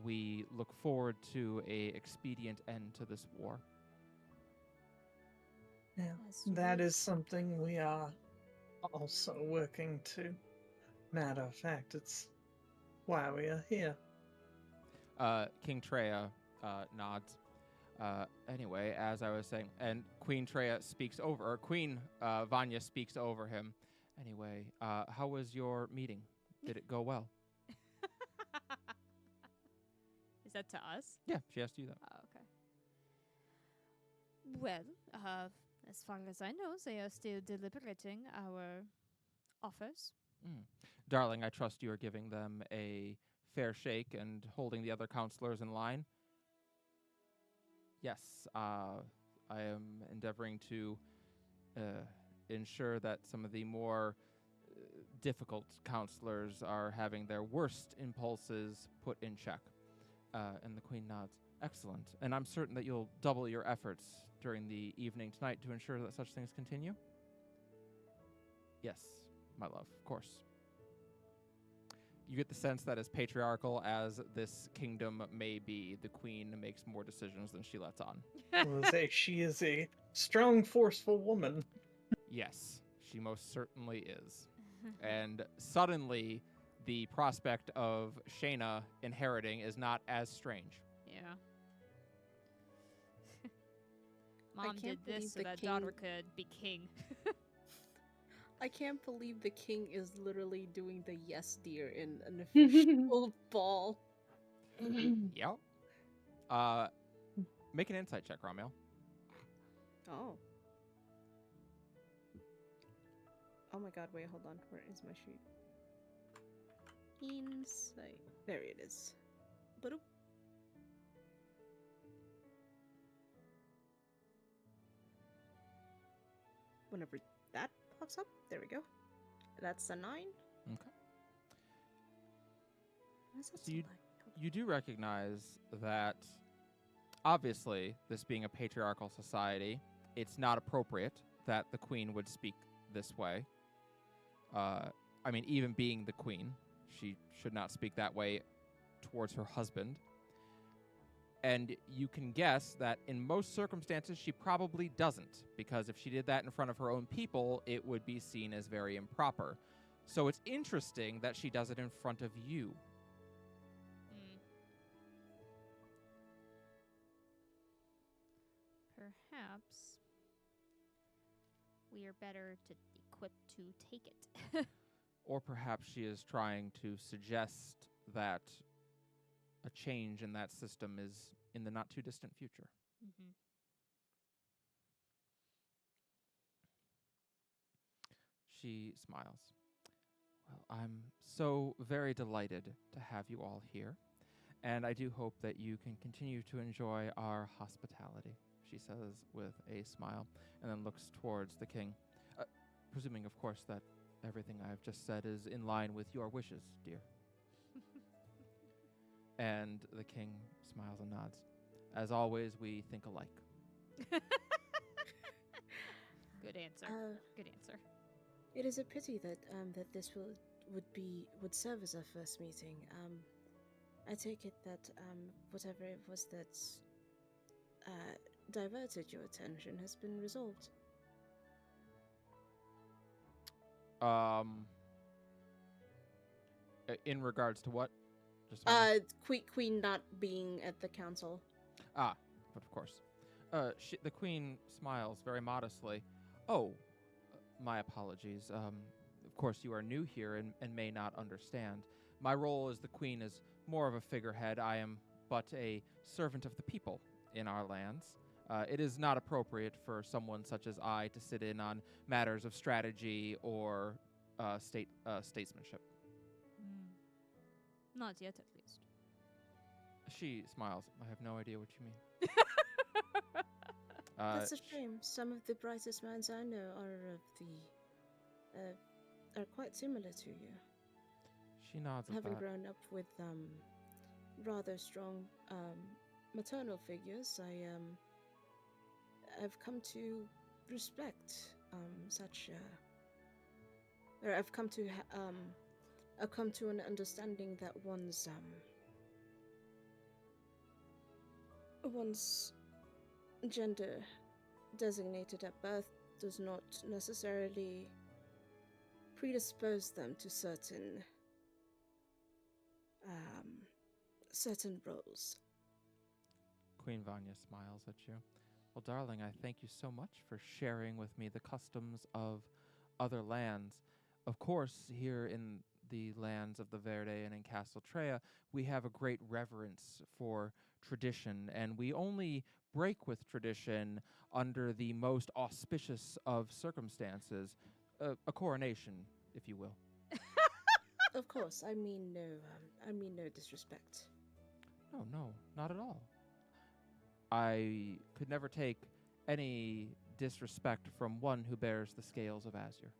we look forward to a expedient end to this war. Yeah, As you that wish. is something we are also working to. Matter of fact, it's why we are here. King Treya nods. Anyway, as I was saying, and Queen Treya speaks over, or Queen Vanya speaks over him. Anyway, how was your meeting? Did it go well? Is that to us? Yeah, she asked you that. Oh, okay. Well, as far as I know, they are still deliberating our offers. Darling, I trust you are giving them a fair shake and holding the other counselors in line. Yes, I am endeavoring to ensure that some of the more difficult counselors are having their worst impulses put in check. And the Queen nods. Excellent. And I'm certain that you'll double your efforts during the evening tonight to ensure that such things continue? Yes, my love, of course. You get the sense that as patriarchal as this kingdom may be, the Queen makes more decisions than she lets on. I will say she is a strong, forceful woman. Yes, she most certainly is. And suddenly, the prospect of Shayna inheriting is not as strange. Yeah. Mom did can't this believe so the that king- daughter could be king. I can't believe the king is literally doing the yes dear in an official ball. Yep. Make an insight check, Ramiel. Oh. Oh my god, wait, hold on. Where is my sheet? Insight. There it is. Boop. Whenever that pops up, there we go. That's a 9. Okay. What does that So you- sound like? You do recognize that, obviously, this being a patriarchal society, it's not appropriate that the Queen would speak this way. I mean, even being the Queen, she should not speak that way towards her husband. And you can guess that in most circumstances, she probably doesn't, because if she did that in front of her own people, it would be seen as very improper. So it's interesting that she does it in front of you. perhaps we are better to equipped to take it. Or perhaps she is trying to suggest that a change in that system is in the not too distant future. Mm-hmm. She smiles. Well, I'm so very delighted to have you all here, and I do hope that you can continue to enjoy our hospitality, she says with a smile, and then looks towards the king, presuming, of course, that everything I've just said is in line with your wishes, dear. And the king smiles and nods. As always, we think alike. Good answer. Good answer. It is a pity that that this would serve as our first meeting. I take it that whatever it was that diverted your attention has been resolved. In regards to what? Just Queen not being at the council. but of course. The queen smiles very modestly. Oh, my apologies. Of course, you are new here and may not understand. My role as the queen is more of a figurehead. I am but a servant of the people in our lands. It is not appropriate for someone such as I to sit in on matters of strategy or statesmanship. Not yet, at least. She smiles. I have no idea what you mean. That's a shame. Some of the brightest minds I know are quite similar to you. She nods at Having that. grown up with rather strong maternal figures, I've come to respect such. Or I've come to an understanding that one's gender designated at birth does not necessarily predispose them to certain roles. Queen Vanya smiles at you. Well, darling, I thank you so much for sharing with me the customs of other lands. Of course, here in the lands of the Verde and in Castle Treya, we have a great reverence for tradition, and we only break with tradition under the most auspicious of circumstances, a coronation, if you will. Of course, I mean no disrespect. No, not at all. I could never take any disrespect from one who bears the scales of azure.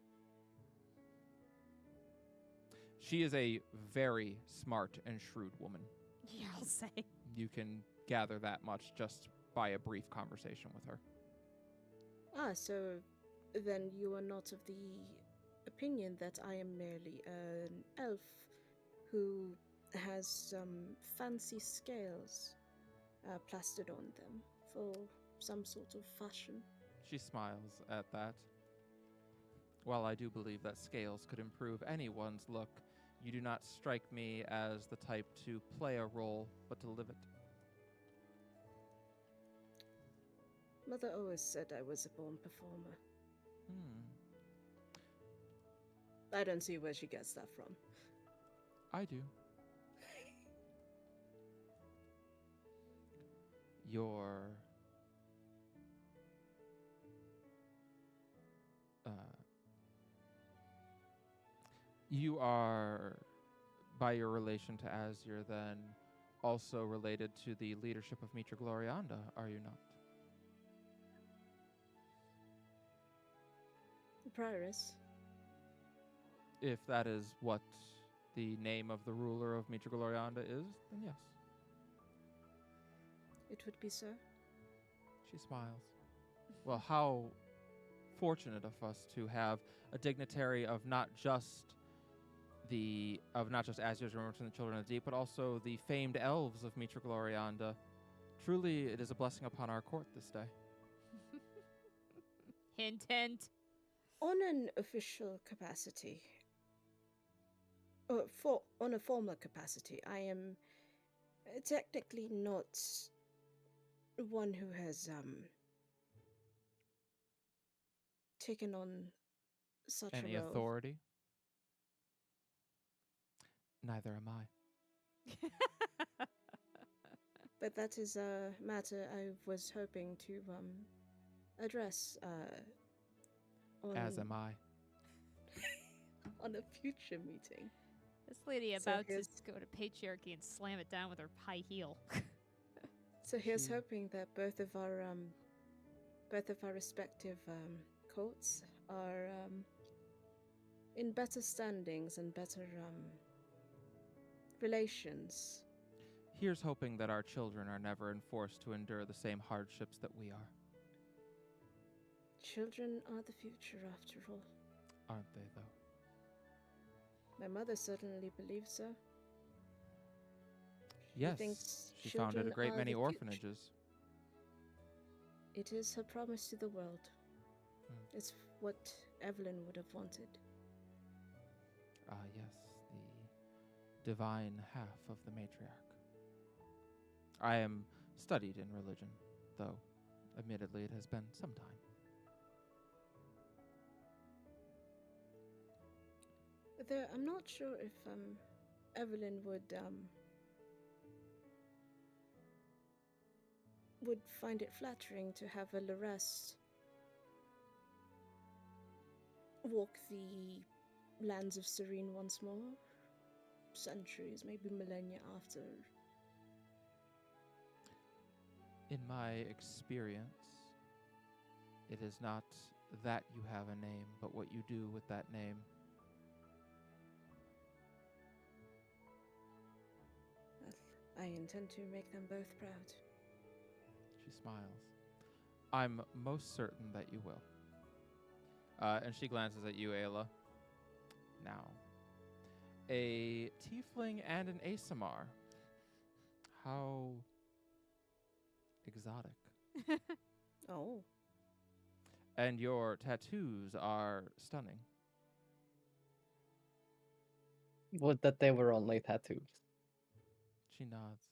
She is a very smart and shrewd woman. Yeah, I'll say. You can gather that much just by a brief conversation with her. So then you are not of the opinion that I am merely an elf who has some fancy scales plastered on them for some sort of fashion. She smiles at that. While I do believe that scales could improve anyone's look, you do not strike me as the type to play a role, but to live it. Mother always said I was a born performer. I don't see where she gets that from. I do. You are, by your relation to Azure, then also related to the leadership of Mitra Glorianda, are you not? The prioress. If that is what the name of the ruler of Mitra Glorianda is, then yes. It would be so. She smiles. Well, how fortunate of us to have a dignitary of not just Azure's Remembrance and the Children of the Deep, but also the famed elves of Mitra Glorianda. Truly, it is a blessing upon our court this day. Hint, hint. On an official capacity, on a formal capacity, I am technically not one who has taken on such Any a role. authority? Neither am I. But that is a matter I was hoping to address on As am I. on a future meeting. This lady So about to here's- go to patriarchy and slam it down with her high heel. So here's She- hoping that both of our respective courts are in better standings and better relations. Here's hoping that our children are never enforced to endure the same hardships that we are. Children are the future, after all. Aren't they, though? My mother certainly believes so. She Yes, thinks she founded a children great are many the future. orphanages. It is her promise to the world. Hmm. It's what Evelyn would have wanted. Ah, yes, the divine half of the matriarch. I am studied in religion, though admittedly it has been some time. Though I'm not sure if Evelyn would find it flattering to have a Lorest walk the lands of Serene once more, centuries, maybe millennia after. In my experience, it is not that you have a name, but what you do with that name. Well, I intend to make them both proud. She smiles. I'm most certain that you will. And she glances at you, Ayla. Now, a tiefling and an Asamar. How exotic. Oh, And your tattoos are stunning. Would that they were only tattoos. She nods.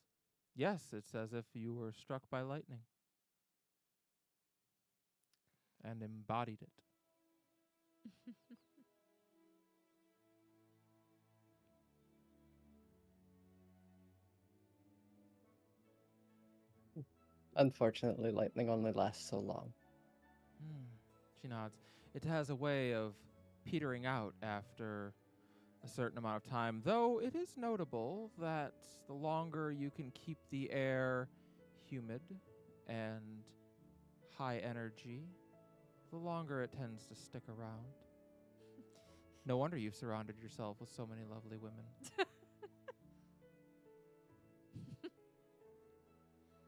Yes, it's as if you were struck by lightning and embodied it. Unfortunately, lightning only lasts so long. She nods. It has a way of petering out after a certain amount of time, though it is notable that the longer you can keep the air humid and high energy, the longer it tends to stick around. No wonder you've surrounded yourself with so many lovely women.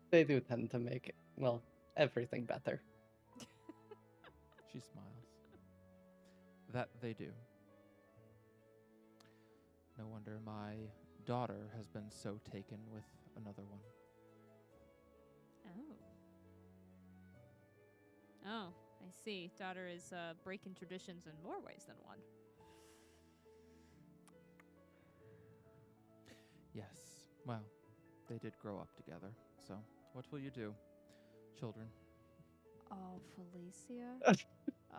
They do tend to make it, well, everything better. She smiles. That they do. No wonder my daughter has been so taken with another one. Oh. Oh, I see. Daughter is breaking traditions in more ways than one. Yes. Well, they did grow up together. So, what will you do, children? Oh, Felicia?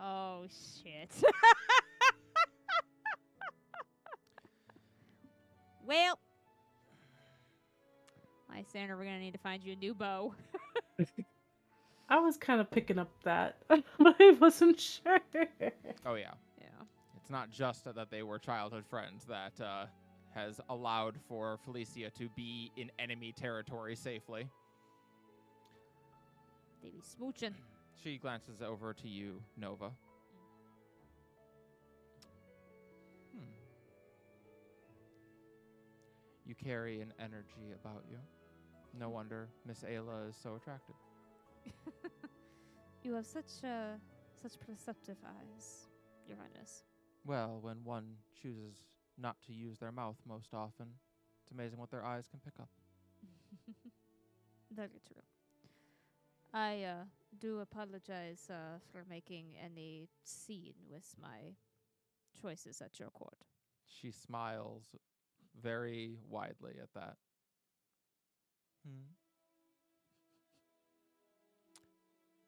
Oh, shit. Well, Lysander, we're gonna need to find you a new bow. I was kind of picking up that, but I wasn't sure. Oh, yeah. Yeah. It's not just that they were childhood friends that has allowed for Felicia to be in enemy territory safely. They be smooching. She glances over to you, Nova. You carry an energy about you. No wonder Miss Ayla is so attractive. You have such perceptive eyes, Your Highness. Well, when one chooses not to use their mouth most often, it's amazing what their eyes can pick up. Very true. I do apologize for making any scene with my choices at your court. She smiles very widely at that.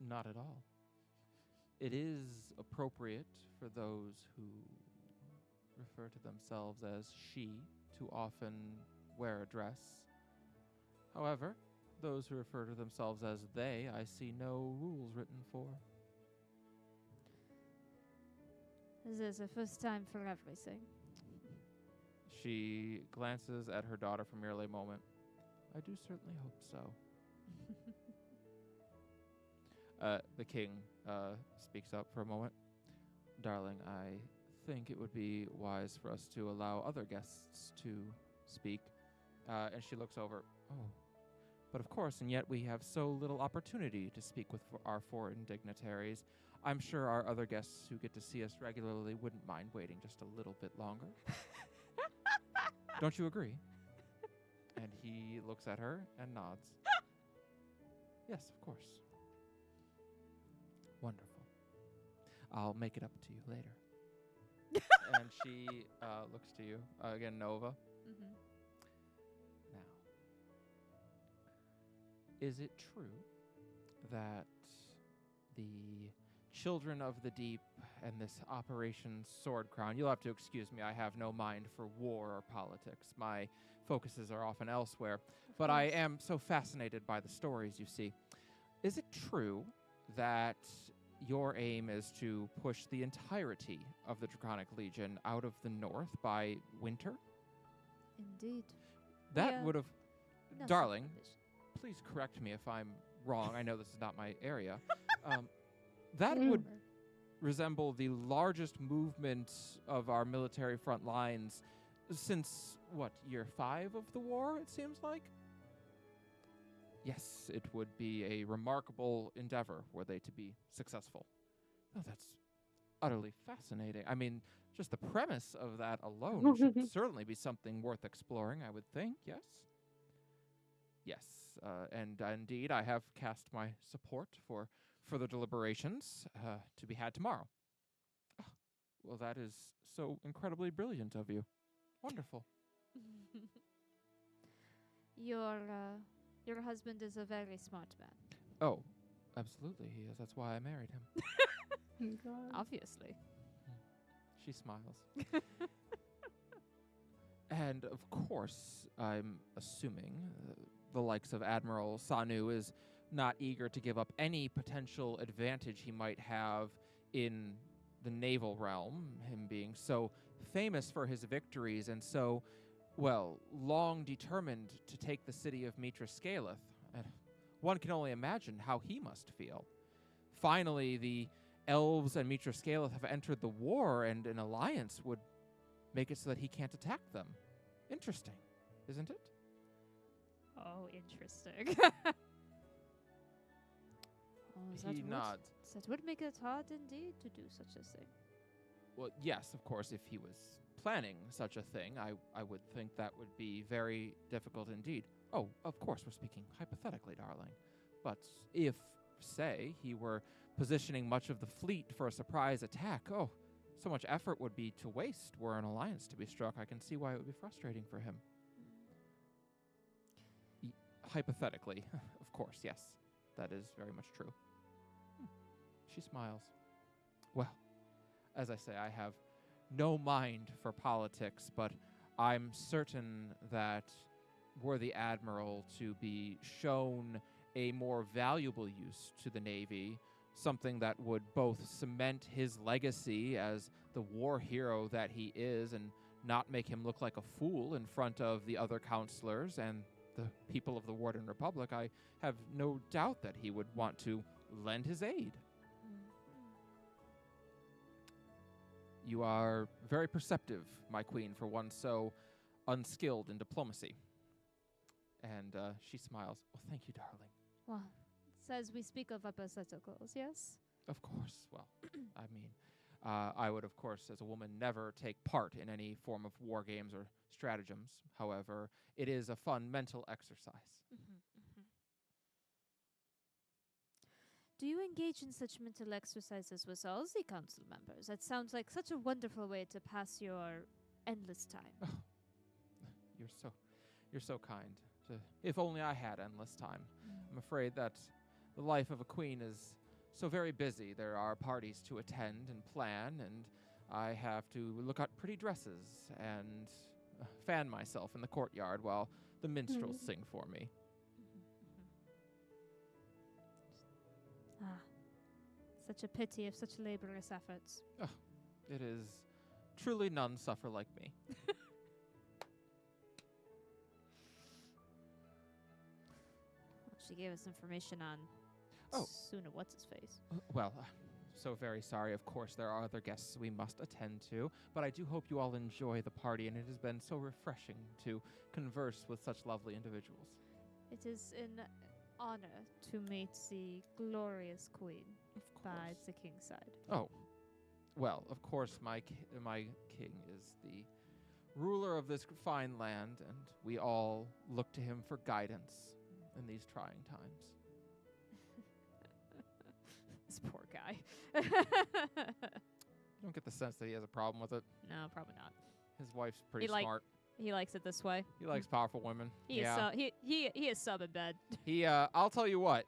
Not at all. it is appropriate for those who refer to themselves as she to often wear a dress. However, those who refer to themselves as they, I see no rules written for. This is a first time for everything. She glances at her daughter for merely a moment. I do certainly hope so. The king speaks up for a moment. Darling, I think it would be wise for us to allow other guests to speak. And she looks over. Oh, but of course, and yet we have so little opportunity to speak with our foreign dignitaries. I'm sure our other guests who get to see us regularly wouldn't mind waiting just a little bit longer. Don't you agree? And he looks at her and nods. Yes, of course. Wonderful. I'll make it up to you later. And she looks to you. Again, Nova. Mm-hmm. Now, is it true that the Children of the Deep and this Operation Sword Crown, you'll have to excuse me, I have no mind for war or politics. My focuses are often elsewhere. But I am so fascinated by the stories, you see. Is it true that your aim is to push the entirety of the Draconic Legion out of the north by winter? Indeed. That Yeah. would have... No Darling, such please correct me if I'm wrong. I know this is not my area. That would resemble the largest movement of our military front lines since, what, year 5 of the war, it seems like? Yes, it would be a remarkable endeavor were they to be successful. Oh, that's utterly fascinating. I mean, just the premise of that alone should certainly be something worth exploring, I would think, yes? Yes, and indeed, I have cast my support for further deliberations to be had tomorrow. Oh, well, that is so incredibly brilliant of you. Wonderful. Your husband is a very smart man. Oh, absolutely he is. That's why I married him. Obviously. She smiles. And of course, I'm assuming the likes of Admiral Sanu is not eager to give up any potential advantage he might have in the naval realm, him being so famous for his victories and so, well, long determined to take the city of Mitra Scaleth. And one can only imagine how he must feel. Finally, the elves and Mitra Scaleth have entered the war, and an alliance would make it so that he can't attack them. Interesting, isn't it? Oh, interesting. He nods. That would make it hard indeed to do such a thing. Well, yes, of course, if he was planning such a thing, I would think that would be very difficult indeed. Oh, of course, we're speaking hypothetically, darling. But if, say, he were positioning much of the fleet for a surprise attack, oh, so much effort would be to waste were an alliance to be struck. I can see why it would be frustrating for him. Hypothetically, of course, yes. That is very much true. She smiles. Well, as I say, I have no mind for politics, but I'm certain that were the Admiral to be shown a more valuable use to the Navy, something that would both cement his legacy as the war hero that he is and not make him look like a fool in front of the other counselors and the people of the Warden Republic, I have no doubt that he would want to lend his aid. You are very perceptive, my queen, for one so unskilled in diplomacy. And she smiles. Oh, thank you, darling. Well, it says we speak of hypotheticals, yes? Of course. Well, I mean, I would, of course, as a woman, never take part in any form of war games or stratagems. However, it is a fun mental exercise. Do you engage in such mental exercises with all the council members? That sounds like such a wonderful way to pass your endless time. Oh, you're so kind. If only I had endless time. I'm afraid that the life of a queen is so very busy. There are parties to attend and plan, and I have to look out pretty dresses and fan myself in the courtyard while the minstrels sing for me. Ah, such a pity of such laborious efforts. It is truly none suffer like me. She gave us information on Oh. Suna what's-his-face. Well, so very sorry. Of course, there are other guests we must attend to, but I do hope you all enjoy the party, and it has been so refreshing to converse with such lovely individuals. It is an honor to meet the glorious queen Of by the king's side. Oh, well, of course, my king is the ruler of this fine land, and we all look to him for guidance in these trying times. This poor guy. You don't get the sense that he has a problem with it. No, probably not. His wife's pretty He like- smart. He likes it this way. He likes powerful women. He is sub in bed. He, I'll tell you what,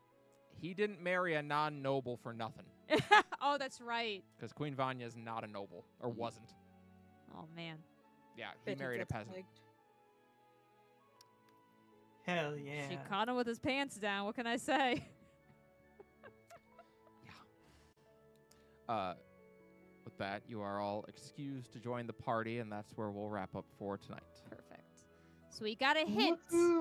he didn't marry a non-noble for nothing, Oh, that's right. because Queen Vanya is not a noble, or wasn't. Oh man. Yeah, he married a peasant. Hell yeah. She caught him with his pants down. What can I say? With that, you are all excused to join the party, and that's where we'll wrap up for tonight. Perfect. So we got a hint. Woohoo!